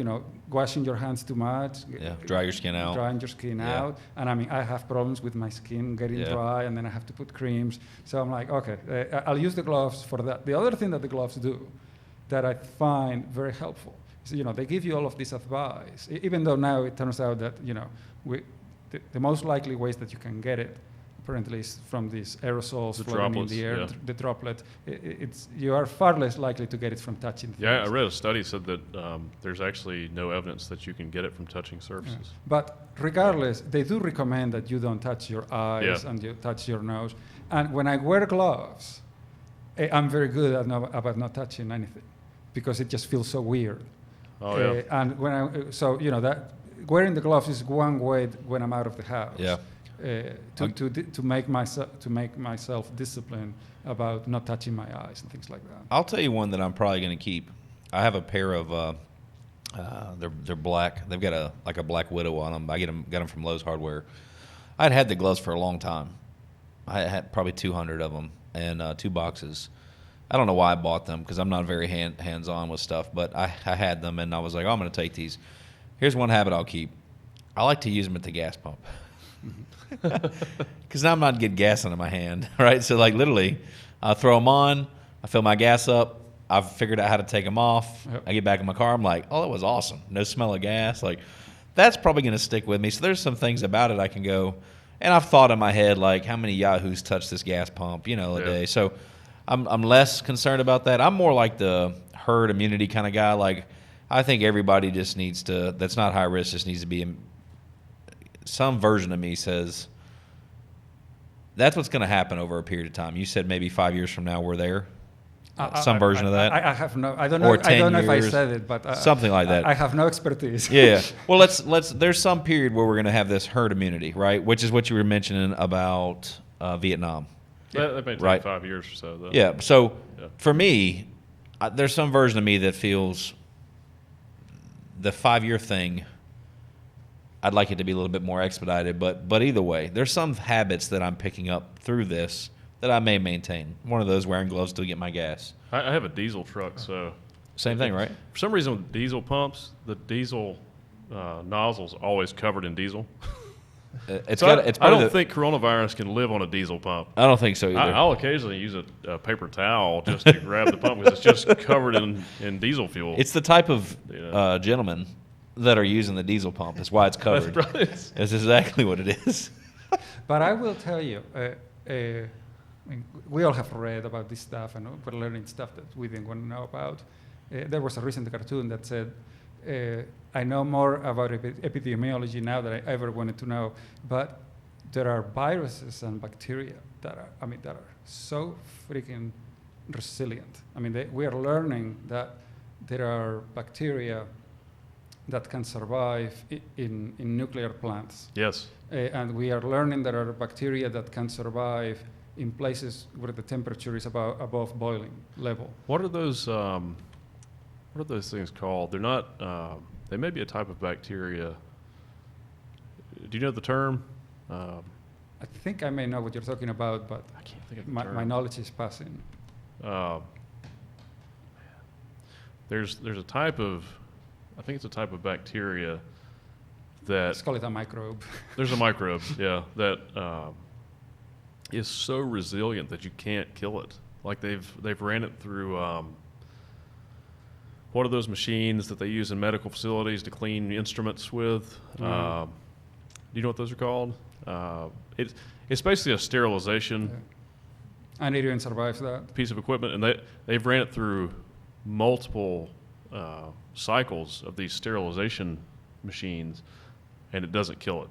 washing your hands too much. Yeah, dry your skin out. Drying your skin out. And I have problems with my skin getting dry, and then I have to put creams. So I'm like, okay, I'll use the gloves for that. The other thing that the gloves do that I find very helpful So, they give you all of this advice, even though now it turns out that, the most likely ways that you can get it, apparently, is from these aerosols floating in the air, yeah. the droplet. You are far less likely to get it from touching things. Yeah, I read a study said that there's actually no evidence that you can get it from touching surfaces. Yeah. But regardless, they do recommend that you don't touch your eyes Yeah. and you touch your nose. And when I wear gloves, I'm very good about not touching anything because it just feels so weird. Oh, yeah. And that wearing the gloves is one way when I'm out of the house. Yeah. To make myself disciplined about not touching my eyes and things like that. I'll tell you one that I'm probably going to keep. I have a pair of they're black. They've got a black widow on them. I got them from Lowe's Hardware. I'd had the gloves for a long time. I had probably 200 of them and 2 boxes. I don't know why I bought them because I'm not very hands-on with stuff, but I had them and I was like, I'm going to take these. Here's one habit I'll keep. I like to use them at the gas pump. Because now I'm not getting gas under my hand, right? So, literally, I throw them on, I fill my gas up, I've figured out how to take them off. Yep. I get back in my car, I'm like, oh, that was awesome. No smell of gas. That's probably going to stick with me. So there's some things about it I can go, and I've thought in my head, how many yahoos touch this gas pump, a day. So I'm less concerned about that. I'm more like the herd immunity kind of guy. I think everybody just needs to, that's not high risk, just needs to be some version of me says that's what's going to happen over a period of time. You said maybe 5 years from now we're there. Some version of that. I have no. I don't know. Or 10 I don't know if I years. said it, but Something like that. I have no expertise. Yeah. Well, let's. There's some period where we're going to have this herd immunity, right? Which is what you were mentioning about Vietnam. That may take Right. 5 years or so, though. Yeah. So Yeah. for me, there's some version of me that feels the 5-year thing. I'd like it to be a little bit more expedited, but either way, there's some habits that I'm picking up through this that I may maintain. One of those, wearing gloves to get my gas. I have a diesel truck, so Same thing, right? for some reason with diesel pumps, the diesel nozzle's always covered in diesel. It's So got. I It's part of don't the- think coronavirus can live on a diesel pump. I don't think so either. I'll occasionally use a paper towel just to grab the pump because it's just covered in diesel fuel. It's the type of Yeah. gentlemen that are using the diesel pump. That's why it's covered. That's right. That's exactly what it is. But I will tell you, we all have read about this stuff, and we're learning stuff that we didn't want to know about. There was a recent cartoon that said, I know more about epidemiology now than I ever wanted to know, but there are viruses and bacteria that are so freaking resilient. We are learning that there are bacteria that can survive in nuclear plants. Yes. And we are learning there are bacteria that can survive in places where the temperature is above boiling level. What are those things called? They're not. They may be a type of bacteria. Do you know the term? I think I may know what you're talking about, but I can't think of the my term. knowledge is passing. There's a type of. I think it's a type of bacteria that Let's call it a microbe. there's a microbe, yeah, that is so resilient that you can't kill it. They've ran it through what are those machines that they use in medical facilities to clean instruments with? Do you know what those are called? It's basically a sterilization And it even survives that. piece of equipment, and they've ran it through multiple cycles of these sterilization machines, and it doesn't kill it.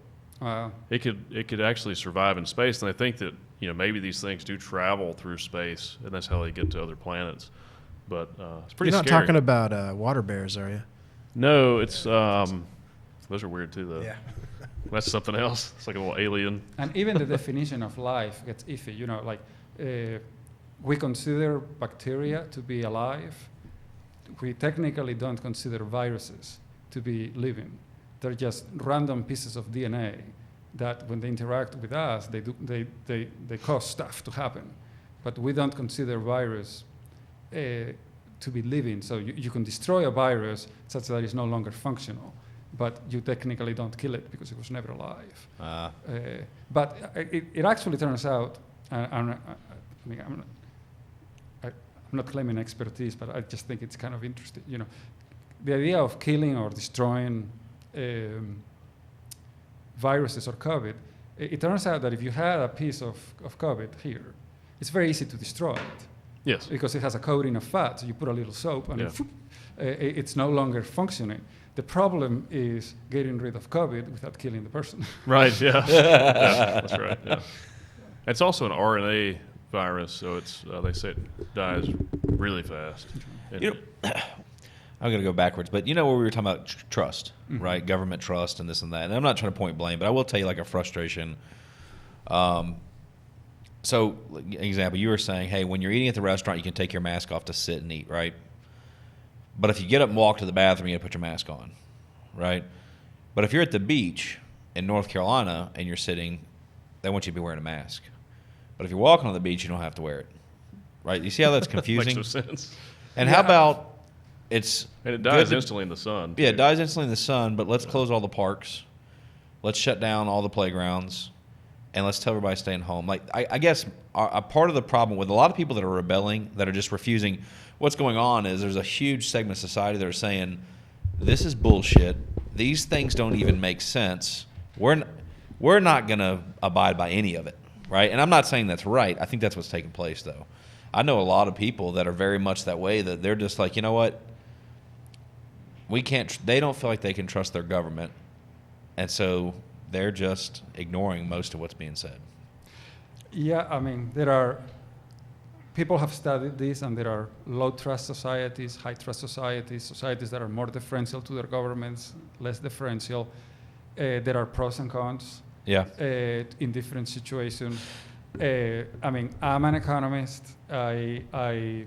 It could actually survive in space, and I think that maybe these things do travel through space, and that's how they get to other planets. But it's pretty. You're not scary. talking about water bears, are you? No, it's those are weird too, though. Yeah. That's something else. It's like a little alien. And even the definition of life gets iffy. We consider bacteria to be alive. We technically don't consider viruses to be living. They're just random pieces of DNA that, when they interact with us, they cause stuff to happen. But we don't consider virus to be living. So you can destroy a virus such that it's no longer functional, but you technically don't kill it because it was never alive. But it actually turns out, I'm not claiming expertise, but I just think it's kind of interesting. the idea of killing or destroying viruses or COVID, it turns out that if you had a piece of COVID here, it's very easy to destroy it. Yes. Because it has a coating of fat. So you put a little soap and it's no longer functioning. The problem is getting rid of COVID without killing the person. Right, yeah. Yeah, that's right, yeah. It's also an RNA virus, so it's they say it dies really fast. You know, I'm going to go backwards, but you know where we were talking about trust, right? Government trust and this and that. And I'm not trying to point blame, but I will tell you like a frustration. So, example, you were saying, hey, when you're eating at the restaurant, you can take your mask off to sit and eat, right? But if you get up and walk to the bathroom, you got to put your mask on, right? But if you're at the beach in North Carolina and you're sitting, they want you to be wearing a mask. But if you're walking on the beach, you don't have to wear it, right? You see how that's confusing? Makes no sense. And how about it's... And it dies instantly in the sun. Yeah, it dies instantly in the sun, but let's close all the parks. Let's shut down all the playgrounds. And let's tell everybody staying home. Like I guess a part of the problem with a lot of people that are rebelling, that are just refusing, what's going on is there's a huge segment of society that are saying, this is bullshit. These things don't even make sense. We're not going to abide by any of it, right? And I'm not saying that's right. I think that's what's taking place, though. I know a lot of people that are very much that way, that they're just like, you know what? We can't. They don't feel like they can trust their government, and so they're just ignoring most of what's being said. Yeah, I mean, people have studied this, and there are low trust societies, high trust societies, societies that are more deferential to their governments, less deferential. There are pros and cons in different situations. I mean, I'm an economist. I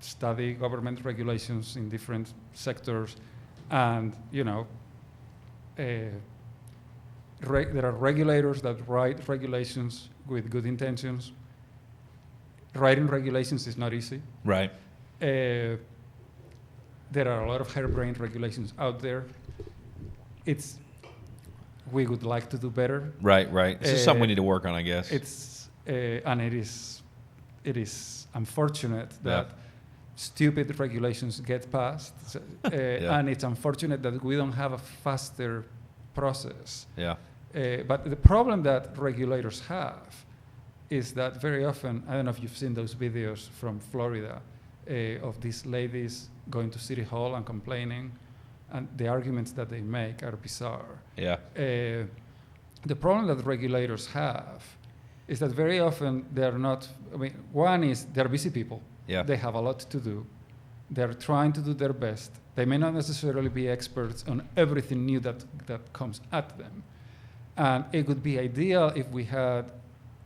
study government regulations in different sectors, and, you know, there are regulators that write regulations with good intentions. Writing regulations is not easy. Right. There are a lot of harebrained regulations out there. We would like to do better. Right. This is something we need to work on, I guess. And it is unfortunate that stupid regulations get passed, and it's unfortunate that we don't have a faster process. Yeah. But the problem that regulators have is that very often, I don't know if you've seen those videos from Florida of these ladies going to City Hall and complaining, and the arguments that they make are bizarre. Yeah. The problem that regulators have is that very often they're not, I mean, one is they're busy people. Yeah. They have a lot to do. They're trying to do their best. They may not necessarily be experts on everything new that comes at them. And it would be ideal if we had,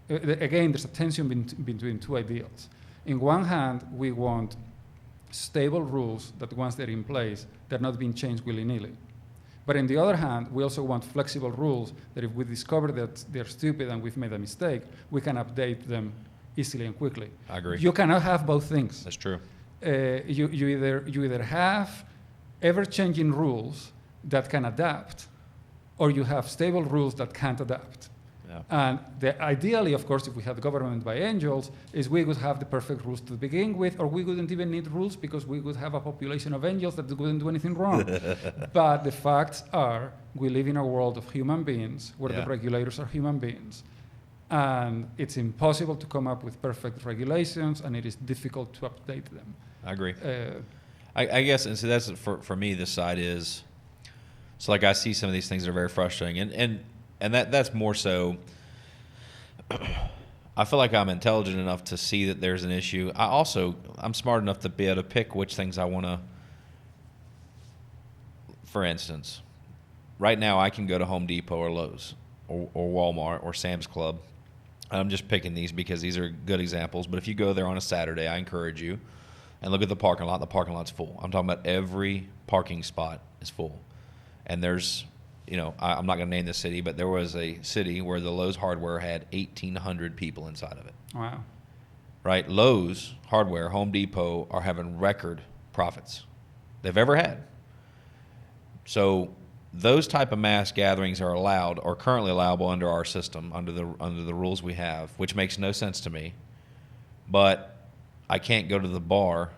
again, there's a tension between two ideals. In one hand, we want stable rules that once they're in place, they're not being changed willy-nilly. But on the other hand, we also want flexible rules that if we discover that they're stupid and we've made a mistake, we can update them easily and quickly. I agree. You cannot have both things. That's true. You either have ever-changing rules that can adapt, or you have stable rules that can't adapt. Yeah. And ideally, of course, if we had government by angels, is we would have the perfect rules to begin with, or we wouldn't even need rules because we would have a population of angels that wouldn't do anything wrong. But the facts are, we live in a world of human beings where the regulators are human beings. And it's impossible to come up with perfect regulations, and it is difficult to update them. I agree. I guess, and so that's for me, this side is, so like I see some of these things that are very frustrating, and that's more so, I feel like I'm intelligent enough to see that there's an issue. I'm smart enough to be able to pick which things I want to, for instance, right now I can go to Home Depot or Lowe's or Walmart or Sam's Club. I'm just picking these because these are good examples, but if you go there on a Saturday, I encourage you, and look at the parking lot. The parking lot's full. I'm talking about every parking spot is full. And there's, I'm not going to name the city, but there was a city where the Lowe's Hardware had 1,800 people inside of it. Wow. Right? Lowe's Hardware, Home Depot are having record profits they've ever had. So those type of mass gatherings are allowed, or currently allowable under our system, under the rules we have, which makes no sense to me. But I can't go to the bar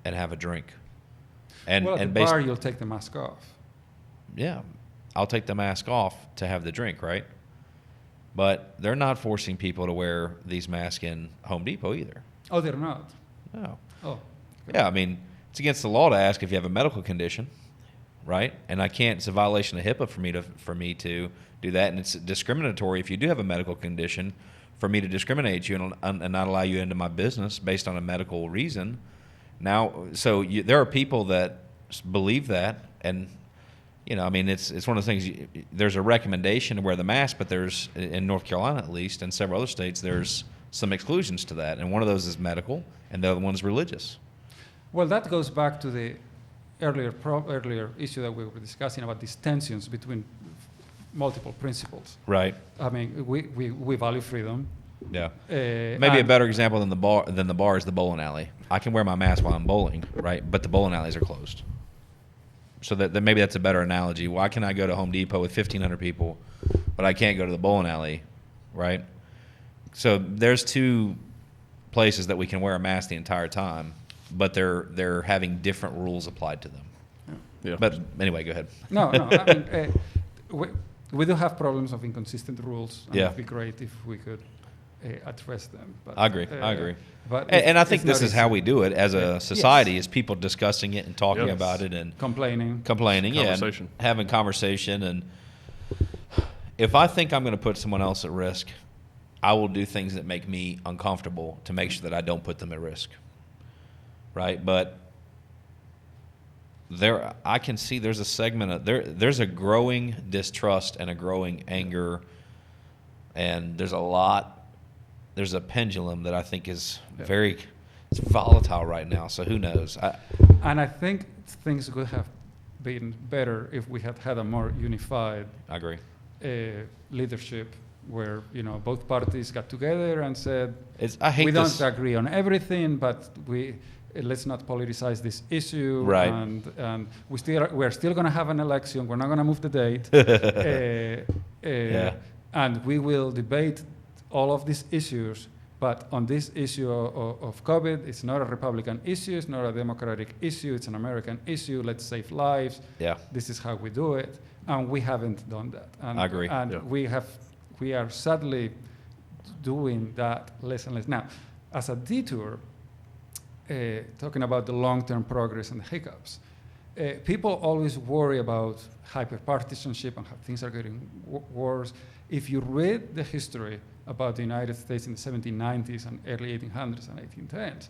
and have a drink. And well, at and the bar, you'll take the mask off. yeah, I'll take the mask off to have the drink, right? But they're not forcing people to wear these masks in Home Depot either. Oh, they're not. No. Oh. Yeah, I mean, it's against the law to ask if you have a medical condition, right? And I can't. It's a violation of HIPAA for me to do that, and it's discriminatory if you do have a medical condition for me to discriminate you and not allow you into my business based on a medical reason. Now, so there are people that believe that, and I mean, it's one of the things. There's a recommendation to wear the mask, but there's, in North Carolina at least, and several other states, there's some exclusions to that, and one of those is medical, and the other one is religious. Well, that goes back to the earlier issue that we were discussing about these tensions between multiple principles. Right. I mean, we value freedom. Yeah. Maybe a better example than the bar is the bowling alley. I can wear my mask while I'm bowling, right? But the bowling alleys are closed. So that maybe that's a better analogy. Why can I go to Home Depot with 1,500 people, but I can't go to the bowling alley, right? So there's two places that we can wear a mask the entire time, but they're having different rules applied to them. Yeah. But anyway, go ahead. No. I mean, we do have problems of inconsistent rules. And Yeah. it'd be great if we could address them. But, I agree. But And I think it's this not is how easy. we do it as a society: is people discussing it and talking Yes. about it and Complaining. Conversation. and having conversation. And if I think I'm going to put someone else at risk, I will do things that make me uncomfortable to make sure that I don't put them at risk. Right? But I can see there's a segment of there's a growing distrust and a growing anger, and there's a pendulum that I think is it's volatile right now. So who knows? And I think things could have been better if we had had a more unified I agree. Leadership where both parties got together and said, I hate we this. don't agree on everything, but let's not politicize this issue. Right. And we're still going to have an election. We're not going to move the date. Yeah. And we will debate all of these issues. But on this issue of COVID, it's not a Republican issue. It's not a Democratic issue. It's an American issue. Let's save lives. Yeah. This is how we do it. And we haven't done that. And, I agree. And Yeah. we are sadly doing that less and less. Now, as a detour, talking about the long-term progress and the hiccups, people always worry about hyper-partisanship and how things are getting worse. If you read the history about the United States in the 1790s and early 1800s and 1810s,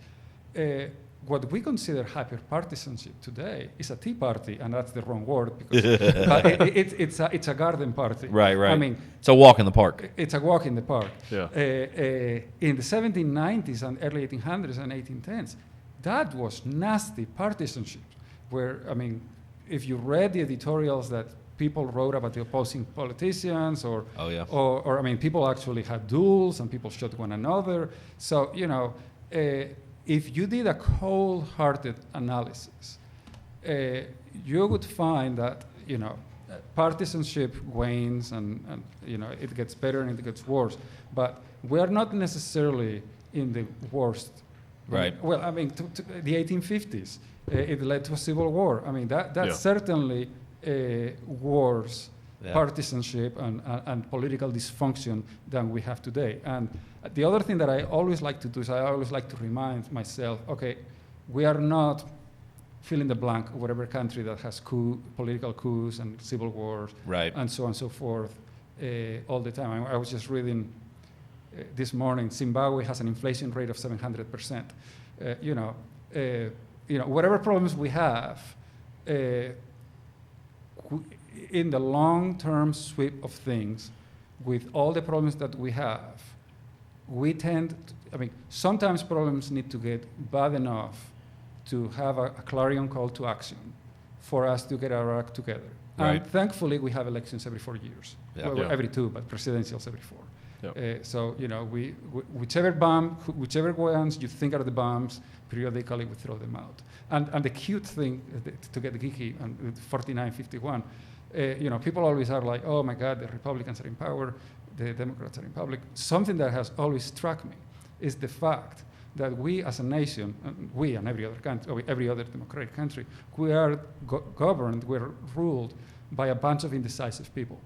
what we consider hyper-partisanship today is a tea party, and that's the wrong word because it's a garden party. Right. I mean, it's a walk in the park. it's a walk in the park. Yeah. In the 1790s and early 1800s and 1810s, that was nasty partisanship. Where, I mean, if you read the editorials that people wrote about the opposing politicians, or I mean, people actually had duels and people shot one another. So, if you did a cold-hearted analysis, you would find that, partisanship wanes and it gets better and it gets worse. But we are not necessarily in the worst. Right. Well, I mean, to the 1850s, it led to a civil war. I mean, that's certainly worse partisanship and political dysfunction than we have today. And the other thing that I always like to do is I always like to remind myself, okay, we are not fill in the blank, whatever country that has political coups and civil wars, right, and so on and so forth, all the time. I was just reading this morning, Zimbabwe has an inflation rate of 700%. Whatever problems we have, in the long-term sweep of things, with all the problems that we have, we tend to, sometimes problems need to get bad enough to have a clarion call to action for us to get our act together. Right. And thankfully, we have elections every 4 years. Yeah. Well, Yeah. every 2, but presidentials every 4. Yep. So, whichever ones you think are the bombs, periodically we throw them out. And the cute thing, to get geeky, and 49-51, people always are like, oh my God, the Republicans are in power, the Democrats are in public. Something that has always struck me is the fact that we as a nation, we and every other country, every other democratic country, we are governed, we're ruled by a bunch of indecisive people.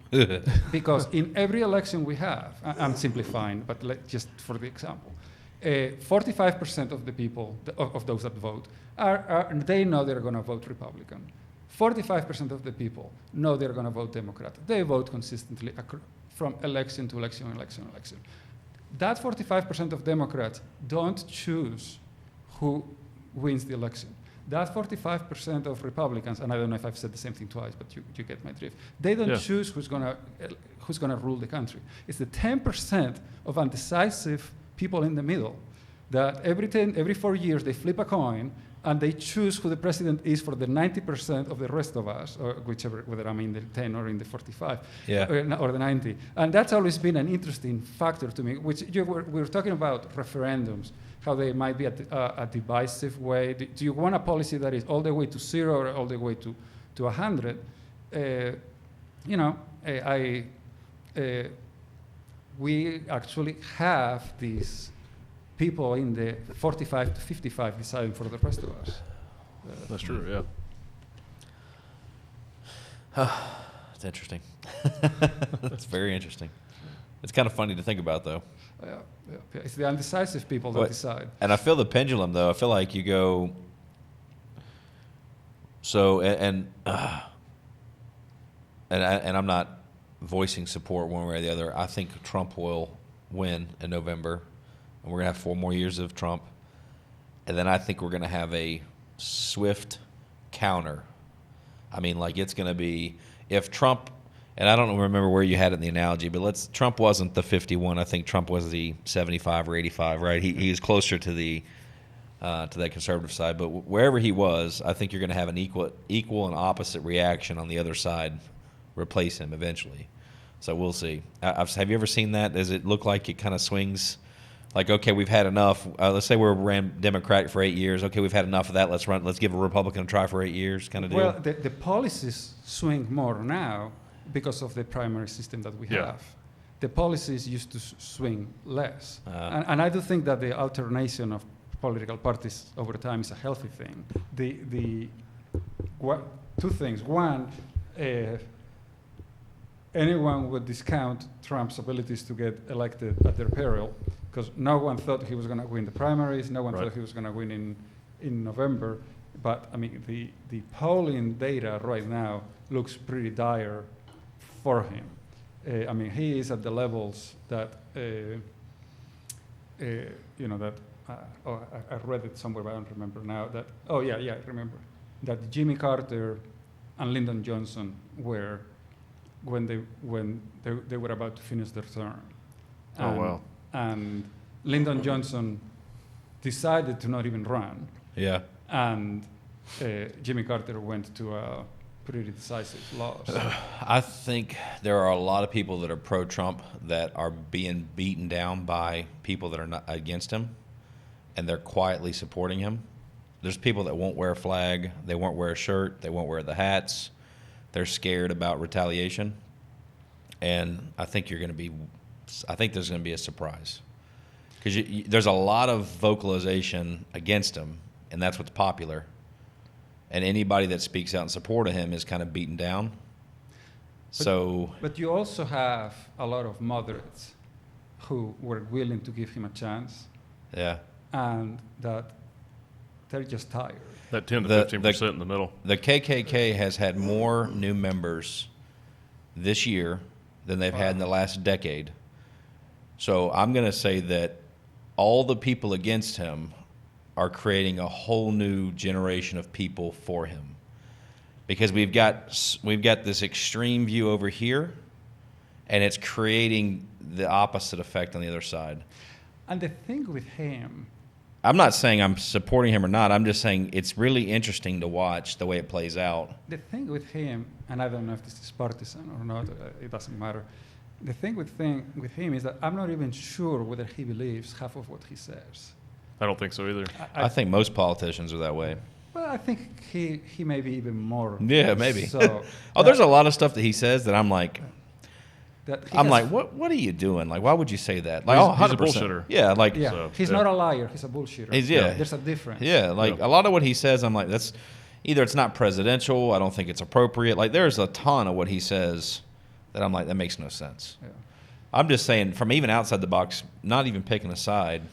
Because in every election we have, I'm simplifying, but just for the example, 45% of the people, of those that vote, they know they're going to vote Republican. 45% of the people know they're going to vote Democrat. They vote consistently from election to election, election, election. That 45% of Democrats don't choose who wins the election. That 45% of Republicans, and I don't know if I've said the same thing twice, but you get my drift. They don't choose who's gonna rule the country. It's the 10% of undecisive people in the middle that every 4 years they flip a coin and they choose who the president is for the 90% of the rest of us, or whichever, whether I'm in the 10 or in the 45, or the 90. And that's always been an interesting factor to me, which we were talking about referendums, how they might be a divisive way. Do you want a policy that is all the way to 0 or all the way to 100? We actually have these people in the 45 to 55 deciding for the rest of us. That's true, It's interesting. It's very interesting. It's kind of funny to think about, though. It's the undecisive people that decide. And I feel the pendulum, though. I feel like you go. So and I'm not voicing support one way or the other. I think Trump will win in November, and we're gonna have 4 more years of Trump, and then I think we're gonna have a swift counter. I mean, like, it's gonna be if Trump. And I don't remember where you had it in the analogy, but Trump wasn't the 51. I think Trump was the 75 or 85, right? He was closer to that conservative side. But wherever he was, I think you're going to have an equal and opposite reaction on the other side, replace him eventually. So we'll see. Have you ever seen that? Does it look like it kind of swings? Like, okay, we've had enough. Let's say we ran Democratic for 8 years. Okay, we've had enough of that. Let's give a Republican a try for 8 years, kind of deal. Well, the policies swing more now, because of the primary system that we have. The policies used to swing less. And I do think that the alternation of political parties over time is a healthy thing. Two things. One, anyone would discount Trump's abilities to get elected at their peril, because no one thought he was going to win the primaries, no one thought he was going to win in November. But, I mean, the polling data right now looks pretty dire for him. I mean, he is at the levels that, I read it somewhere, but I don't remember now. I remember. That Jimmy Carter and Lyndon Johnson were, when they were about to finish their term. And Lyndon Johnson decided to not even run. Yeah. And Jimmy Carter went to a pretty decisive loss. I think there are a lot of people that are pro-Trump that are being beaten down by people that are not against him, and they're quietly supporting him. There's people that won't wear a flag, they won't wear a shirt, they won't wear the hats. They're scared about retaliation, and I think there's going to be a surprise, because there's a lot of vocalization against him, and that's what's popular. And anybody that speaks out in support of him is kind of beaten down. But you also have a lot of moderates who were willing to give him a chance. Yeah. And that they're just tired. That 10 to 15% in the middle. The KKK has had more new members this year than they've had in the last decade. So I'm going to say that all the people against him are creating a whole new generation of people for him, because we've got this extreme view over here, and it's creating the opposite effect on the other side. And the thing with him, I'm not saying I'm supporting him or not. I'm just saying it's really interesting to watch the way it plays out. The thing with him, and I don't know if this is partisan or not, it doesn't matter. The thing with him is that I'm not even sure whether he believes half of what he says. I don't think so either. I think most politicians are that way. Well, I think he may be even more. Yeah, maybe. So, there's a lot of stuff that he says that I'm like, That he I'm has- like, what are you doing? Like, why would you say that? Like, He's a 100%. bullshitter. Yeah, like, Yeah, So, he's yeah. not a liar. He's a bullshitter. Yeah. There's a difference. yeah, like Yeah. a lot of what he says, I'm like, that's either it's not presidential. I don't think it's appropriate. Like, there's a ton of what he says that I'm like, that makes no sense. Yeah. I'm just saying, from even outside the box, not even picking a side,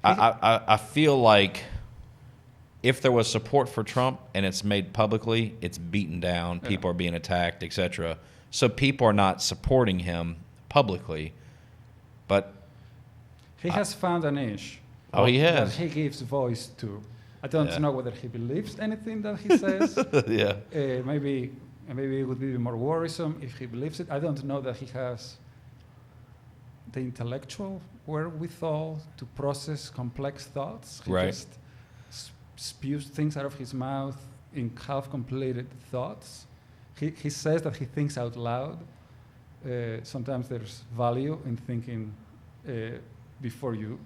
I feel like if there was support for Trump and it's made publicly, it's beaten down, people are being attacked, etc. So people are not supporting him publicly, but He has found a niche. Oh, he has. That he gives voice to. I don't Yeah. know whether he believes anything that he says. yeah, Maybe it would be more worrisome if he believes it. I don't know that he has the intellectual wherewithal to process complex thoughts. He Right. just spews things out of his mouth in half-completed thoughts. He says that he thinks out loud. Sometimes there's value in thinking before you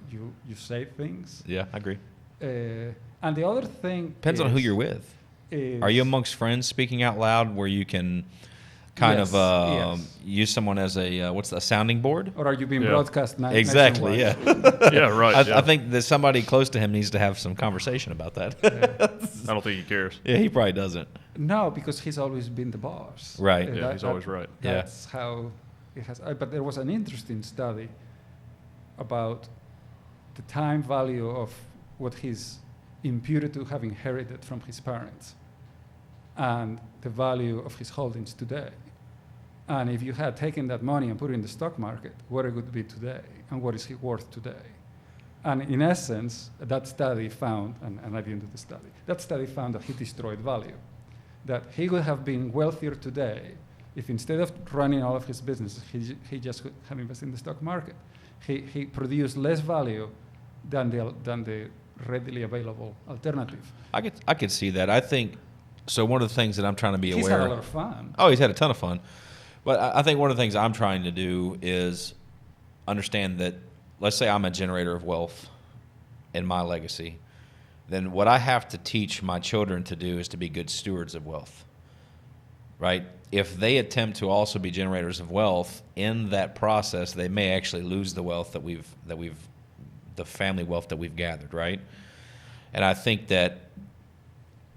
say things. yeah, I agree. And the other thing Depends on who you're with. Are you amongst friends speaking out loud where you can kind Yes, of yes. use someone as a sounding board? Or are you being Yeah. broadcast Exactly. Yeah. nationwide? Yeah, right. I think that somebody close to him needs to have some conversation about that. I don't think he cares. yeah, he probably doesn't. No, because he's always been the boss. Right. Yeah, he's always right. Yeah. That's how it has. But there was an interesting study about the time value of what he's imputed to have inherited from his parents and the value of his holdings today. And if you had taken that money and put it in the stock market, what it would be today and what is he worth today? And in essence, that study found, and I didn't do the study, that study found that he destroyed value. That he would have been wealthier today if instead of running all of his businesses, he just could have invested in the stock market. He produced less value than the readily available alternative. I could see that. I think so. One of the things that I'm trying to be He's aware had a of. lot of fun. Oh, he's had a ton of fun. But I think one of the things I'm trying to do is understand that, let's say I'm a generator of wealth in my legacy, then what I have to teach my children to do is to be good stewards of wealth, right? If they attempt to also be generators of wealth, in that process, they may actually lose the wealth the family wealth that we've gathered, right? And I think that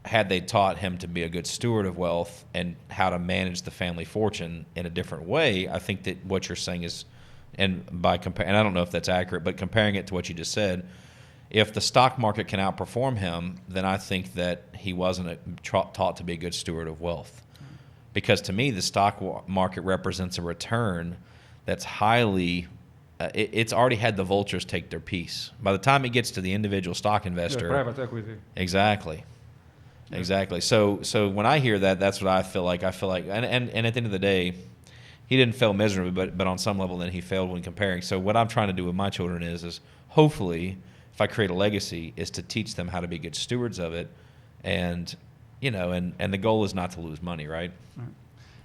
had they taught him to be a good steward of wealth and how to manage the family fortune in a different way, I think that what you're saying is, and I don't know if that's accurate, but comparing it to what you just said, if the stock market can outperform him, then I think that he wasn't taught to be a good steward of wealth. Because to me, the stock market represents a return that's highly, it's already had the vultures take their piece. By the time it gets to the individual stock investor. Private equity. Exactly. Exactly. So when I hear that, that's what I feel like. And at the end of the day, he didn't fail miserably, but on some level then he failed when comparing. So what I'm trying to do with my children is hopefully, if I create a legacy, is to teach them how to be good stewards of it, and the goal is not to lose money, right? Right.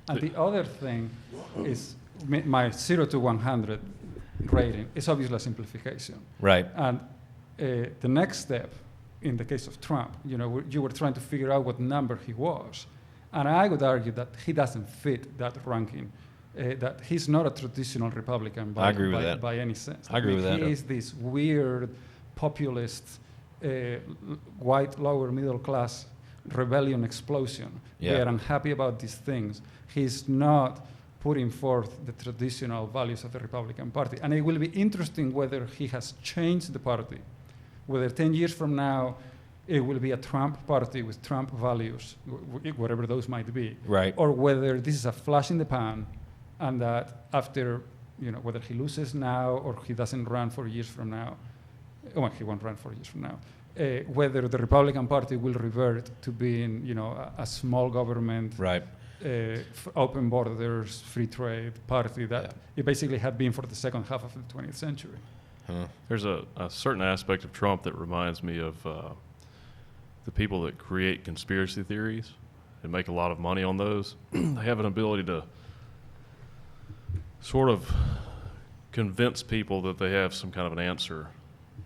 And the other thing is my 0 to 100 rating is obviously a simplification. Right. And the next step, in the case of Trump, you were trying to figure out what number he was. And I would argue that he doesn't fit that ranking, that he's not a traditional Republican I agree with that. by any sense. I agree with that. He is this weird, populist, white, lower middle class rebellion explosion. Yeah. They are unhappy about these things. He's not putting forth the traditional values of the Republican Party. And it will be interesting whether he has changed the party, whether 10 years from now it will be a Trump party with Trump values, whatever those might be. Right. Or whether this is a flash in the pan and that after, whether he loses now or he doesn't run 4 years from now, well, he won't run 4 years from now, whether the Republican Party will revert to being, a small government, Right. Open borders, free trade party that it basically had been for the second half of the 20th century. Huh. There's a certain aspect of Trump that reminds me of the people that create conspiracy theories and make a lot of money on those. They have an ability to sort of convince people that they have some kind of an answer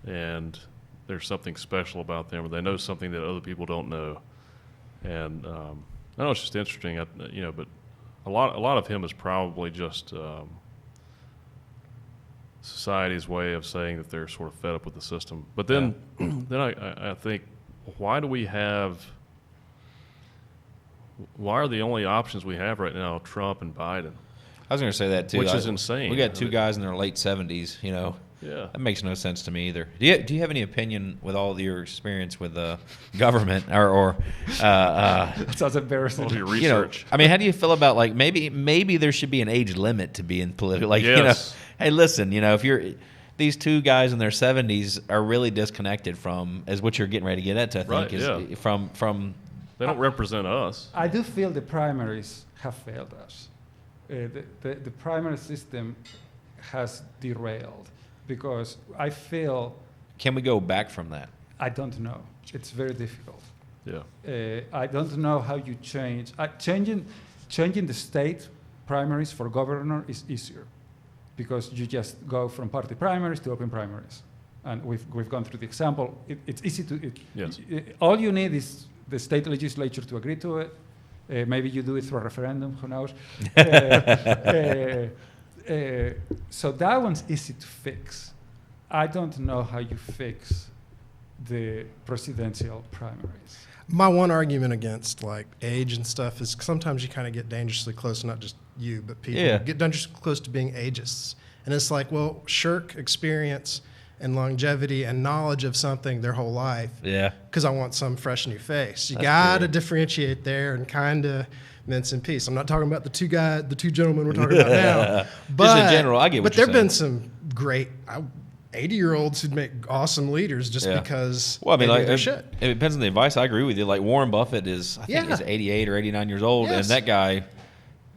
and there's something special about them, or they know something that other people don't know. And I know it's just interesting, but a lot of him is probably just society's way of saying that they're sort of fed up with the system. But then, then I think, why are the only options we have right now Trump and Biden? I was going to say that too. Which is insane. We got two guys in their late 70s. Yeah, that makes no sense to me either. Do you have any opinion with all of your experience with government or Sounds embarrassing. all your research? I mean, how do you feel about like maybe there should be an age limit to be in political? Like Yes. hey, listen, if these two guys in their 70s are really disconnected from, is what you're getting ready to get at. I think Right, is from. They don't represent us. I do feel the primaries have failed us. The primary system has derailed because I feel. Can we go back from that? I don't know. It's very difficult. Yeah. I don't know how you change. Changing the state primaries for governor is easier because you just go from party primaries to open primaries. And we've gone through the example. It's easy to. Yes. All you need is the state legislature to agree to it. Maybe you do it through a referendum, who knows? So that one's easy to fix. I don't know how you fix the presidential primaries. My one argument against like age and stuff is sometimes you kind of get dangerously close, not just you, but people get dangerously close to being ageists. And it's like, well, shirk experience and longevity and knowledge of something their whole life. Yeah. Because I want some fresh new face. You That's got to true. differentiate there and kind of mince and peace. I'm not talking about the two gentlemen we're talking about now. But Just in general, I get what But you're there have been saying. some great 80-year-olds who'd make awesome leaders just because Well, I mean, they like knew their shit. it depends on the advice. I agree with you. Like Warren Buffett is, I think Yeah. he's 88 or 89 years old, Yes. and that guy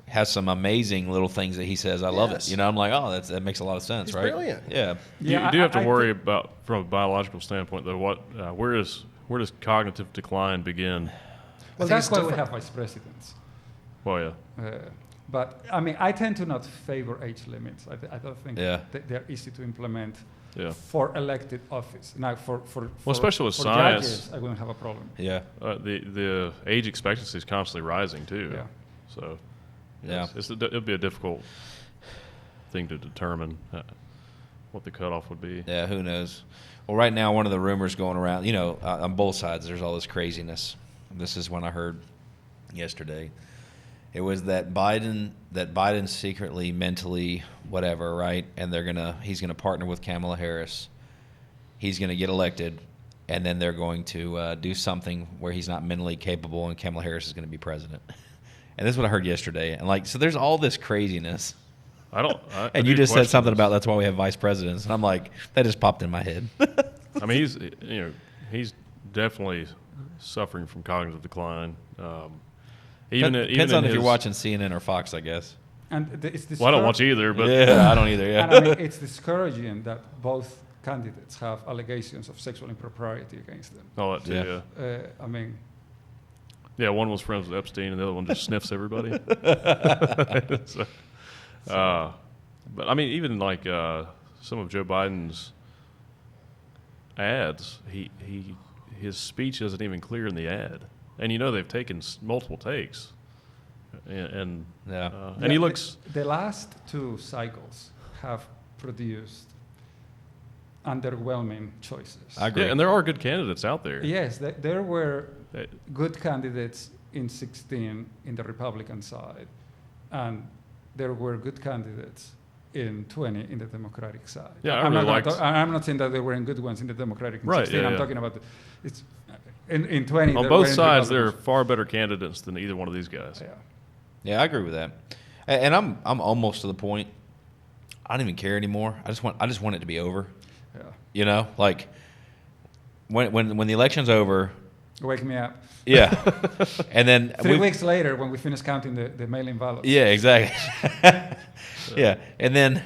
has some amazing little things that he says. I love Yes. it. I'm like, oh, that makes a lot of sense, He's right? brilliant. Yeah. You do have to worry about, from a biological standpoint, though. Where does cognitive decline begin? Well, That's these why we different- have vice presidents. Well, yeah. But I mean, I tend to not favor age limits. I don't think Yeah. they're easy to implement Yeah. for elected office. Now, for especially with for science. judges, I wouldn't have a problem. Yeah. The age expectancy is constantly rising too. Yeah. So Yeah. it'll be a difficult thing to determine what the cutoff would be. Yeah, who knows? Well, right now, one of the rumors going around, on both sides, there's all this craziness. This is when I heard yesterday. It was that Biden's secretly, mentally, whatever, right? And he's gonna partner with Kamala Harris. He's gonna get elected, and then they're going to do something where he's not mentally capable, and Kamala Harris is gonna be president. And this is what I heard yesterday. And so there's all this craziness. And you just said something about that's why we have vice presidents, and I'm like, that just popped in my head. I mean, he's definitely suffering from cognitive decline. Depends on if you're watching CNN or Fox, I guess. And it's Well, I don't watch either, but Yeah, I don't either. And I mean, Yeah. it's discouraging that both candidates have allegations of sexual impropriety against them. all that too. Yeah. Yeah. I mean, Yeah, one was friends with Epstein, and the other one just sniffs everybody. So, but I mean, even like some of Joe Biden's ads, his speech isn't even clear in the ad, and they've taken multiple takes, and he looks. The last two cycles have produced underwhelming choices. I agree. Yeah, and there are good candidates out there. Yes, there were That- good candidates in 16 in the Republican side, and there were good candidates in 20 in the Democratic side. Yeah, I I'm really not liked- I'm not saying that there weren't good ones in the Democratic in Right, 16. yeah, I'm yeah. talking about in 20. On there both weren't sides, there are Republicans. far better candidates than either one of these guys. Yeah. Yeah, I agree with that. And I'm almost to the point. I don't even care anymore. I just want it to be over. Yeah. Like when the election's over. Wake me up. Yeah. And then 3 weeks later, when we finish counting the mail-in ballots. Yeah, exactly. Yeah, and then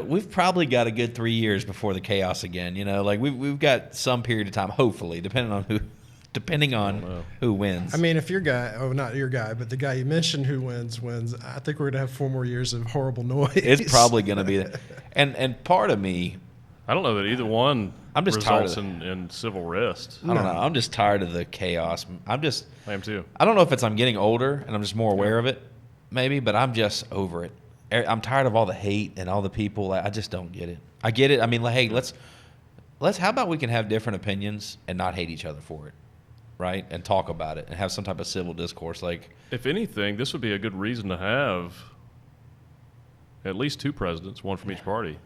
we've probably got a good 3 years before the chaos again. Like we've got some period of time, hopefully, depending on who wins. I mean, if your guy, not your guy, but the guy you mentioned who wins, I think we're going to have 4 more years of horrible noise. It's probably going to be that. And part of me, I don't know that either one I'm just tired results of in civil rest. I don't know. I'm just tired of the chaos. I am too. I don't know if I'm getting older and I'm just more aware of it, maybe, but I'm just over it. I'm tired of all the hate and all the people. I just don't get it. I get it. I mean, hey, let's. How about we can have different opinions and not hate each other for it, right? And talk about it and have some type of civil discourse. Like, if anything, this would be a good reason to have at least 2 presidents, one from each party.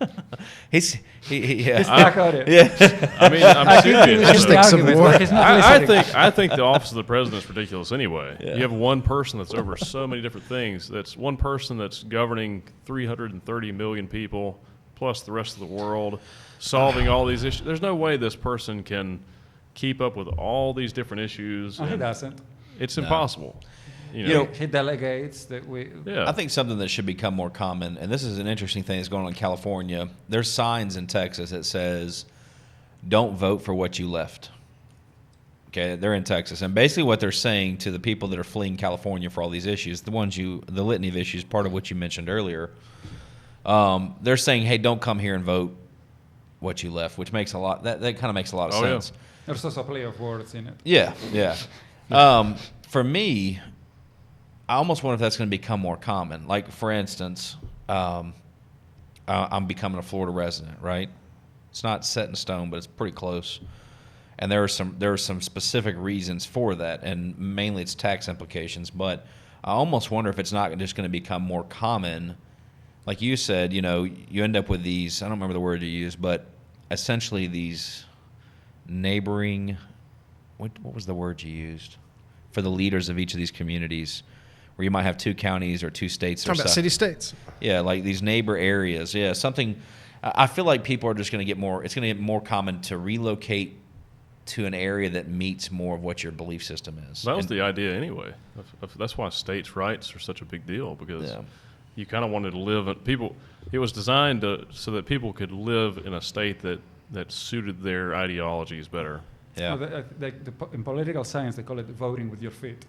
He's yeah. stuck on it. Yeah. I mean, I'm serious. He's Stick some argument, more. but he's not I listening. think the office of the president is ridiculous anyway. Yeah. You have one person that's over so many different things. That's one person that's governing 330 million people plus the rest of the world, solving all these issues. There's no way this person can keep up with all these different issues. No, he and doesn't. It's No. impossible. You know, He delegates that we. Yeah. I think something that should become more common, and this is an interesting thing that's going on in California. There's signs in Texas that says, "Don't vote for what you left." Okay, they're in Texas, and basically what they're saying to the people that are fleeing California for all these issues, the litany of issues, part of what you mentioned earlier, they're saying, "Hey, don't come here and vote what you left," which makes a lot. That kind of makes a lot of Oh, yeah. sense. There's also a play of words in it. Yeah, yeah. For me, I almost wonder if that's going to become more common. Like, for instance, I'm becoming a Florida resident, right? It's not set in stone, but it's pretty close. And there are some specific reasons for that, and mainly it's tax implications. But I almost wonder if it's not just going to become more common. Like you said, you know, you end up with these, I don't remember the word you used, but essentially these neighboring, what was the word you used? For the leaders of each of these communities, where you might have 2 counties or 2 states or Talking about something. city-states. Yeah, like these neighbor areas. Yeah, something. I feel like people are just going to get more. It's going to get more common to relocate to an area that meets more of what your belief system is. That was And- the idea anyway. That's why states' rights are such a big deal, because Yeah. you kind of wanted to live in people. It was designed so that people could live in a state that suited their ideologies better. Yeah, In political science, they call it voting with your feet.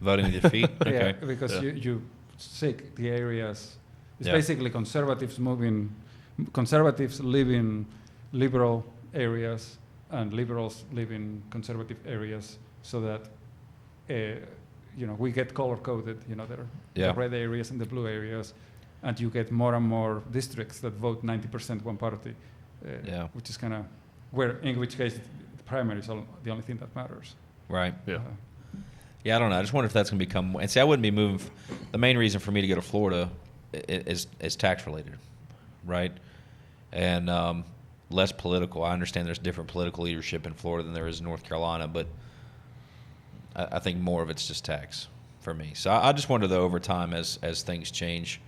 voting with your feet. Okay. Yeah, because Yeah. you seek the areas. It's Yeah. basically conservatives live in liberal areas, and liberals live in conservative areas, so that we get color coded. There are Yeah. the red areas and the blue areas, and you get more and more districts that vote 90% one party, Yeah. which is kind of in which case the primaries are the only thing that matters. Right. Yeah. Yeah, I don't know. I just wonder if that's going to become. And see, I wouldn't be moving. The main reason for me to go to Florida is tax related, right? And less political. I understand there's different political leadership in Florida than there is in North Carolina, but I think more of it's just tax for me. So I just wonder, though, over time, as things change,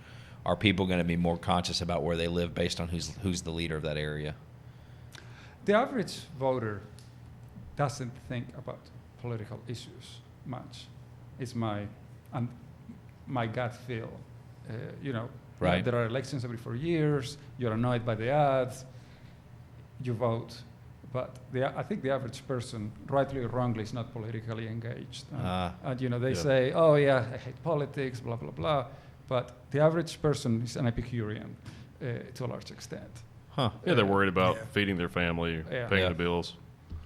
are people going to be more conscious about where they live based on who's the leader of that area? The average voter doesn't think about political issues much. It's my gut feel. Right. There are elections every 4 years. You're annoyed by the ads. You vote, but I think the average person, rightly or wrongly, is not politically engaged. And they Yeah. say, "Oh yeah, I hate politics," blah blah blah. But the average person is an Epicurean to a large extent. Huh. Yeah, they're worried about Yeah. feeding their family, Yeah. paying Yeah. the bills.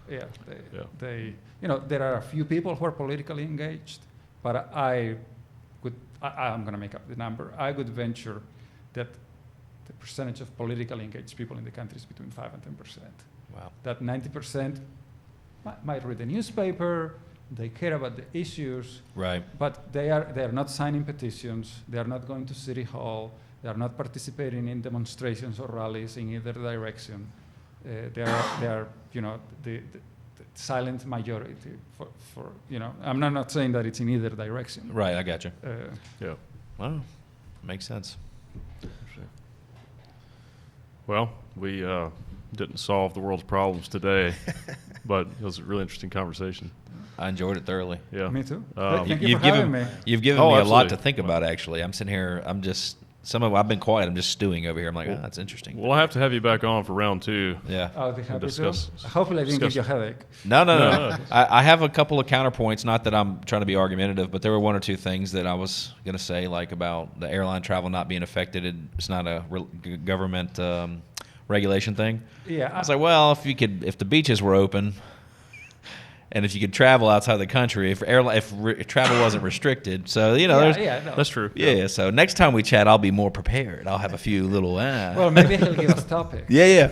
Yeah, Yeah. there are a few people who are politically engaged, but I'm going to make up the number. I would venture that the percentage of politically engaged people in the country is between 5 and 10%. Wow. That 90% might read the newspaper, they care about the issues, Right. but they are not signing petitions, they are not going to City Hall, they are not participating in demonstrations or rallies in either direction. They are the silent majority for I'm not saying that it's in either direction. Right. I got you. Yeah. Wow. Makes sense. Well, we didn't solve the world's problems today, but it was a really interesting conversation. I enjoyed it thoroughly. Yeah. Me too. Um, Thank you for having me. You've given Oh, me a lot absolutely. to think about. Actually, I'm sitting here. I've been quiet. I'm just stewing over here. I'm like, that's interesting. We'll have to have you back on for round 2. Yeah. I'll be happy discuss- to. Hopefully I didn't give you a headache. No. No. I have a couple of counterpoints. Not that I'm trying to be argumentative, but there were 1 or 2 things that I was going to say, like about the airline travel not being affected. It's not a government regulation thing. Yeah. I was like, well, if the beaches were open, and if you could travel outside the country, if travel wasn't restricted. So, you know, That's true. Yeah, so next time we chat, I'll be more prepared. I'll have a few little. Well, maybe he'll give us topics. Yeah.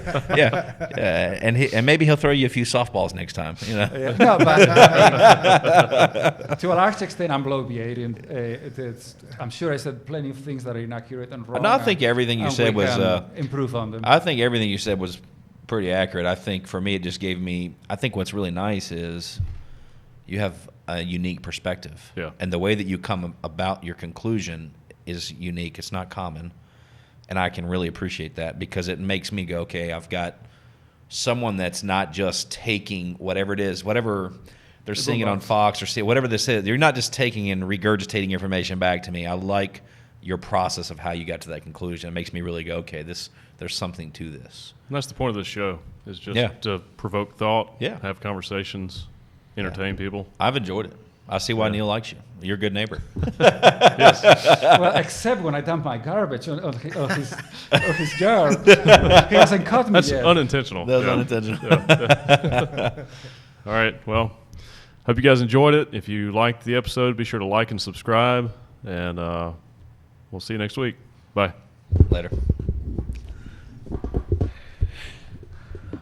And maybe he'll throw you a few softballs next time. You know. Yeah. No, but to a large extent, I'm bloviating. I'm sure I said plenty of things that are inaccurate and wrong. No, I think everything you said was improve on them. I think everything you said was pretty accurate. I think for me, it just gave me. I think what's really nice is you have a unique perspective, and the way that you come about your conclusion is unique. It's not common, and I can really appreciate that because it makes me go, okay, I've got someone that's not just taking whatever it is, whatever they're seeing it on Fox or see whatever this is. You're not just taking and regurgitating information back to me. I like your process of how you got to that conclusion. It makes me really go, okay, there's something to this. And that's the point of this show, is just to provoke thought, have conversations, entertain people. I've enjoyed it. I see why Neil likes you. You're a good neighbor. Yes. Well, except when I dump my garbage on his jar. He hasn't caught me That's yet. unintentional. That was unintentional. All right. Well, hope you guys enjoyed it. If you liked the episode, be sure to like and subscribe. And we'll see you next week. Bye. Later.